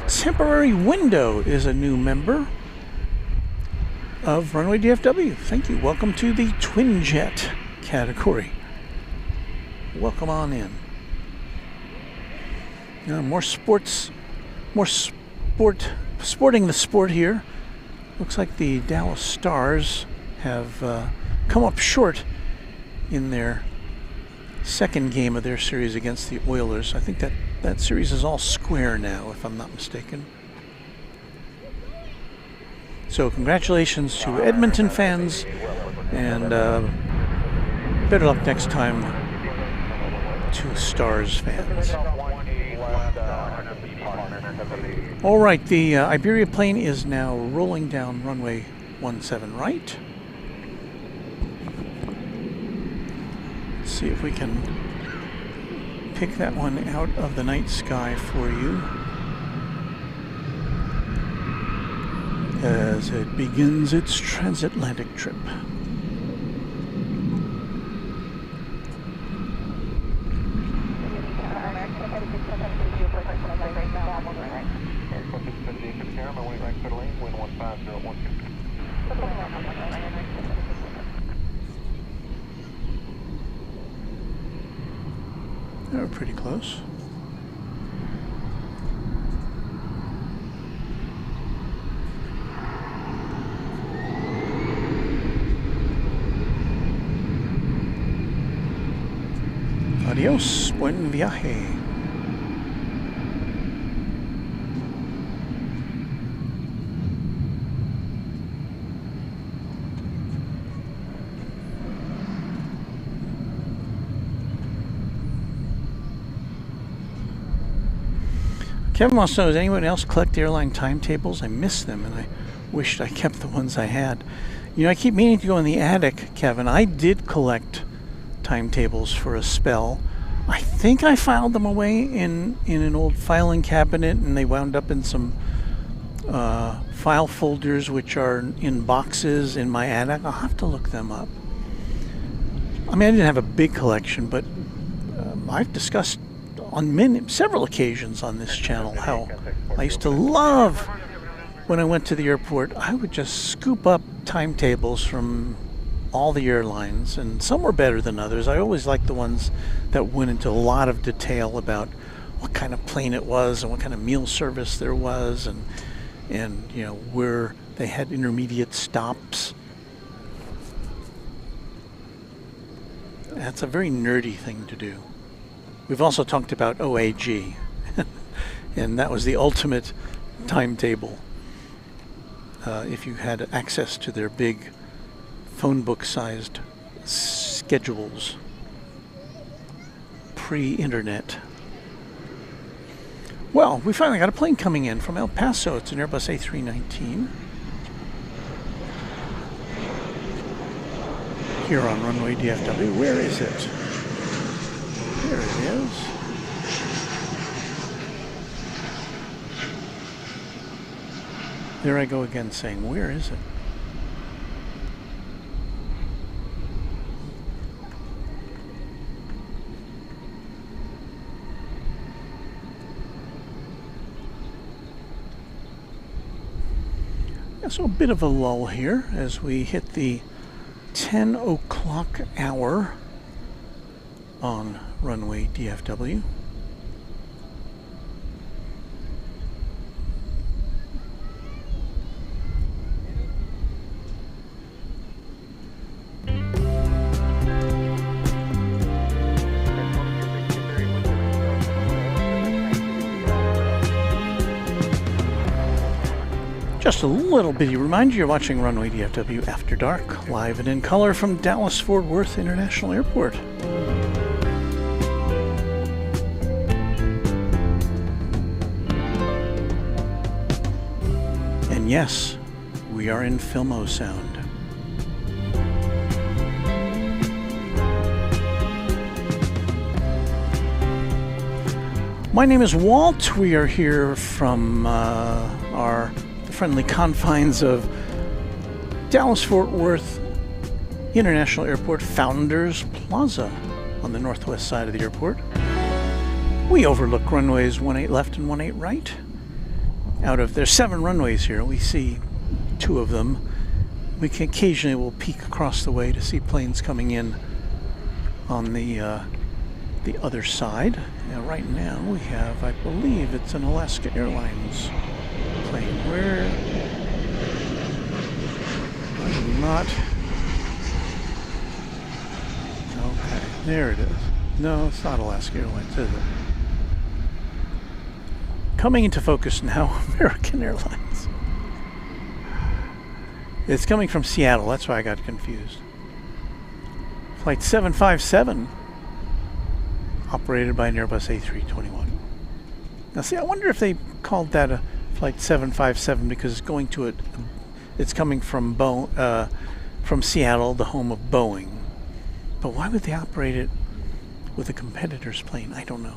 Temporary Window is a new member of Runway DFW. Thank you. Welcome to the Twin Jet category. Welcome on in. Sporting the sport here. Looks like the Dallas Stars have come up short in their second game of their series against the Oilers. I think that series is all square now, if I'm not mistaken. So congratulations to Edmonton fans, and better luck next time to Stars fans. All right, the Iberia plane is now rolling down runway 17 right. Let's see if we can pick that one out of the night sky for you as it begins its transatlantic trip. They were pretty close. Adios, buen viaje. Kevin wants to know, does anyone else collect airline timetables? I miss them, and I wished I kept the ones I had. You know, I keep meaning to go in the attic, Kevin. I did collect timetables for a spell. I think I filed them away in an old filing cabinet, and they wound up in some file folders, which are in boxes in my attic. I'll have to look them up. I mean, I didn't have a big collection, but I've discussed on several occasions on this channel how I used to love when I went to the airport. I would just scoop up timetables from all the airlines, and some were better than others. I always liked the ones that went into a lot of detail about what kind of plane it was and what kind of meal service there was, and you know, where they had intermediate stops. That's a very nerdy thing to do. We've also talked about OAG, and that was the ultimate timetable. If you had access to their big phone book-sized schedules, pre-internet. Well, we finally got a plane coming in from El Paso. It's an Airbus A319. Here on Runway DFW. Where is it? There it is. There I go again saying, where is it? Yeah, so a bit of a lull here as we hit the 10 o'clock hour on Runway DFW. Just a little bitty reminder, you're watching Runway DFW After Dark, live and in color from Dallas-Fort Worth International Airport. And yes, we are in Filmo sound. My name is Walt. We are here from the friendly confines of Dallas-Fort Worth International Airport Founders Plaza on the northwest side of the airport. We overlook runways 18 left and 18 right. There's 7 runways here. We see 2 of them. We can occasionally will peek across the way to see planes coming in on the other side. And right now we have, I believe it's an Alaska Airlines plane. Where I'm not. Okay, there it is. No, it's not Alaska Airlines, is it? Coming into focus now, American Airlines. It's coming from Seattle, that's why I got confused. Flight 757, operated by an Airbus A321. Now see, I wonder if they called that a Flight 757 because it's going to it. It's coming from Seattle, the home of Boeing. But why would they operate it with a competitor's plane? I don't know.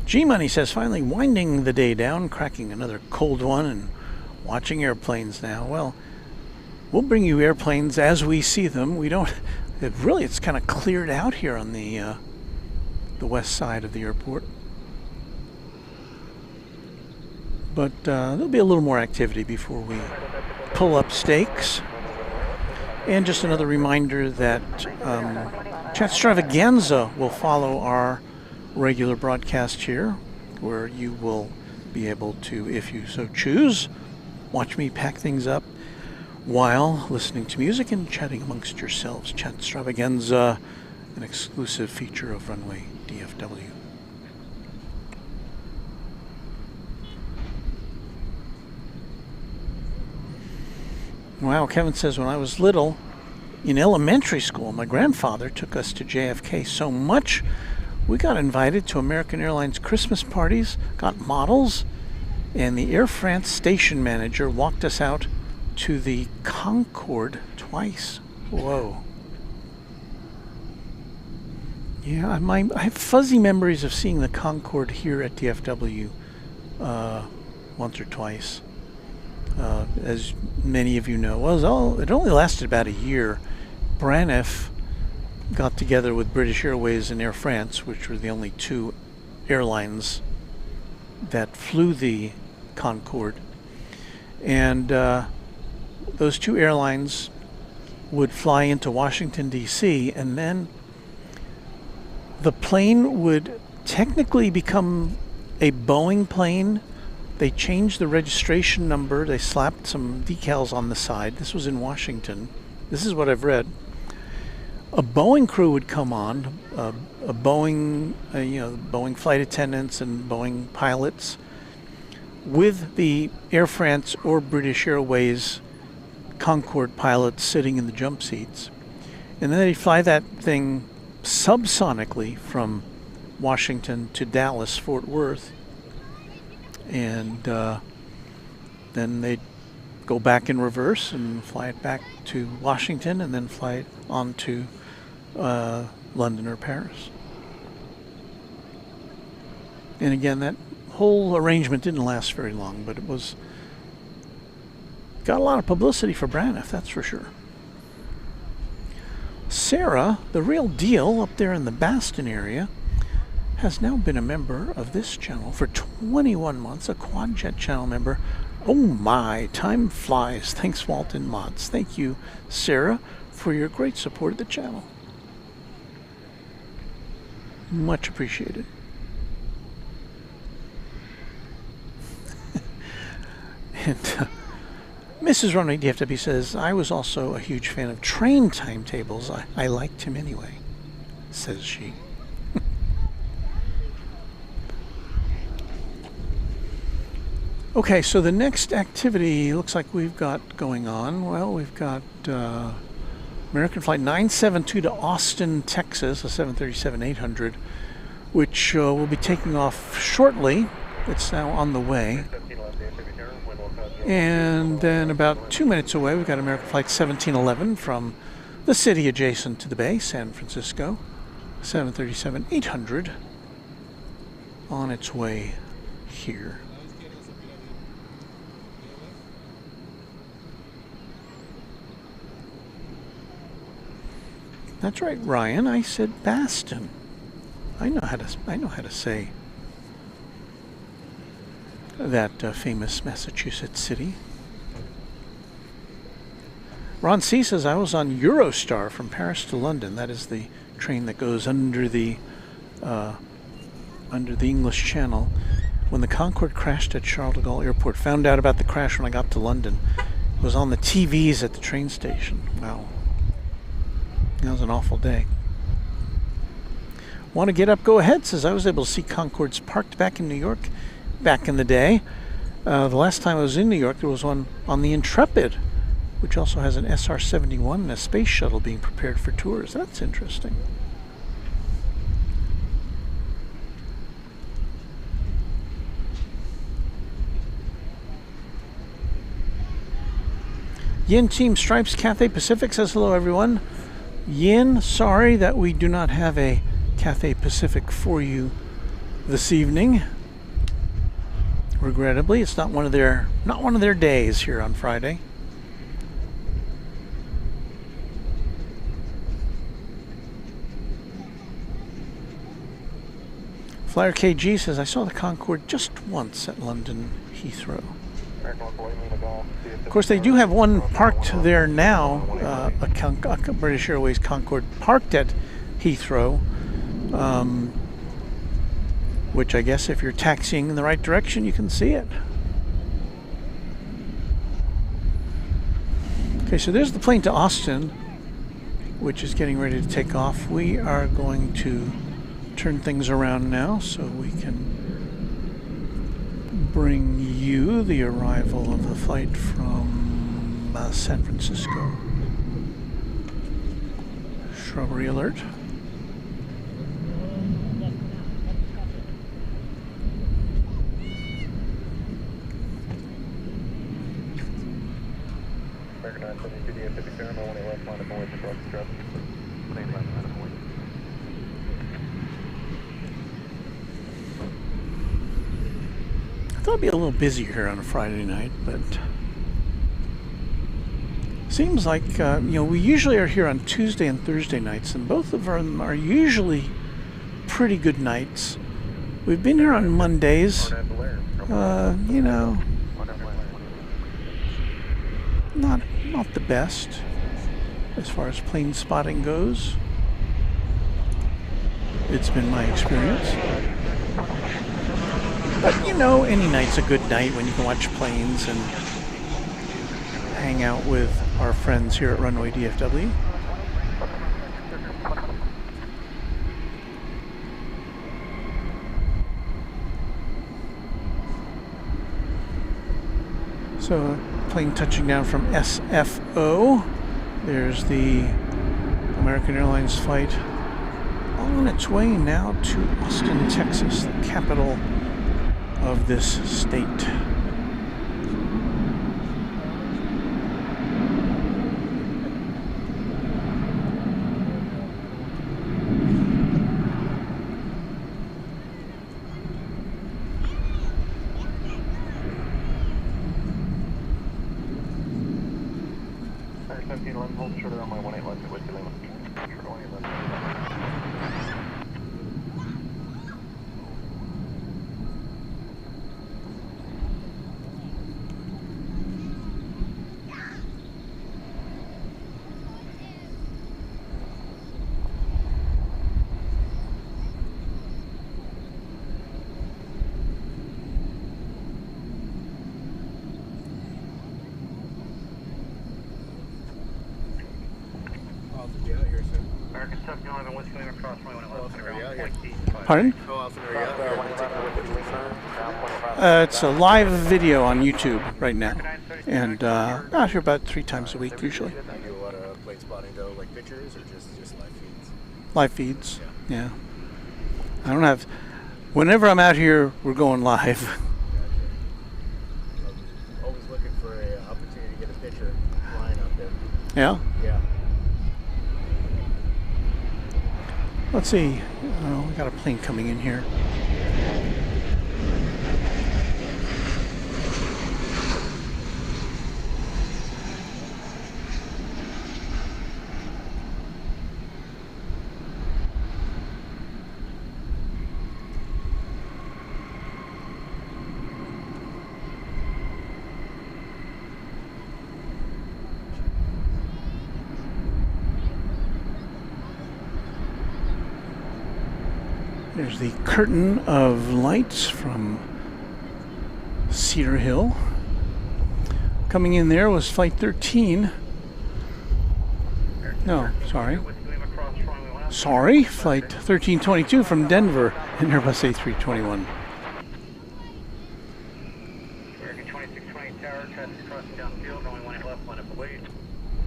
G-Money says, finally winding the day down, cracking another cold one and watching airplanes now. Well, we'll bring you airplanes as we see them. We don't, it's kind of cleared out here on the west side of the airport. But there'll be a little more activity before we pull up stakes. And just another reminder that extravaganza will follow our regular broadcast here, where you will be able to, if you so choose, watch me pack things up while listening to music and chatting amongst yourselves. Chat extravaganza, an exclusive feature of Runway DFW. Wow, Kevin says, when I was little, in elementary school, my grandfather took us to JFK so much, we got invited to American Airlines Christmas parties, got models, and the Air France station manager walked us out to the Concorde twice. Whoa. Yeah, I have fuzzy memories of seeing the Concorde here at DFW once or twice. As many of you know, it only lasted about a year. Braniff got together with British Airways and Air France, which were the only two airlines that flew the Concorde. And those two airlines would fly into Washington, D.C., and then the plane would technically become a Boeing plane. They changed the registration number. They slapped some decals on the side. This was in Washington. This is what I've read. A Boeing crew would come on, a Boeing, Boeing flight attendants and Boeing pilots, with the Air France or British Airways Concorde pilots sitting in the jump seats. And then they'd fly that thing subsonically from Washington to Dallas, Fort Worth. And then they'd go back in reverse and fly it back to Washington and then fly it on to London or Paris. And again, that whole arrangement didn't last very long, but it got a lot of publicity for Braniff, that's for sure. Sarah, the real deal up there in the Baston area, has now been a member of this channel for 21 months, a Quadjet channel member. Oh my, time flies. Thanks, Walt and Mods. Thank you, Sarah, for your great support of the channel. Much appreciated. And Mrs. Runway DFW says, I was also a huge fan of train timetables. I liked him anyway, says she. Okay, so the next activity looks like we've got going on. Well, we've got American Flight 972 to Austin, Texas, a 737-800, which will be taking off shortly. It's now on the way. And then about 2 minutes away, we've got American Flight 1711 from the city adjacent to the bay, San Francisco, 737-800, on its way here. That's right, Ryan. I said Baston. I know how to say that famous Massachusetts city. Ron C says, I was on Eurostar from Paris to London. That is the train that goes under the English Channel. When the Concorde crashed at Charles de Gaulle Airport, found out about the crash when I got to London. It was on the TVs at the train station. Wow. That was an awful day. Want to get up? Go ahead. Says I was able to see Concordes parked back in New York back in the day. The last time I was in New York, there was one on the Intrepid, which also has an SR-71 and a space shuttle being prepared for tours. That's interesting. Yin Team Stripes Cathay Pacific says hello, everyone. Yin, sorry that we do not have a Cathay Pacific for you this evening. Regrettably, it's not one of their days here on Friday. Flyer KG says, I saw the Concorde just once at London Heathrow. Of course, they do have one parked there now, a British Airways Concorde parked at Heathrow, which I guess if you're taxiing in the right direction, you can see it. Okay, so there's the plane to Austin, which is getting ready to take off. We are going to turn things around now so we can bring you the arrival of the flight from San Francisco. Shrubbery alert. American 972 DFW Airport, 18 left, line of voice across the strip. 18 left, line of voice. I thought it'd be a little busier here on a Friday night, but seems like we usually are here on Tuesday and Thursday nights, and both of them are usually pretty good nights. We've been here on Mondays, not the best as far as plane spotting goes. It's been my experience. But any night's a good night when you can watch planes and hang out with our friends here at Runway DFW. So, plane touching down from SFO. There's the American Airlines flight on its way now to Austin, Texas, the capital of this state. Pardon? It's a live video on YouTube right now, and out here about 3 times a week usually. Do a lot of plane spotting though, like pictures or just live feeds? Live feeds, yeah. I don't have. Whenever I'm out here, we're going live. Gotcha. Always looking for an opportunity to get a picture flying out there. Yeah. Yeah. Let's see. Oh, we got a plane coming in here. There's the curtain of lights from Cedar Hill. Coming in there was Flight 13. No, sorry. Flight 1322 from Denver in Airbus A321. American 2620 tower, traffic crossing downfield, runway 18 left, line up away.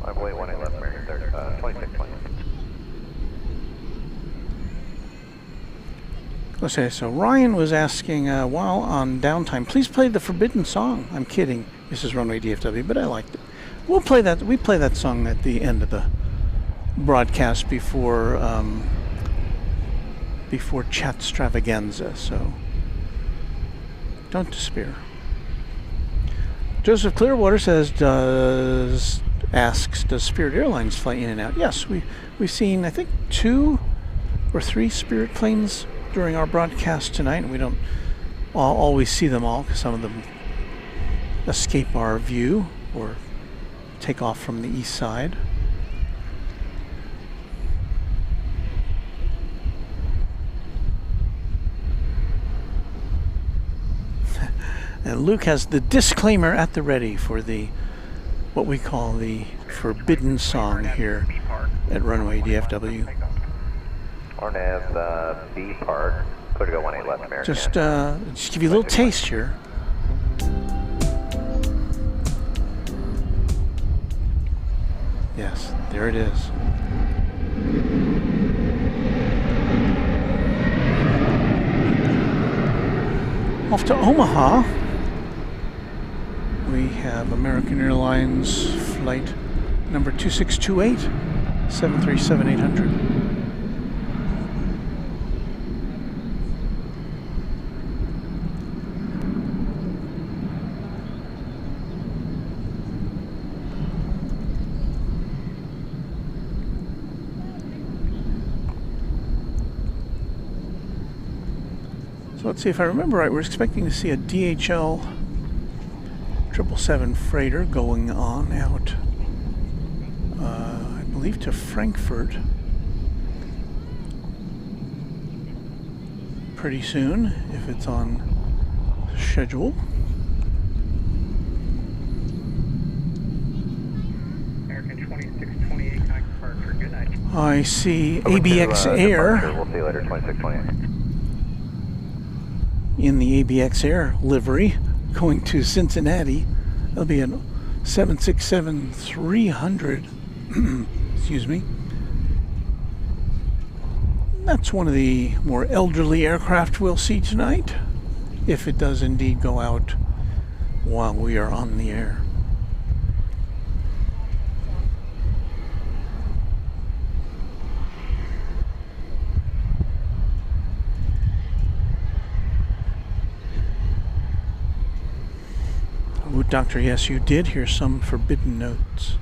I believe 18 left, American 2620. Okay, so Ryan was asking, while on downtime, please play the Forbidden Song. I'm kidding. This is Runway DFW, but I liked it. We'll play that. We play that song at the end of the broadcast before chat extravaganza. So don't despair. Joseph Clearwater says, does Spirit Airlines fly in and out? Yes, we've seen I think 2 or 3 Spirit planes during our broadcast tonight, and we don't always see them all because some of them escape our view or take off from the east side. And Luke has the disclaimer at the ready for the what we call the forbidden song here at Runway DFW. Ornav B Park, clear to go 18 left American. Just give you a little taste here. Yes, there it is. Off to Omaha, we have American Airlines flight number 2628, 737-800. So let's see if I remember right. We're expecting to see a DHL 777 freighter going on out, I believe, to Frankfurt pretty soon, if it's on schedule. American 2628, departure. Good night. I see ABX Air. We'll see you later, 2628. In the ABX Air livery going to Cincinnati. That'll be a 767-300. Excuse me. That's one of the more elderly aircraft we'll see tonight, if it does indeed go out while we are on the air. Oh, Doctor, yes, you did hear some forbidden notes.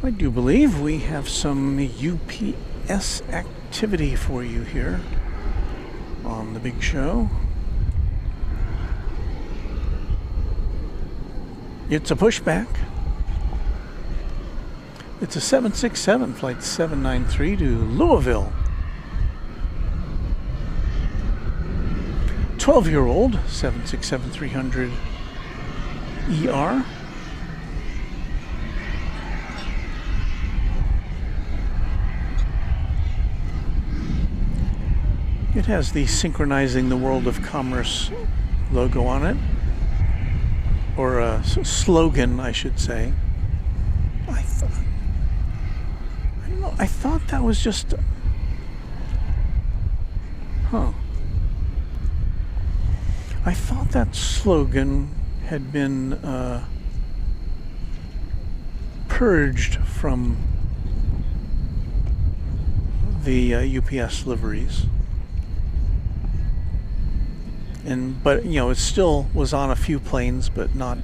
I do believe we have some UPS activity for you here on the big show. It's a pushback. It's a 767 flight 793 to Louisville. 12-year-old 767-300 ER. It has the Synchronizing the World of Commerce logo on it, or a slogan, I should say. I thought that was just, I thought that slogan had been purged from the UPS liveries. But you know, it still was on a few planes, but not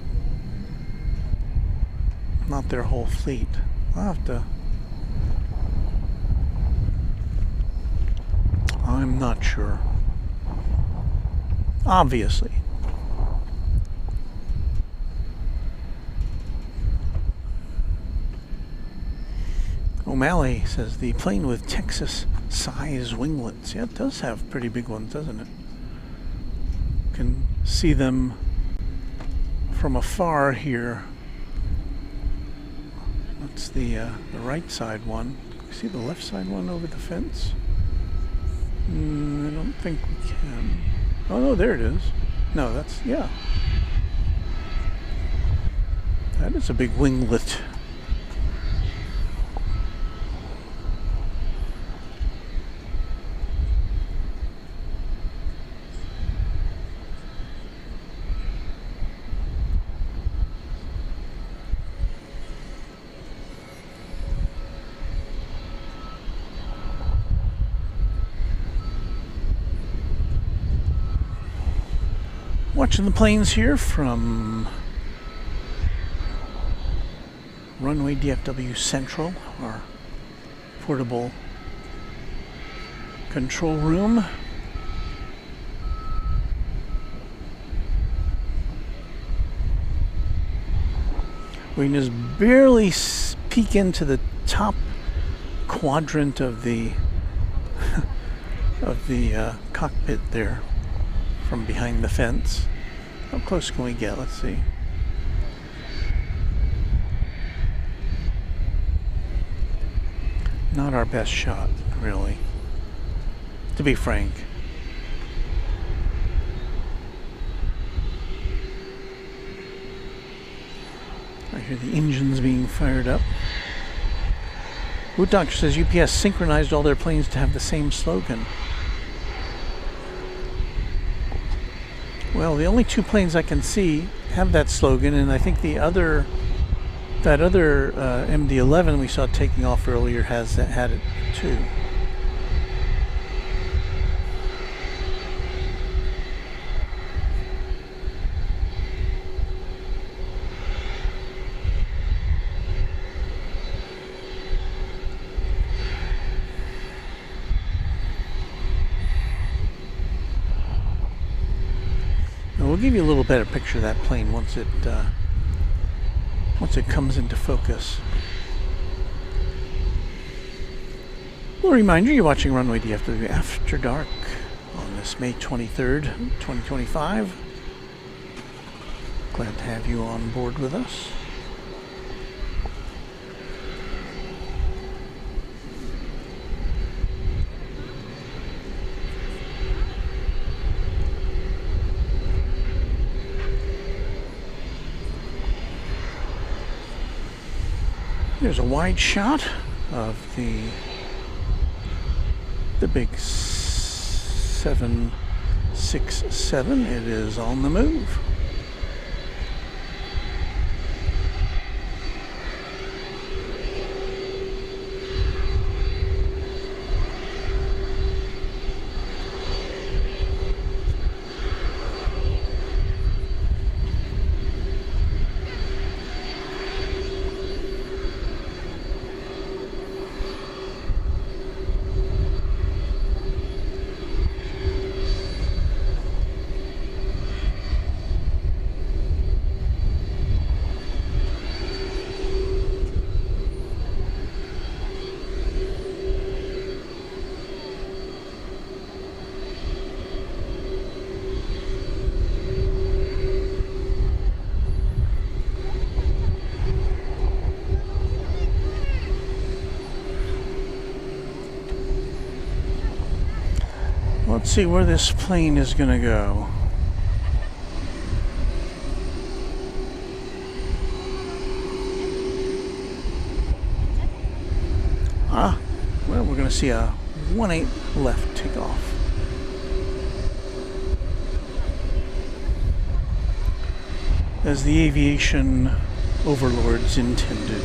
their whole fleet. I'll have to. I'm not sure. Obviously. O'Malley says the plane with Texas size winglets. Yeah, it does have pretty big ones, doesn't it? Can see them from afar here. That's the right side one. See the left side one over the fence? I don't think we can. Oh no, there it is. No, that's, yeah. That is a big winglet. Watching the planes here from Runway DFW Central, our portable control room. We can just barely peek into the top quadrant of the cockpit there from behind the fence. How close can we get? Let's see. Not our best shot, really, to be frank. I hear the engines being fired up. Wood Doctor says UPS synchronized all their planes to have the same slogan. Well, the only two planes I can see have that slogan, and I think that other MD-11 we saw taking off earlier had it too. We'll give you a little better picture of that plane once it comes into focus. We'll remind you, you're watching Runway DFW After Dark on this May 23rd, 2025. Glad to have you on board with us. There's a wide shot of the big 767. It is on the move. Let's see where this plane is going to go. Well, we're going to see a 1-8 left takeoff. As the aviation overlords intended.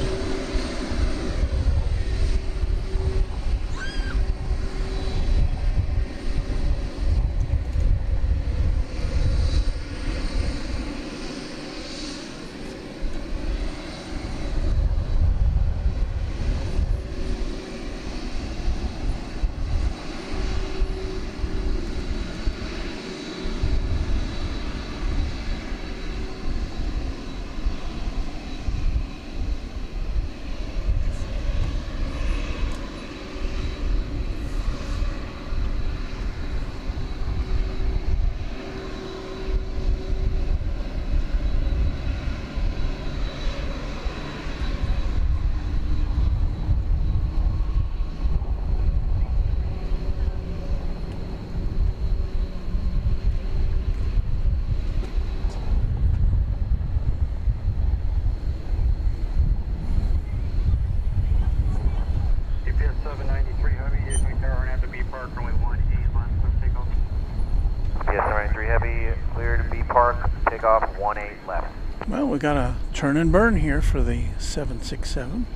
Well, we got a turn and burn here for the 767.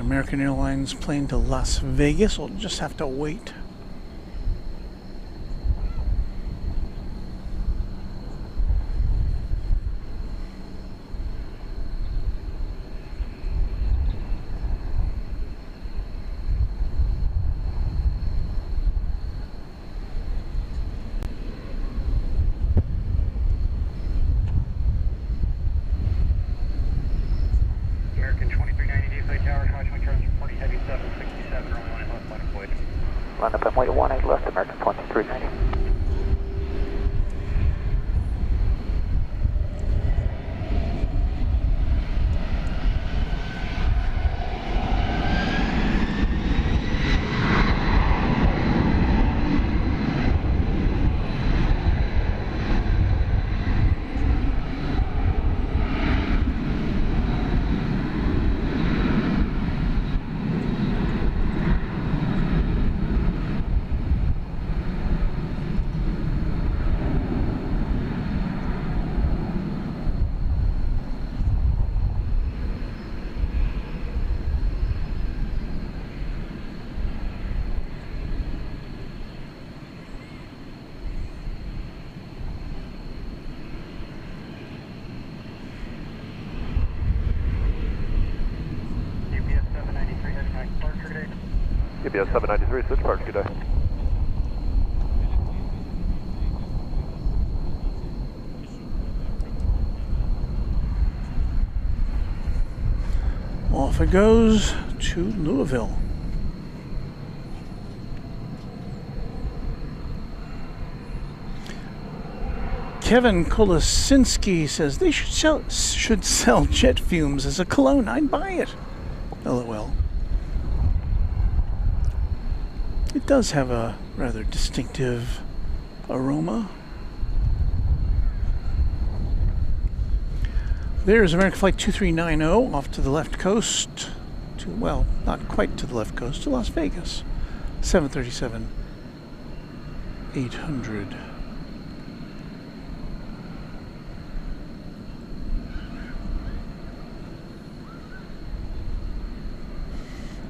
American Airlines plane to Las Vegas. We'll just have to wait. American 2390 DFW Tower, Caution Charge 40 Heavy 767, runway 18 left, line of void. Line up runway 18 left, American 2390. UPS 793, switch parts, good day. Off it goes to Louisville. Kevin Kolosinski says they should sell jet fumes as a cologne. I'd buy it. LOL. It does have a rather distinctive aroma. There's American Flight 2390 off to the left coast, to, well, not quite to the left coast, to Las Vegas. 737-800.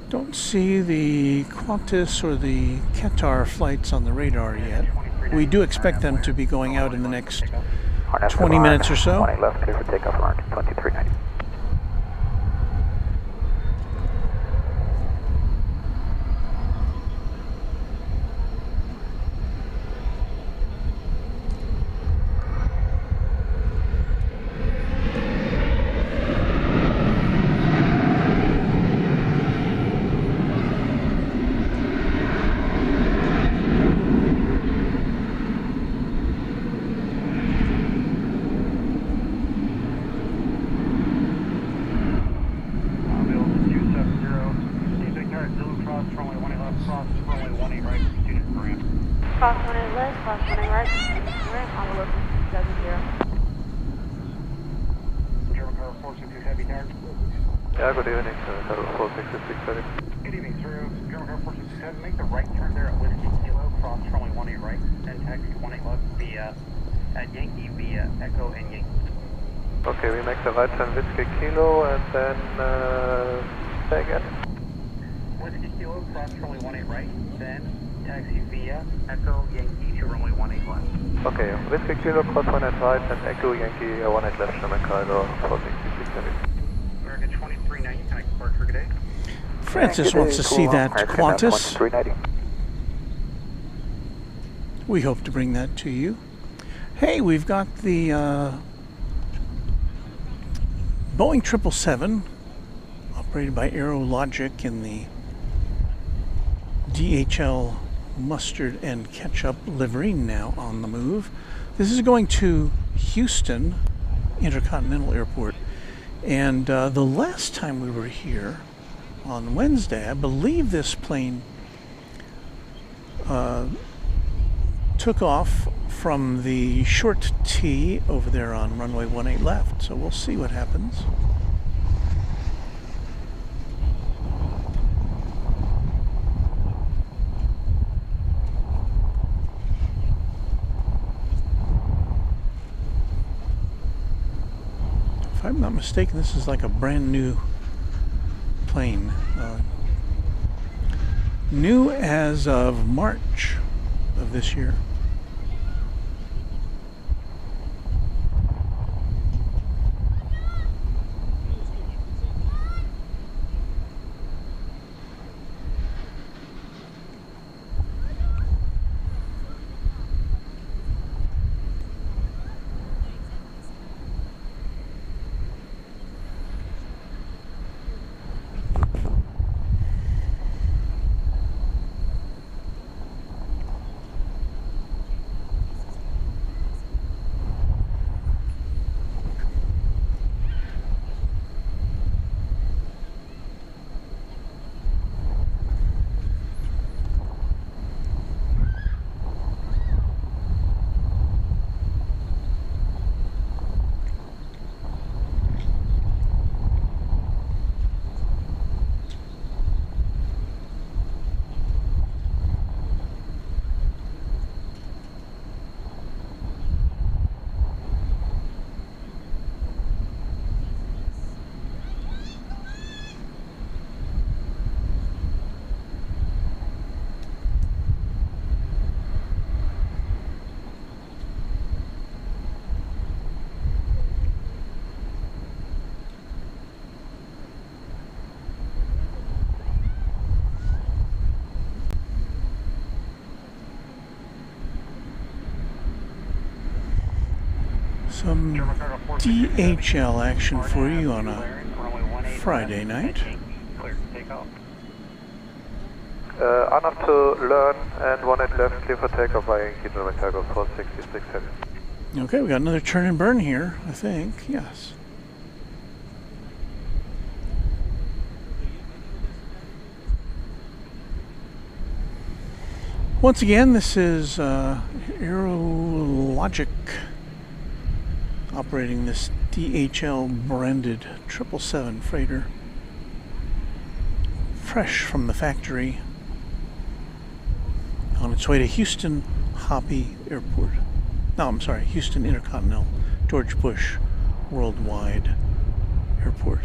Don't see the Qantas or the Qatar flights on the radar yet. We do expect them to be going out in the next 20 minutes or so. 18 left, clear for takeoff, American 2390. Yeah, good evening, Tower 4667. Good evening, sir. German Car 4667, make the right turn there at Whiskey Kilo, cross runway 18 right, then taxi 18 left via, at Yankee via Echo and Yankee. Okay, we make the right turn Whiskey Kilo and then, say again. Whiskey Kilo, cross runway 18 right, then taxi via Echo Yankee to runway 18 left. Okay, Whiskey Kilo, cross 18 right, and Echo Yankee 18 left, German Car 4667. American 2390, can I park for today? Francis wants to see that Qantas. We hope to bring that to you. Hey, we've got the Boeing 777, operated by Aerologic in the DHL mustard and ketchup livery, now on the move. This is going to Houston Intercontinental Airport. And the last time we were here on Wednesday, I believe this plane took off from the short T over there on runway 18 left. So we'll see what happens. If I'm not mistaken, this is like a brand new plane. New as of March of this year. Some DHL action for you on a Friday night. On up to Learn and 18 left, clear for takeoff by Yankee German Cargo 466 heavy. Okay, we got another turn and burn here, I think. Yes. Once again, this is Aerologic operating this DHL branded 777 freighter, fresh from the factory, on its way to Houston Hobby Airport. No, I'm sorry, Houston Intercontinental George Bush Worldwide Airport.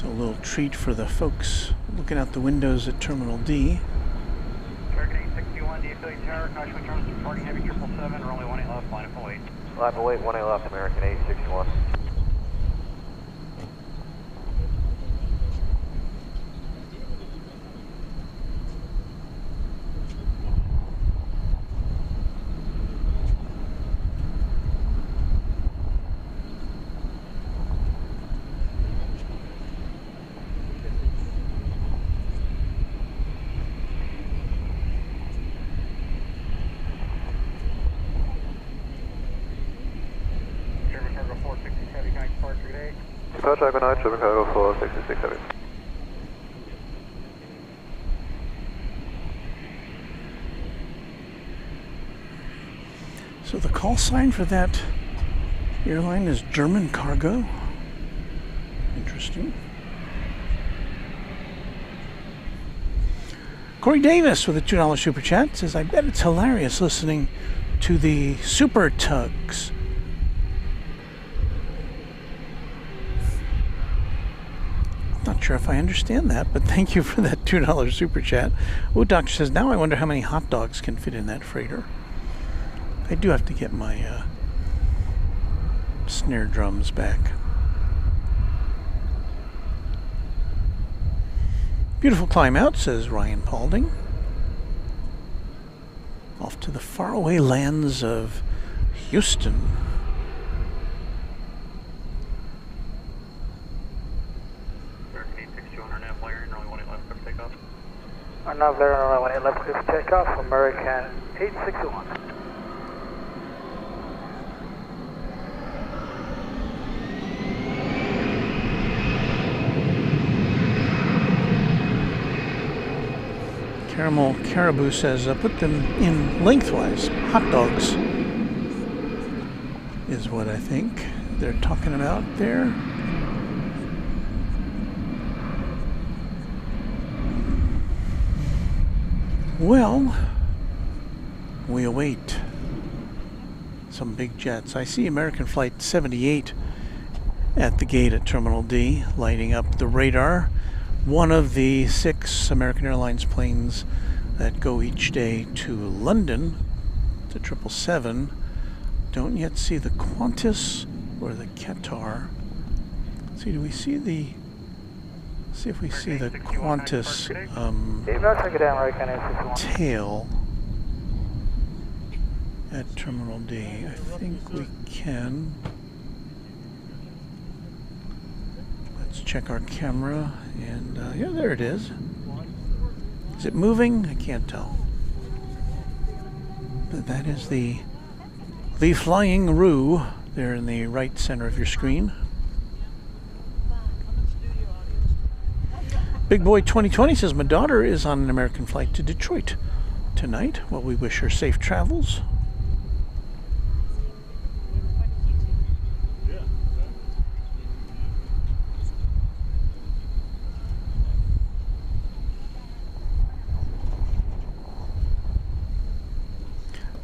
A little treat for the folks looking out the windows at Terminal D. Targeting 61 DFW Tower, caution terms reporting heavy 777, runway 18 left, line up and wait. Line up and wait, 18 left, American 861. Departure Night, German Cargo 466 heavy. So the call sign for that airline is German Cargo. Interesting. Corey Davis with a $2 super chat says, I bet it's hilarious listening to the super tugs. Not sure if I understand that, but thank you for that $2 super chat. Wood Doctor says, now I wonder how many hot dogs can fit in that freighter. I do have to get my snare drums back. Beautiful climb out, says Ryan Paulding. Off to the faraway lands of Houston. takeoff. Now there on runway 18 left, clear for takeoff, American 861. Caramel Caribou says, put them in lengthwise. Hot dogs is what I think they're talking about there. Well, we await some big jets. I see American Flight 78 at the gate at Terminal D, lighting up the radar. One of the 6 American Airlines planes that go each day to London, to 777. Don't yet see the Qantas or the Qatar. Let's see, do we see the... See if we see the Qantas tail at Terminal D. I think we can. Let's check our camera, and yeah, there it is. Is it moving? I can't tell. But that is the Flying Roo there in the right center of your screen. Big Boy 2020 says, my daughter is on an American flight to Detroit tonight. Well, we wish her safe travels.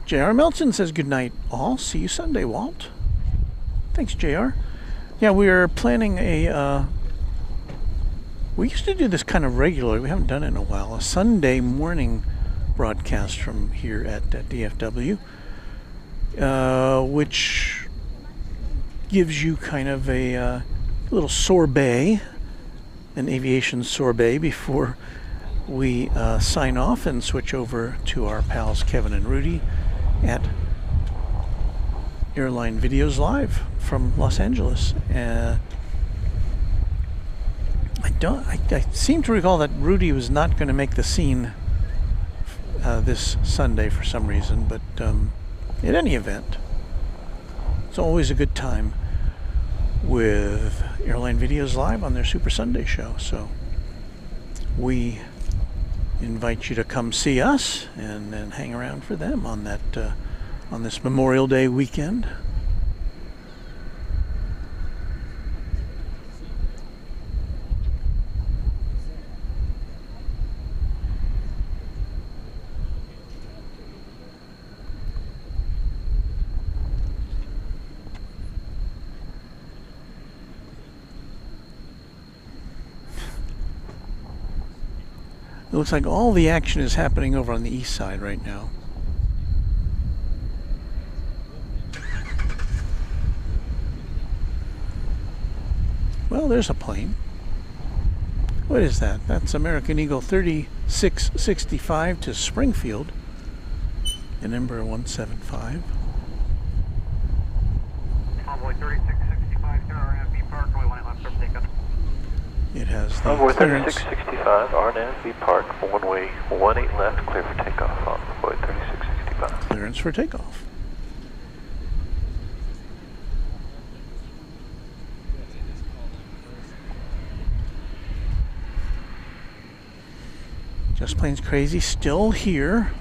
J.R. Melton says, good night all. See you Sunday, Walt. Thanks, J.R. Yeah, we are planning a... we used to do this kind of regularly. We haven't done it in a while. A Sunday morning broadcast from here at DFW, which gives you kind of a little sorbet, an aviation sorbet, before we sign off and switch over to our pals Kevin and Rudy at Airline Videos Live from Los Angeles. I seem to recall that Rudy was not going to make the scene this Sunday for some reason, but in any event, it's always a good time with Airline Videos Live on their Super Sunday show. So we invite you to come see us and then hang around for them on that on this Memorial Day weekend. It looks like all the action is happening over on the east side right now. Well, there's a plane. What is that? That's American Eagle 3665 to Springfield in Embraer 175. Convoy 3665 to RNFB Park, runway 18 left, clear for takeoff. It has the Runway clearance. 3665, RNFB Park, runway 18 left, clear for takeoff on runway 3665. Clearance for takeoff. Just Plains Crazy still here,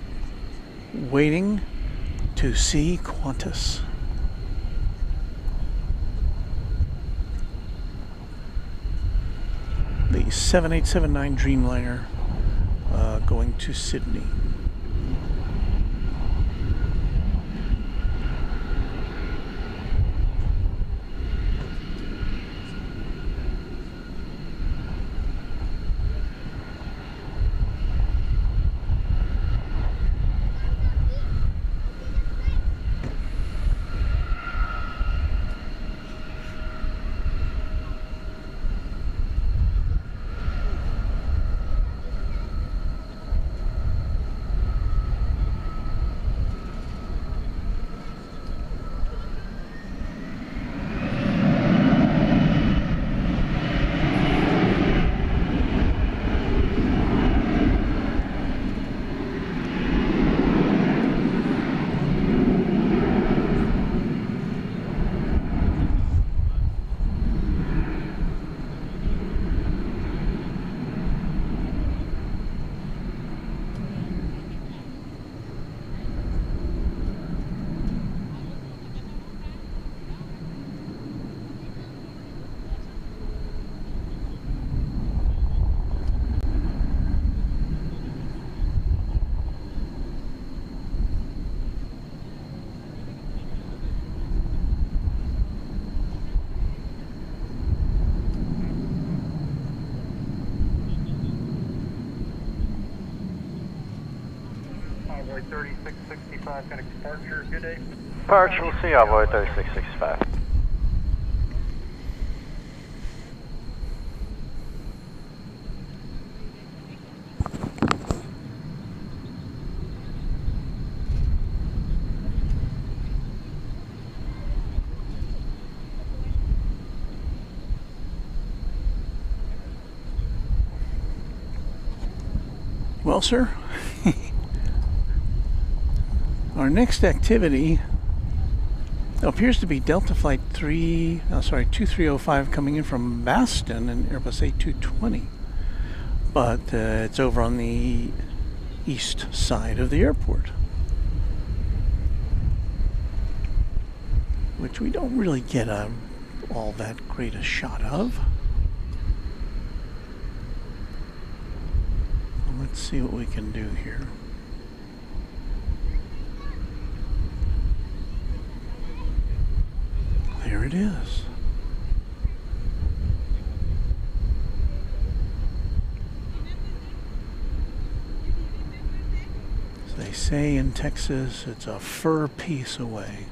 waiting to see Qantas. The 7879 Dreamliner going to Sydney. Envoy 3665, kind of departure, good day. Departure, we'll see Envoy 3665. Well, sir, our next activity appears to be Delta Flight 2305 coming in from Baston and Airbus A220. But it's over on the east side of the airport, which we don't really get all that great a shot of. Let's see what we can do here. There it is. As they say in Texas, it's a fur piece away.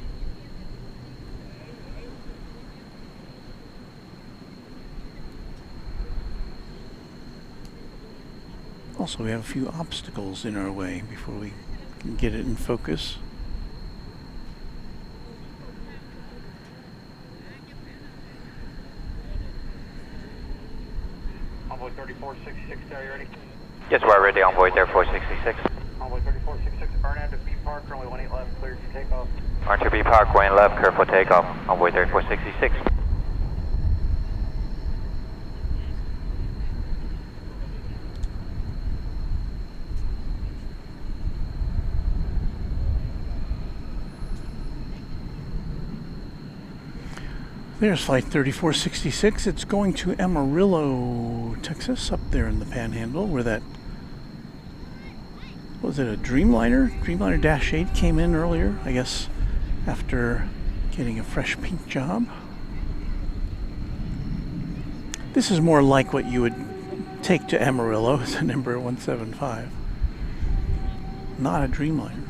Also, we have a few obstacles in our way before we can get it in focus. Envoy 3466, are you ready? Yes, we're ready, Envoy 3466. Envoy 3466, burn to B Park, runway 18 left, cleared for takeoff. Burn to B Park, going left, clear for takeoff. Envoy 3466. There's Flight 3466. It's going to Amarillo, Texas, up there in the Panhandle, where that, was it a Dreamliner? Dreamliner Dash 8 came in earlier, I guess, after getting a fresh paint job. This is more like what you would take to Amarillo as an Embraer 175. Not a Dreamliner.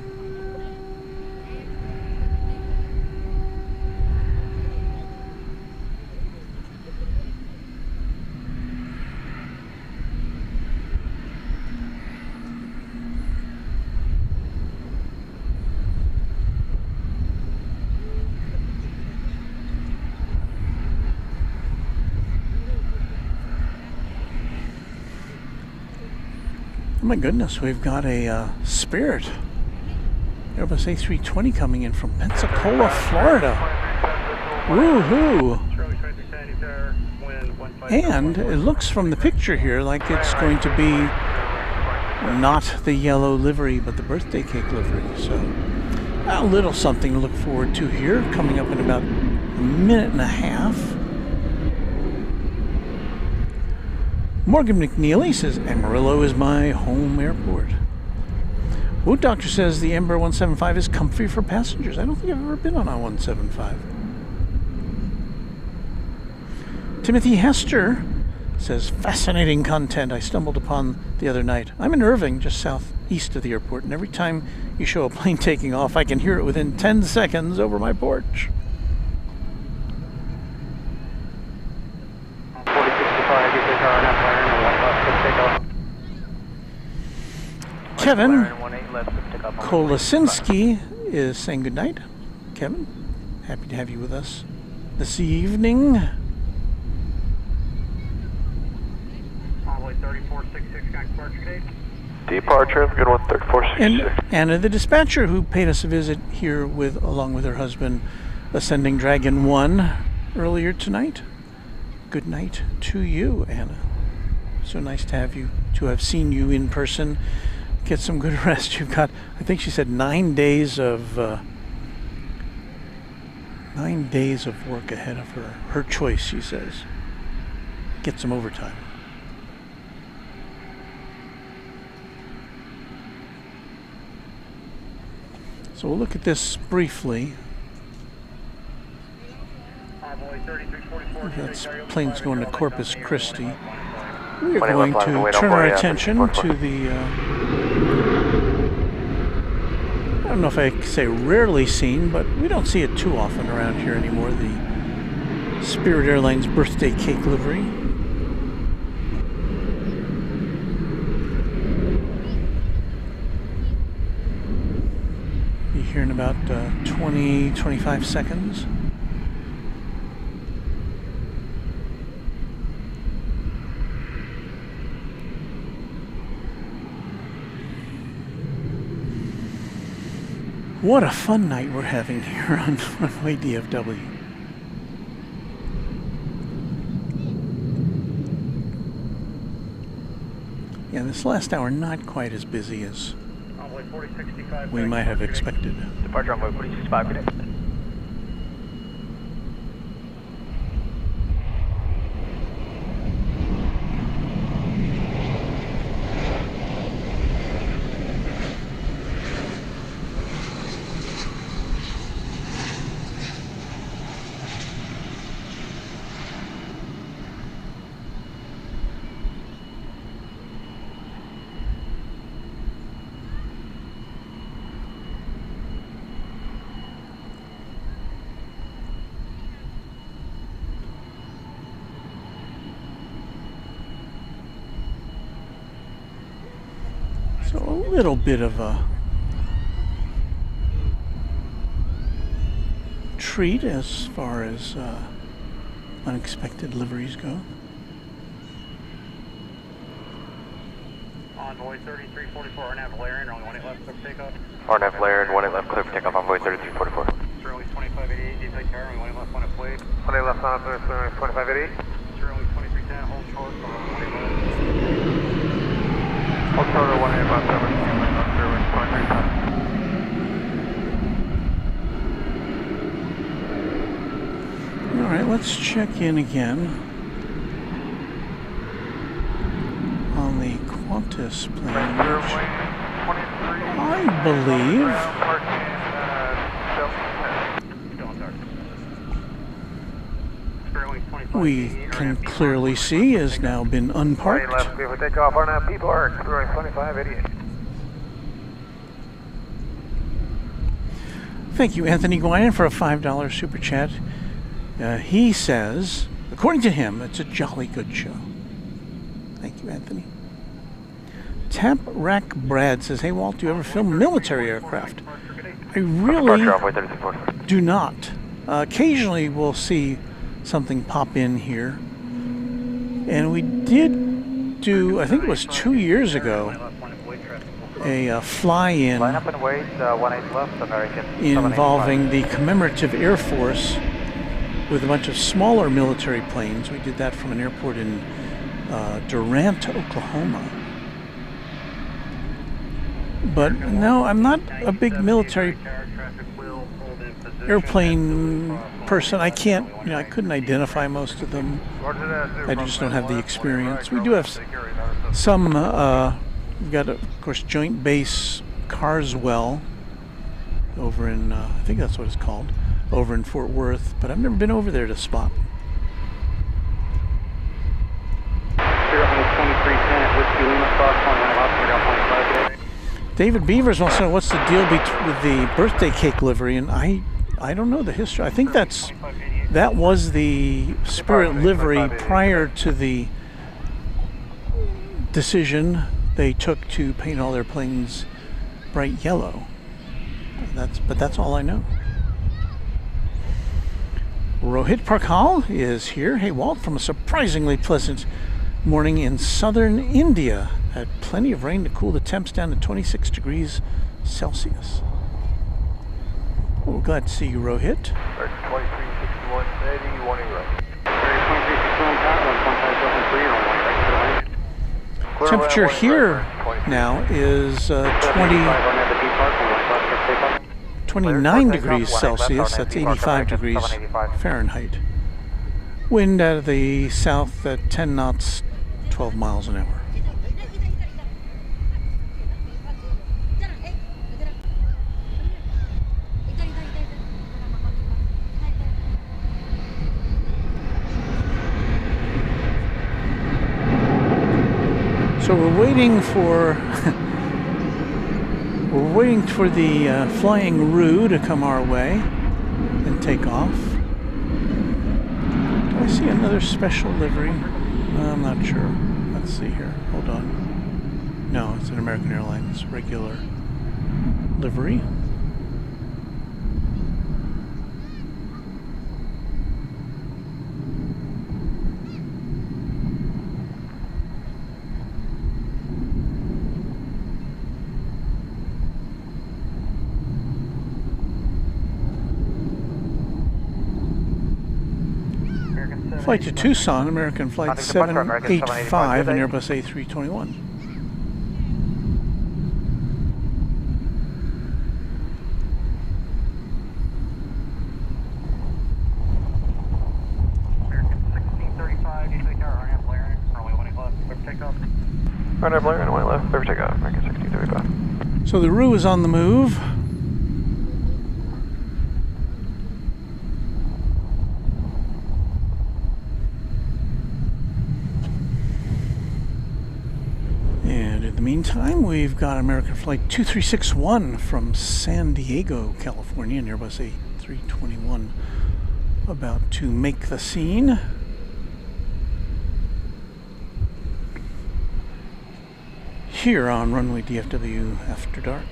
Oh my goodness, we've got a Spirit Airbus A320 coming in from Pensacola, Florida. Woohoo! And it looks from the picture here like it's going to be not the yellow livery, but the birthday cake livery. So a little something to look forward to here, coming up in about a minute and a half. Morgan McNeely says, Amarillo is my home airport. Wood Doctor says the Embraer 175 is comfy for passengers. I don't think I've ever been on a 175. Timothy Hester says, fascinating content I stumbled upon the other night. I'm in Irving, just southeast of the airport, and every time you show a plane taking off, I can hear it within 10 seconds over my porch. Kevin Kolasinski is saying goodnight. Kevin, happy to have you with us this evening. Envoy 3466, got departure date. Departure, good one, 3466. And Anna, the dispatcher who paid us a visit here along with her husband, Ascending Dragon 1, earlier tonight. Good night to you, Anna. So nice to have seen you in person. Get some good rest. You've got, I think she said, 9 days of work ahead of her. Her choice, she says. Get some overtime. So we'll look at this briefly. That plane's going to Corpus Christi. We are going to turn our attention to the don't know if I could say rarely seen, but we don't see it too often around here anymore. The Spirit Airlines birthday cake livery. Be here in about 20-25 seconds. What a fun night we're having here on Runway DFW. Yeah, this last hour not quite as busy as we might have expected. Departure runway 4065, good day. So a little bit of a treat as far as unexpected liveries go. Envoy 3344, RNAV Valerian, only 18 left, clear for takeoff. RNAV Valerian, 18 left, clear for takeoff, Envoy 3344. Runway 2588, detail tower, only 18 left, one plate. 18 left on 2588. Runway 2310, hold short, 18 left. Hold short, 18 left, 7, 2310. All right, let's check in again on the Qantas plane, which I believe we can clearly see has now been unparked. Left, clear for takeoff, RNAV people are clearing 2588. Thank you, Anthony Guinan, for a $5 super chat. He says, according to him, it's a jolly good show. Thank you, Anthony. Tap Rack Brad says, hey, Walt, do you ever film military aircraft? I really do not. Occasionally we'll see something pop in here. And we did do, I think it was 2 years ago, a fly-in involving the Commemorative Air Force with a bunch of smaller military planes. We did that from an airport in Durant, Oklahoma. But no, I'm not a big military airplane person. I can't, I couldn't identify most of them. I just don't have the experience. We do have some, we've got, of course, Joint Base Carswell over in, I think that's what it's called, over in Fort Worth, but I've never been over there to spot. David Beavers wants to know what's the deal with the birthday cake livery, and I don't know the history. I think that was the Spirit livery prior to the decision they took to paint all their planes bright yellow. But that's all I know. Rohit Parkal is here. Hey, Walt, from a surprisingly pleasant morning in southern India. Had plenty of rain to cool the temps down to 26 degrees Celsius. Well, we're glad to see you, Rohit. 2361 Eddie, 1 right. Temperature here now is 29 degrees Celsius. That's 85 degrees Fahrenheit. Wind out of the south at 10 knots, 12 miles an hour. So we're waiting for We're waiting for the Flying Roo to come our way and take off. Do I see another special livery? I'm not sure. Let's see here. Hold on. No, it's an American Airlines regular livery. Flight to Tucson, American Flight 785 and Airbus A321. American 1635, usually RNF Blair, runway 18 left, clear for takeoff. RNF Blair, runway left, clear for takeoff, American 1635. So the Roo is on the move. And in the meantime, we've got American Flight 2361 from San Diego, California, and Airbus A321 about to make the scene. Here on Runway DFW After Dark.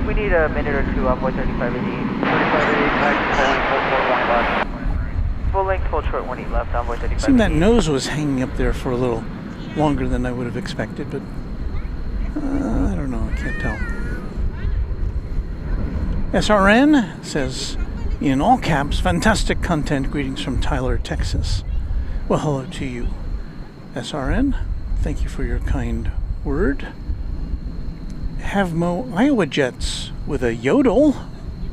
We need a minute or two off 3588. 3588, full length, full short 18 left, envoy 3588. Seemed that nose was hanging up there for a little longer than I would have expected, but I don't know, I can't tell. SRN says, in all caps, fantastic content, greetings from Tyler, Texas. Well, hello to you, SRN. Thank you for your kind word. Havmo Iowa Jets with a yodel.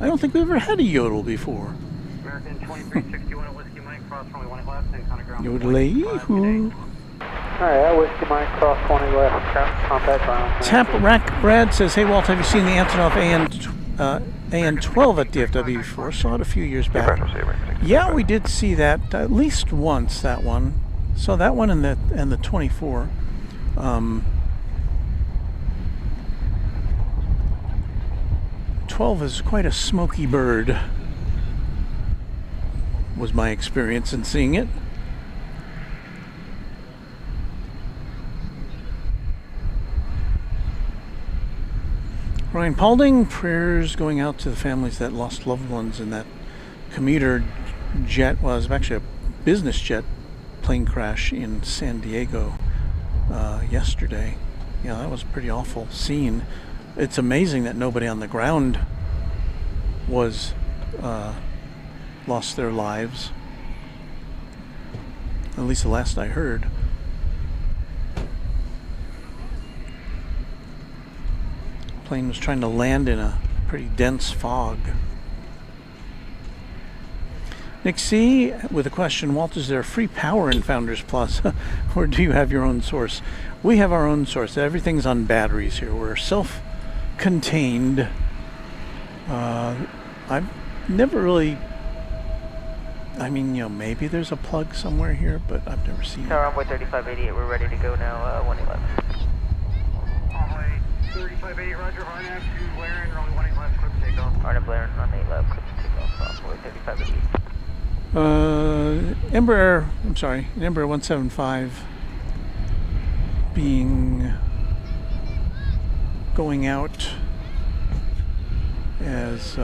I don't think we've ever had a yodel before. American 2361 at Whiskey Mike, cross runway 18 left, and kind of ground. Yodelay-hoo. Alright, Whiskey Mike, cross 20 left, contact ground. Tap Rack Brad says, hey Walt, have you seen the Antonov AN-12 at DFW before? Saw it a few years back. Yeah, we did see that at least once, that one. Saw that one and the 24. 12 is quite a smoky bird, was my experience in seeing it. Ryan Paulding, prayers going out to the families that lost loved ones in that commuter jet, well, it was actually a business jet plane crash in San Diego yesterday. Yeah, that was a pretty awful scene. It's amazing that nobody on the ground was lost their lives. At least the last I heard. Plane was trying to land in a pretty dense fog. Nick C. with a question, Walt, is there free power in Founders Plaza or do you have your own source? We have our own source. Everything's on batteries here. We're self-contained. I've never really, I mean, you know, maybe there's a plug somewhere here, but I've never seen it. Runway 3588, we're ready to go now, 111. Runway 3588, roger, RNF to Blair and runway 18 left, clear for takeoff. RNF Blair and runway 18 left, clear for takeoff, runway 3588. Embraer 175 going out as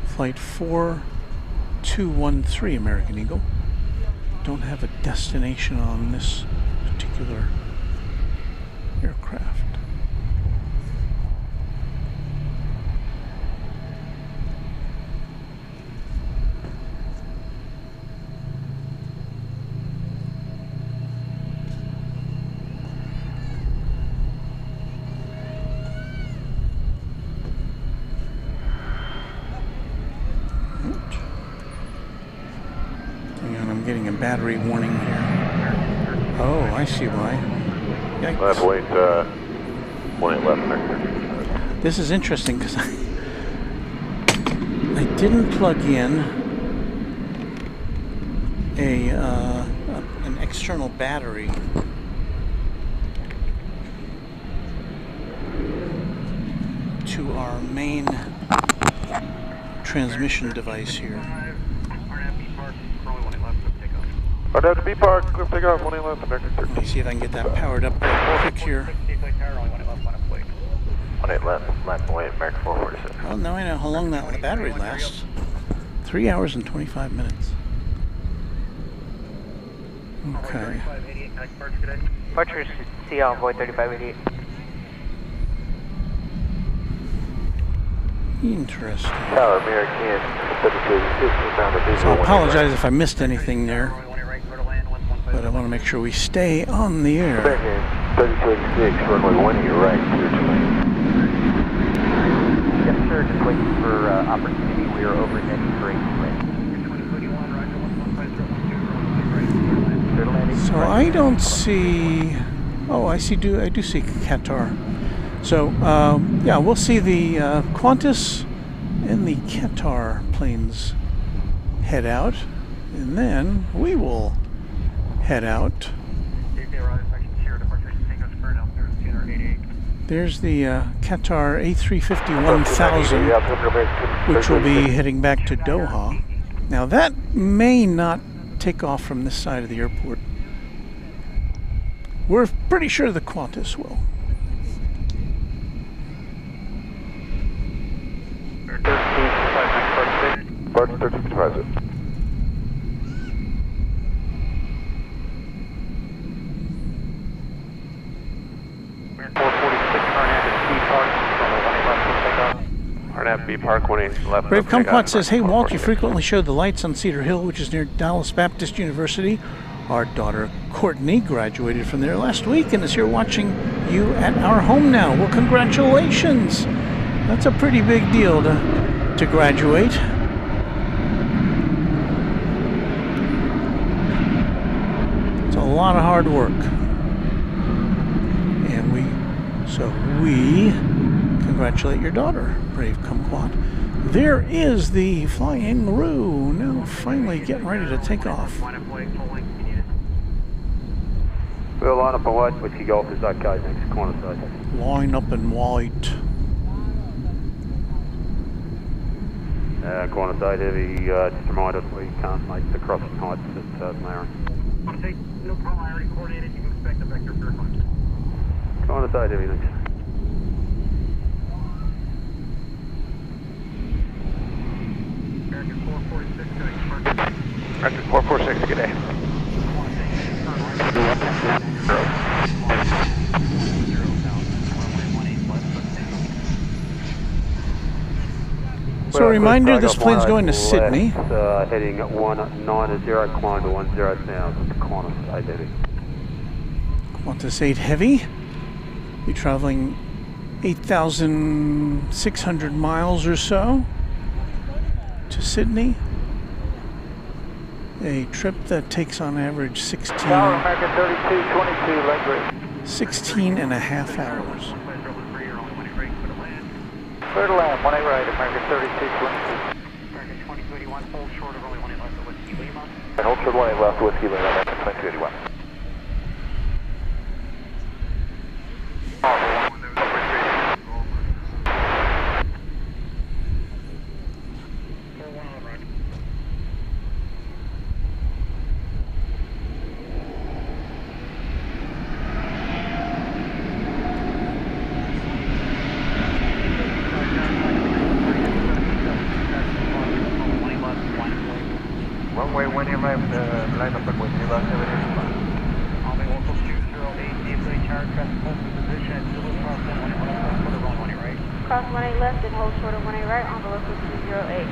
flight 4213 American Eagle. don't have a destination on this particular aircraft. I'm getting a battery warning here. Oh, I see why. Yikes. Left wait, 18 left, American. This is interesting because I didn't plug in an external battery to our main transmission device here. RWB Park, clear takeoff, 18 left, American. Let me see if I can get that powered up real quick here. 18 left, left away, American 446. Well, now I know how long that battery lasts. 3 hours and 25 minutes. Okay. Departure CL Envoy 3588. Interesting. Tower, American, 3286, found the So I apologize if I missed anything there, but I want to make sure we stay on the air. American, 3286, runway 1 to your right, clear to land. Yes, sir. Just waiting for opportunity. We are over heading for 8 So I don't see. Oh, I do see Qatar. So yeah, we'll see the Qantas and the Qatar planes head out, and then we will head out. There's the Qatar A350 1000, which will be heading back to Doha. Now that may not take off from this side of the airport. We're pretty sure the Qantas will. Part 1355. Arnett B Park 18 left. Brave Kumquat says, "Hey Walt, you frequently show the lights on Cedar Hill, which is near Dallas Baptist University. Our daughter Courtney graduated from there last week and is here watching you at our home now." Well, congratulations. That's a pretty big deal to graduate. It's a lot of hard work. And we congratulate your daughter, Brave Kumquat. There is the Flying Roo, now finally getting ready to take off. We'll line up and white, Whiskey Golf is okay, next corner side. Line up in white. Corner side heavy, just a reminder we can't make the crossing heights at Marin. No problem, I already coordinated, you can expect the vector for your Corner side heavy, thanks. American 446, American 446, good day. So a reminder, this plane's going to Sydney. Heading 190, climb to 10,000, Qantas 8 Heavy. Qantas 8 Heavy. Be traveling 8,600 miles or so to Sydney. A trip that takes on average 16 and a half hours. Clear to land, 18 right, American 3222. American 2281, hold short of only 18 left of Whiskey Lima. Hold short 18 left, Whiskey Lima, American 2281. Runway 18 left, Airline number with Viva 785. On the local 208, DFW tower, traffic hold position at Lull, cross 18 left, quarter 118 right. Cross 18 left and hold short of 18 right on the local 208.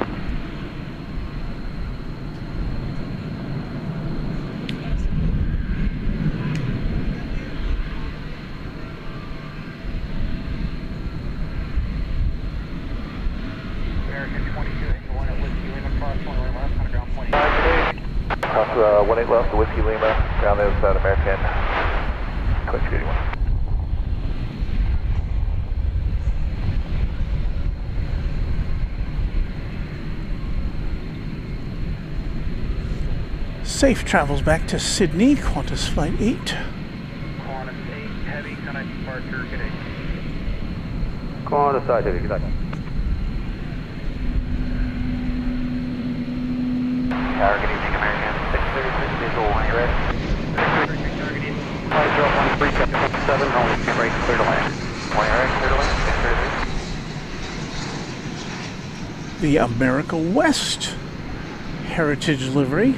American 2281 at Whiskey Lima, cross 18 left, on the ground point. Cross 18 left to Whiskey Lima, down the other side American 2281. Safe travels back to Sydney, Qantas Flight 8. Qantas 8, heavy, connect departure, good day. Qantas side heavy, good day. Tower, good evening, American 636, visual, when you're ready. 636, target east. 5013, 7, only right, clear to land. 20 right, clear to land, 636. The America West Heritage livery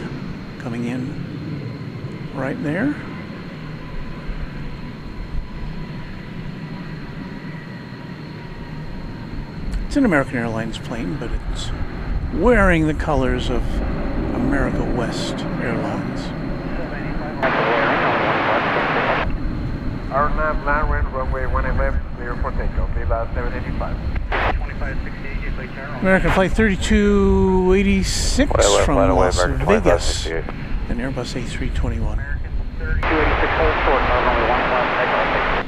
coming in right there. It's an American Airlines plane, but it's wearing the colors of America West Airlines. Our nav land runway 18 left, clear for takeoff. Viva 785. 2568, tower. American Flight 3286 from Las Vegas, an Airbus A321. American 3286, hold short, runway 18 left, takeoff.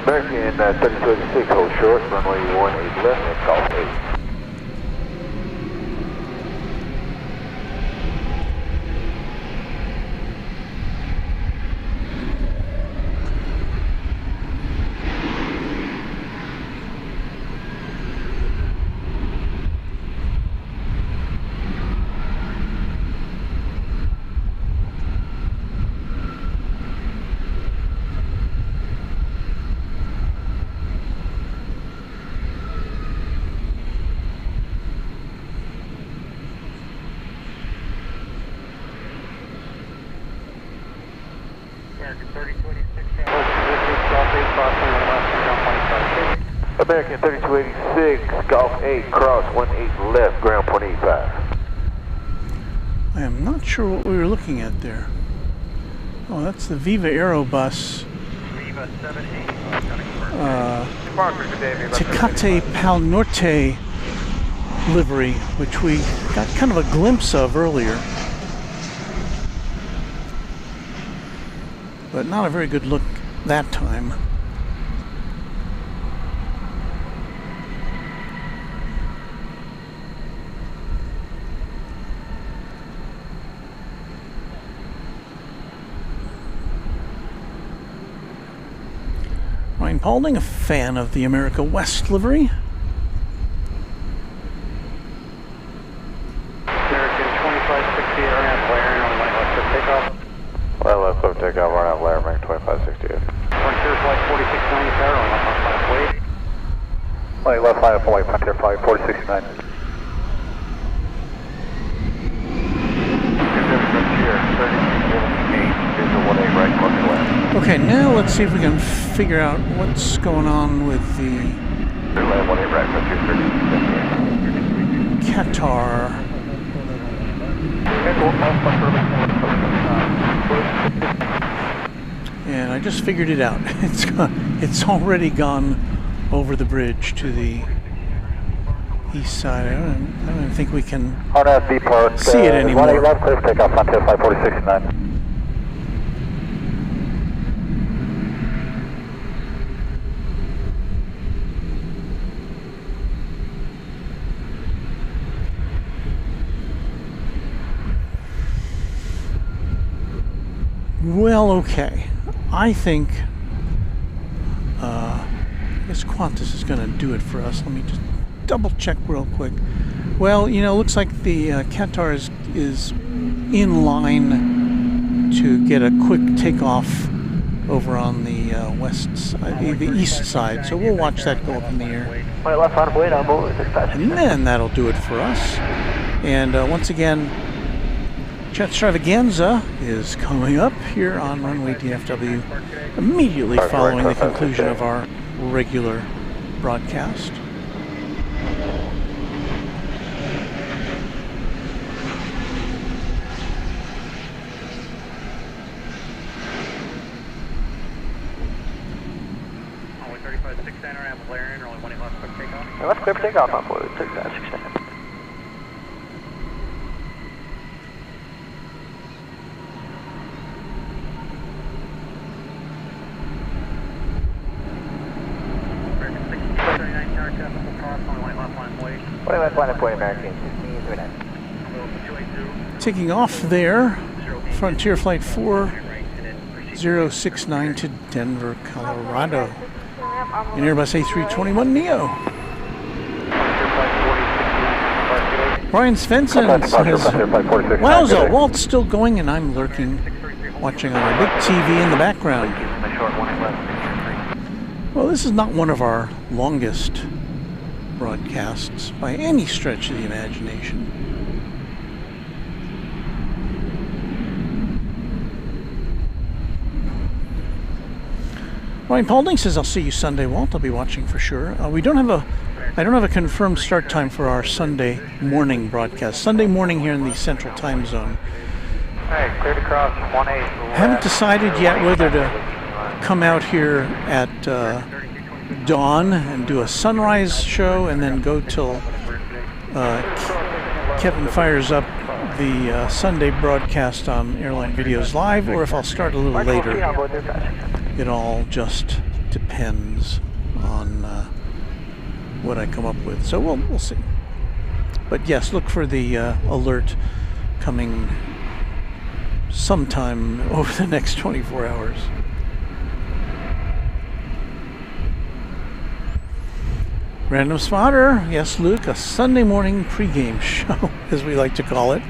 American 3286, hold short, runway 18 left, and call 8. American 3286, hold position, cross 8, crossing the left, ground point 5. American 3286, Golf 8, cross 18 left, ground point 85. I am not sure what we were looking at there. Oh, that's the Viva Aerobus Viva 785, Departure today, Viva Tecate Pal Norte livery, which we got kind of a glimpse of earlier. But not a very good look that time. Ryan Paulding, a fan of the America West livery. American 2568, airline flaring on light left for takeoff. Well, let's go take off right out Blair, American 2568. Frontier flight 4690, tower on left left wait. Light left line up, white Frontier flight 4069. Frontier 3078, visual 18 right, close left. Okay, now let's see if we can figure out what's going on with the Land 18 right, Frontier 3078. Qatar. And I just figured it out. It's already gone over the bridge to the east side. I don't think we can see it anymore. 18 left, clear takeoff, Frontier flight 4069. Well, okay. I think I guess Qantas is going to do it for us. Let me just double check real quick. Well, you know, looks like the Qatar is in line to get a quick takeoff over on the west side, the east side. So we'll watch that go up in the air. And then that'll do it for us. And once again, Jet Extravaganza is coming up here on Runway DFW immediately following the conclusion of our regular broadcast. Let's clear for takeoff on board 6-16. Taking off there, Frontier Flight 4069 to Denver, Colorado. An Airbus A321 Neo. Brian Svensson says, wowza, Walt's still going and I'm lurking, watching on a big TV in the background. Well, this is not one of our longest broadcasts by any stretch of the imagination. Ryan Paulding says, I'll see you Sunday, Walt. I'll be watching for sure. I don't have a confirmed start time for our Sunday morning broadcast. Sunday morning here in the Central Time Zone. Alright, cleared across 18. Haven't decided yet whether to come out here at dawn and do a sunrise show and then go till Kevin fires up the Sunday broadcast on Airline Videos Live, or if I'll start a little later. It all just depends on what I come up with. So we'll see. But yes, look for the alert coming sometime over the next 24 hours. Random Spotter, yes, Luke, a Sunday morning pregame show, as we like to call it,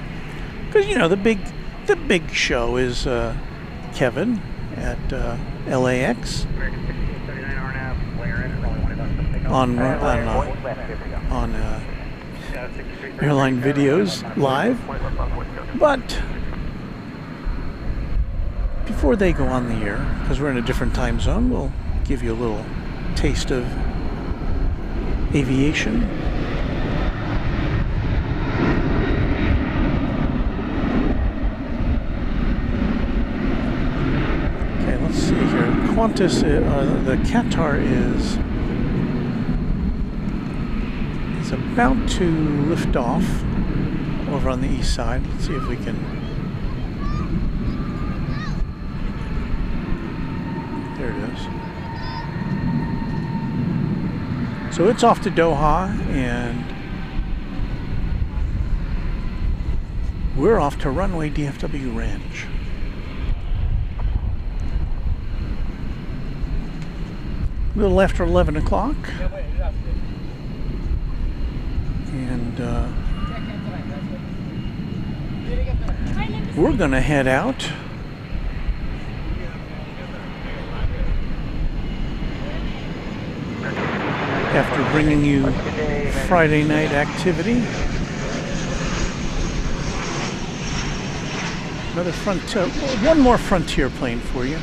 because you know the big show is Kevin at LAX on Airline Videos Live, but before they go on the air, because we're in a different time zone, we'll give you a little taste of Aviation. Okay, let's see here. Qantas, the Qatar is about to lift off over on the east side. Let's see if we can. There it is. So it's off to Doha, and we're off to Runway DFW Ranch. A little after 11 o'clock. And we're going to head out. After bringing you Friday night activity. Another Frontier, one more Frontier plane for you.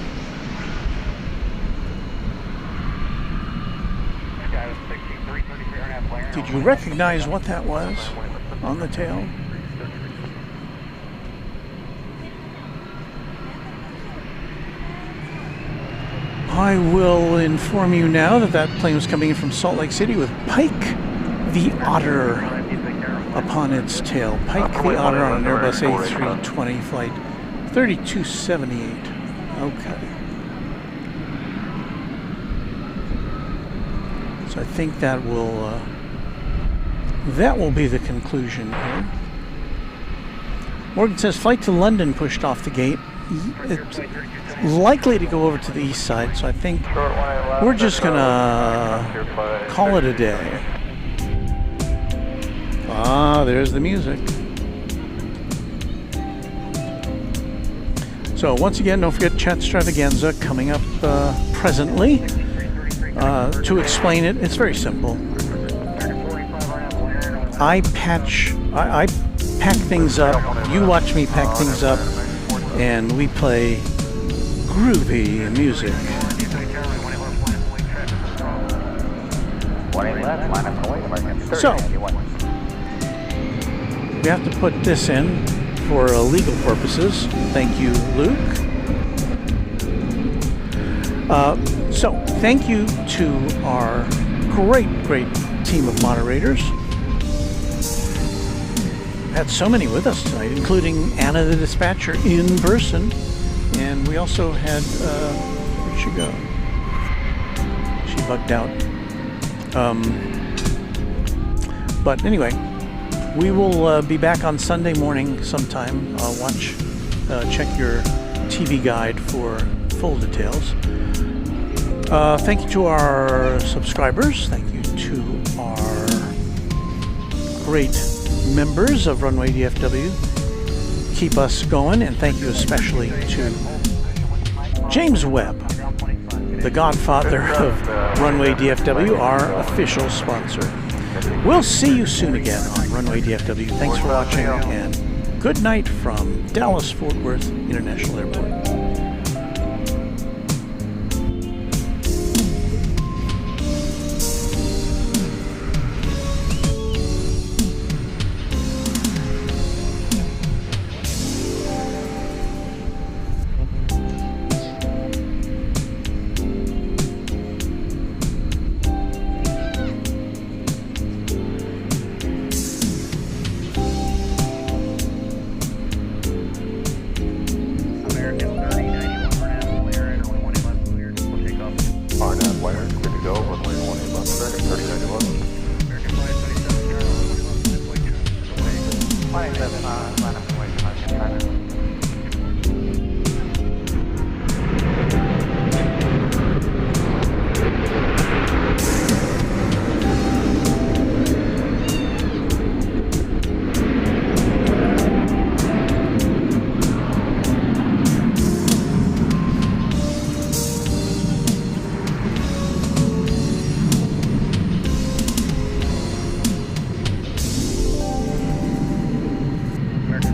Did you recognize what that was on the tail? I will inform you now that that plane was coming in from Salt Lake City with Pike the Otter upon its tail. Pike the Otter on an Airbus A320 flight 3278. Okay. So I think that will be the conclusion here. Morgan says flight to London pushed off the gate. It's likely to go over to the east side, so I think we're just gonna call it a day. Ah, there's the music. So once again, don't forget Chat Extravaganza coming up presently. To explain it, it's very simple. I pack things up. You watch me pack things up, and we play groovy music. So, we have to put this in for legal purposes. Thank you, Luke. So, thank you to our great team of moderators. Had so many with us tonight, including Anna the dispatcher in person, and we also had where'd she go? She bugged out. But anyway, we will be back on Sunday morning sometime. Check your TV guide for full details. Thank you to our subscribers. Thank you to our great members of Runway DFW. Keep us going, and thank you especially to James Webb, the godfather of Runway DFW, our official sponsor. We'll see you soon again on Runway DFW. Thanks for watching, and good night from Dallas-Fort Worth International Airport. American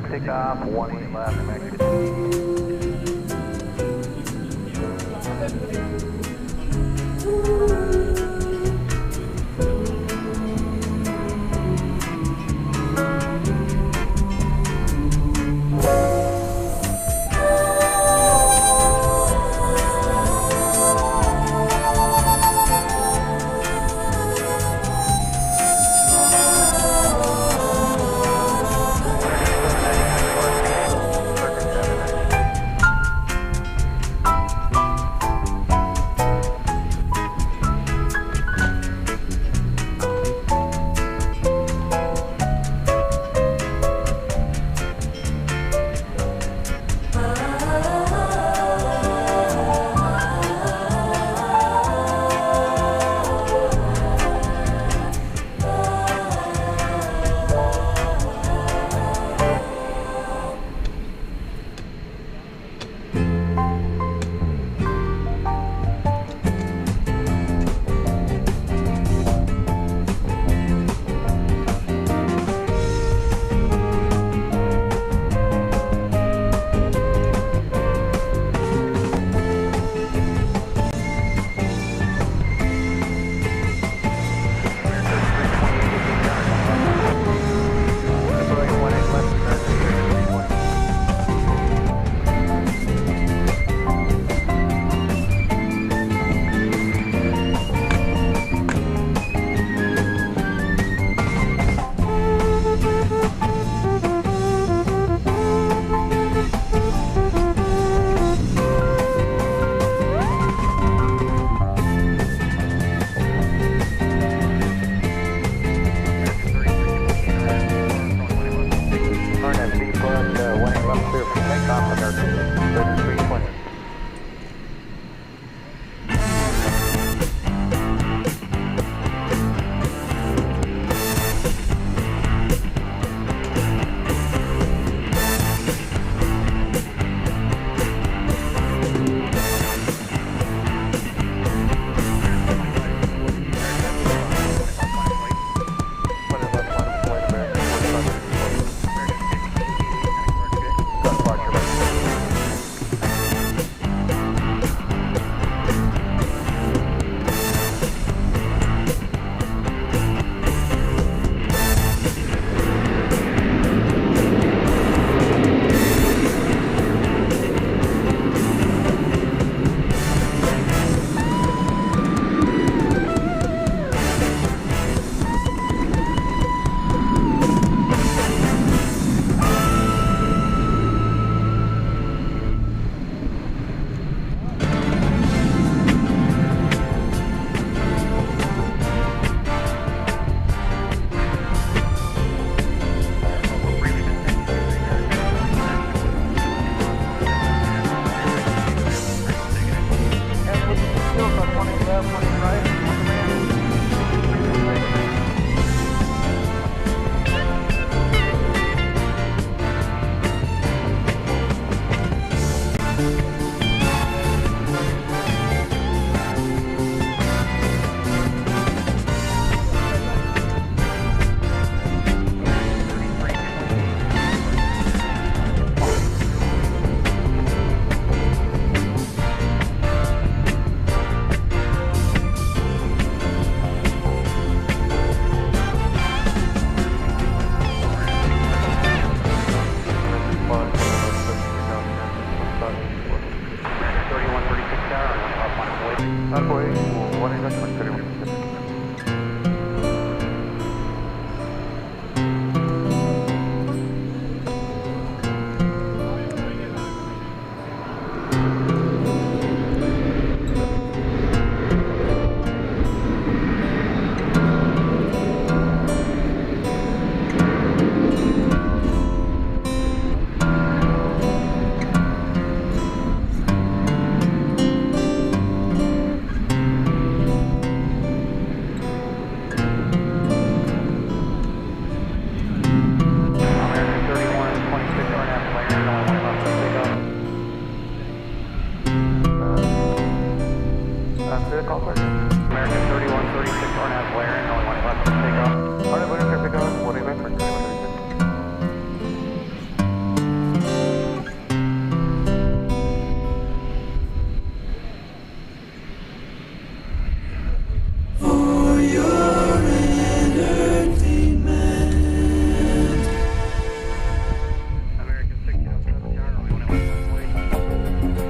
takeoff, 18 left, American.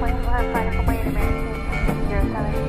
Runway, we'll have flight from Wayne American 07.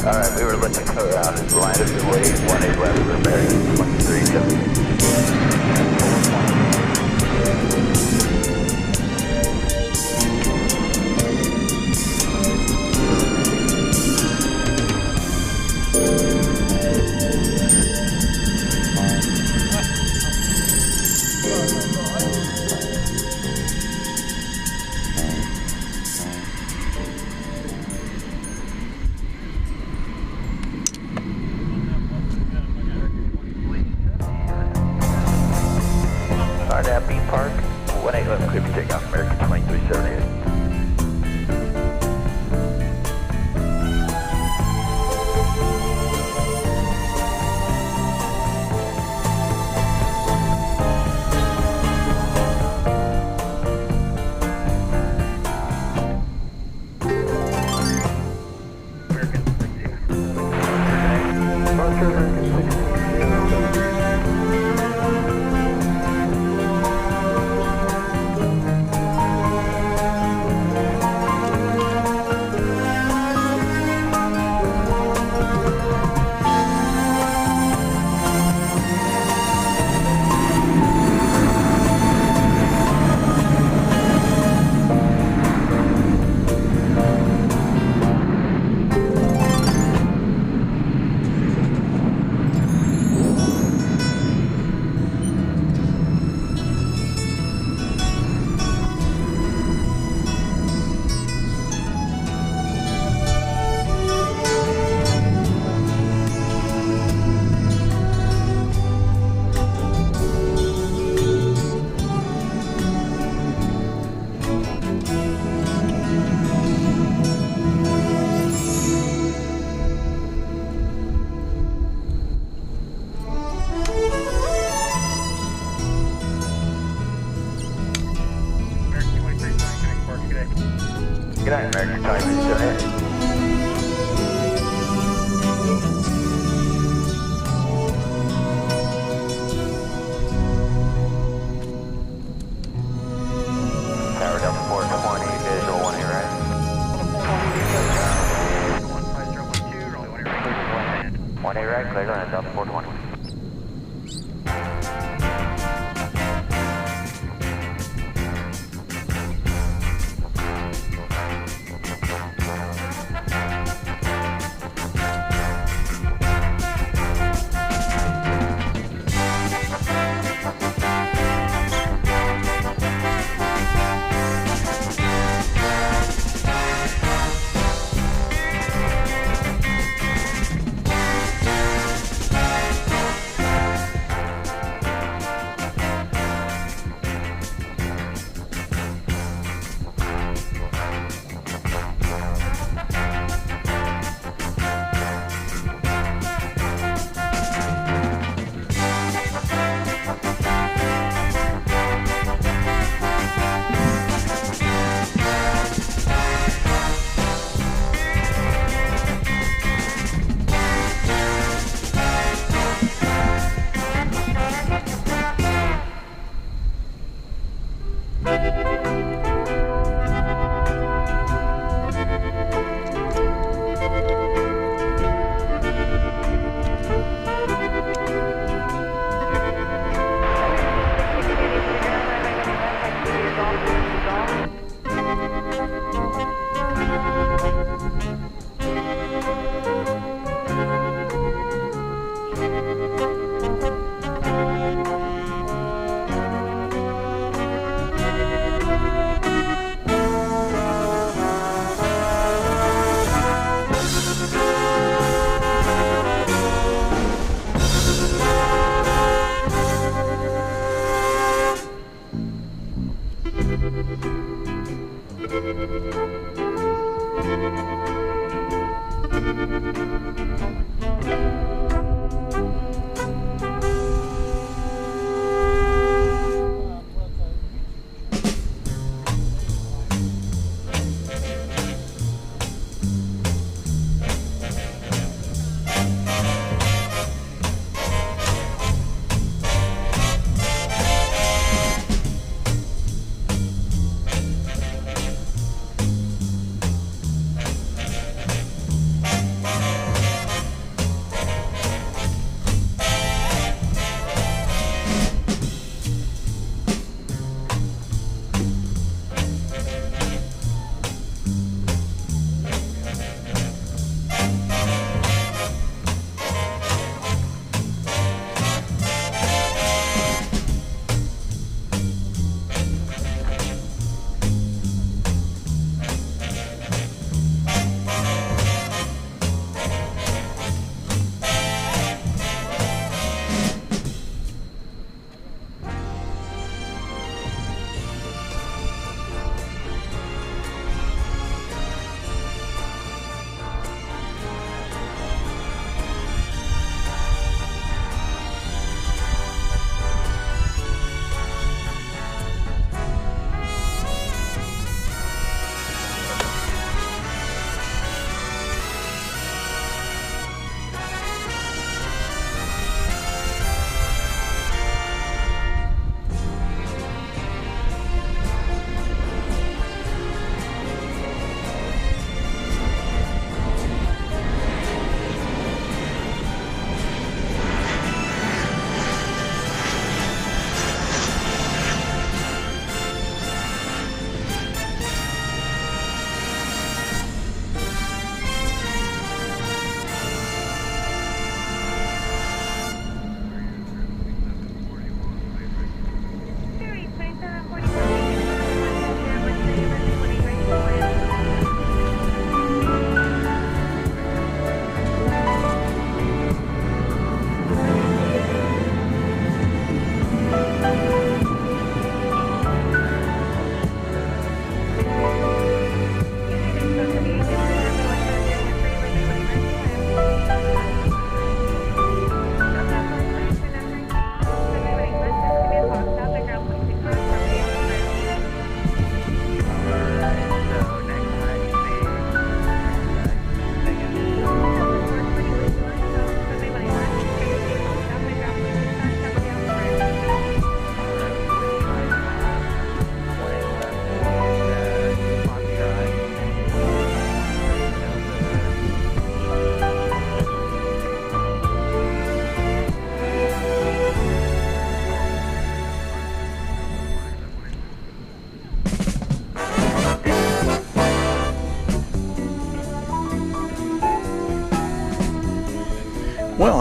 Alright, we were looking for line of delay 18 left for American 370.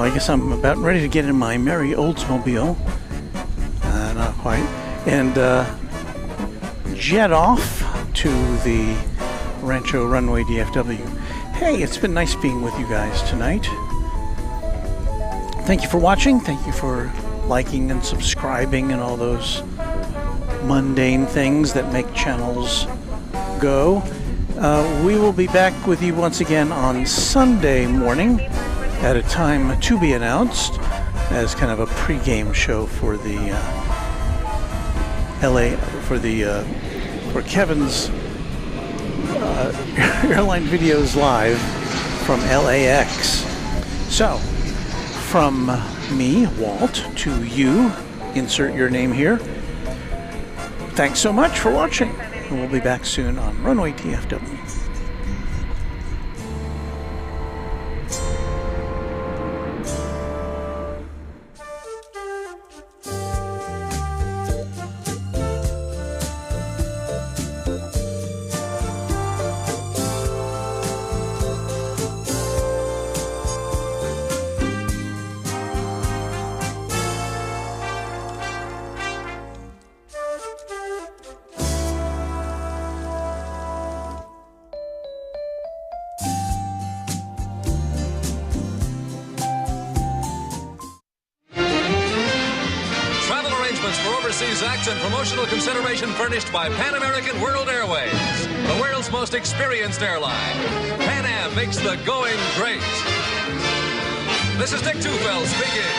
I guess I'm about ready to get in my merry Oldsmobile. Not quite. And jet off to the Rancho Runway DFW. Hey, it's been nice being with you guys tonight. Thank you for watching. Thank you for liking and subscribing and all those mundane things that make channels go. We will be back with you once again on Sunday morning at a time to be announced as kind of a pre-game show for the for Kevin's airline videos live from LAX. So, from me, Walt, to you, insert your name here. Thanks so much for watching, and we'll be back soon on Runway DFW. And promotional consideration furnished by Pan American World Airways, the world's most experienced airline. Pan Am makes the going great. This is Dick Tufel speaking.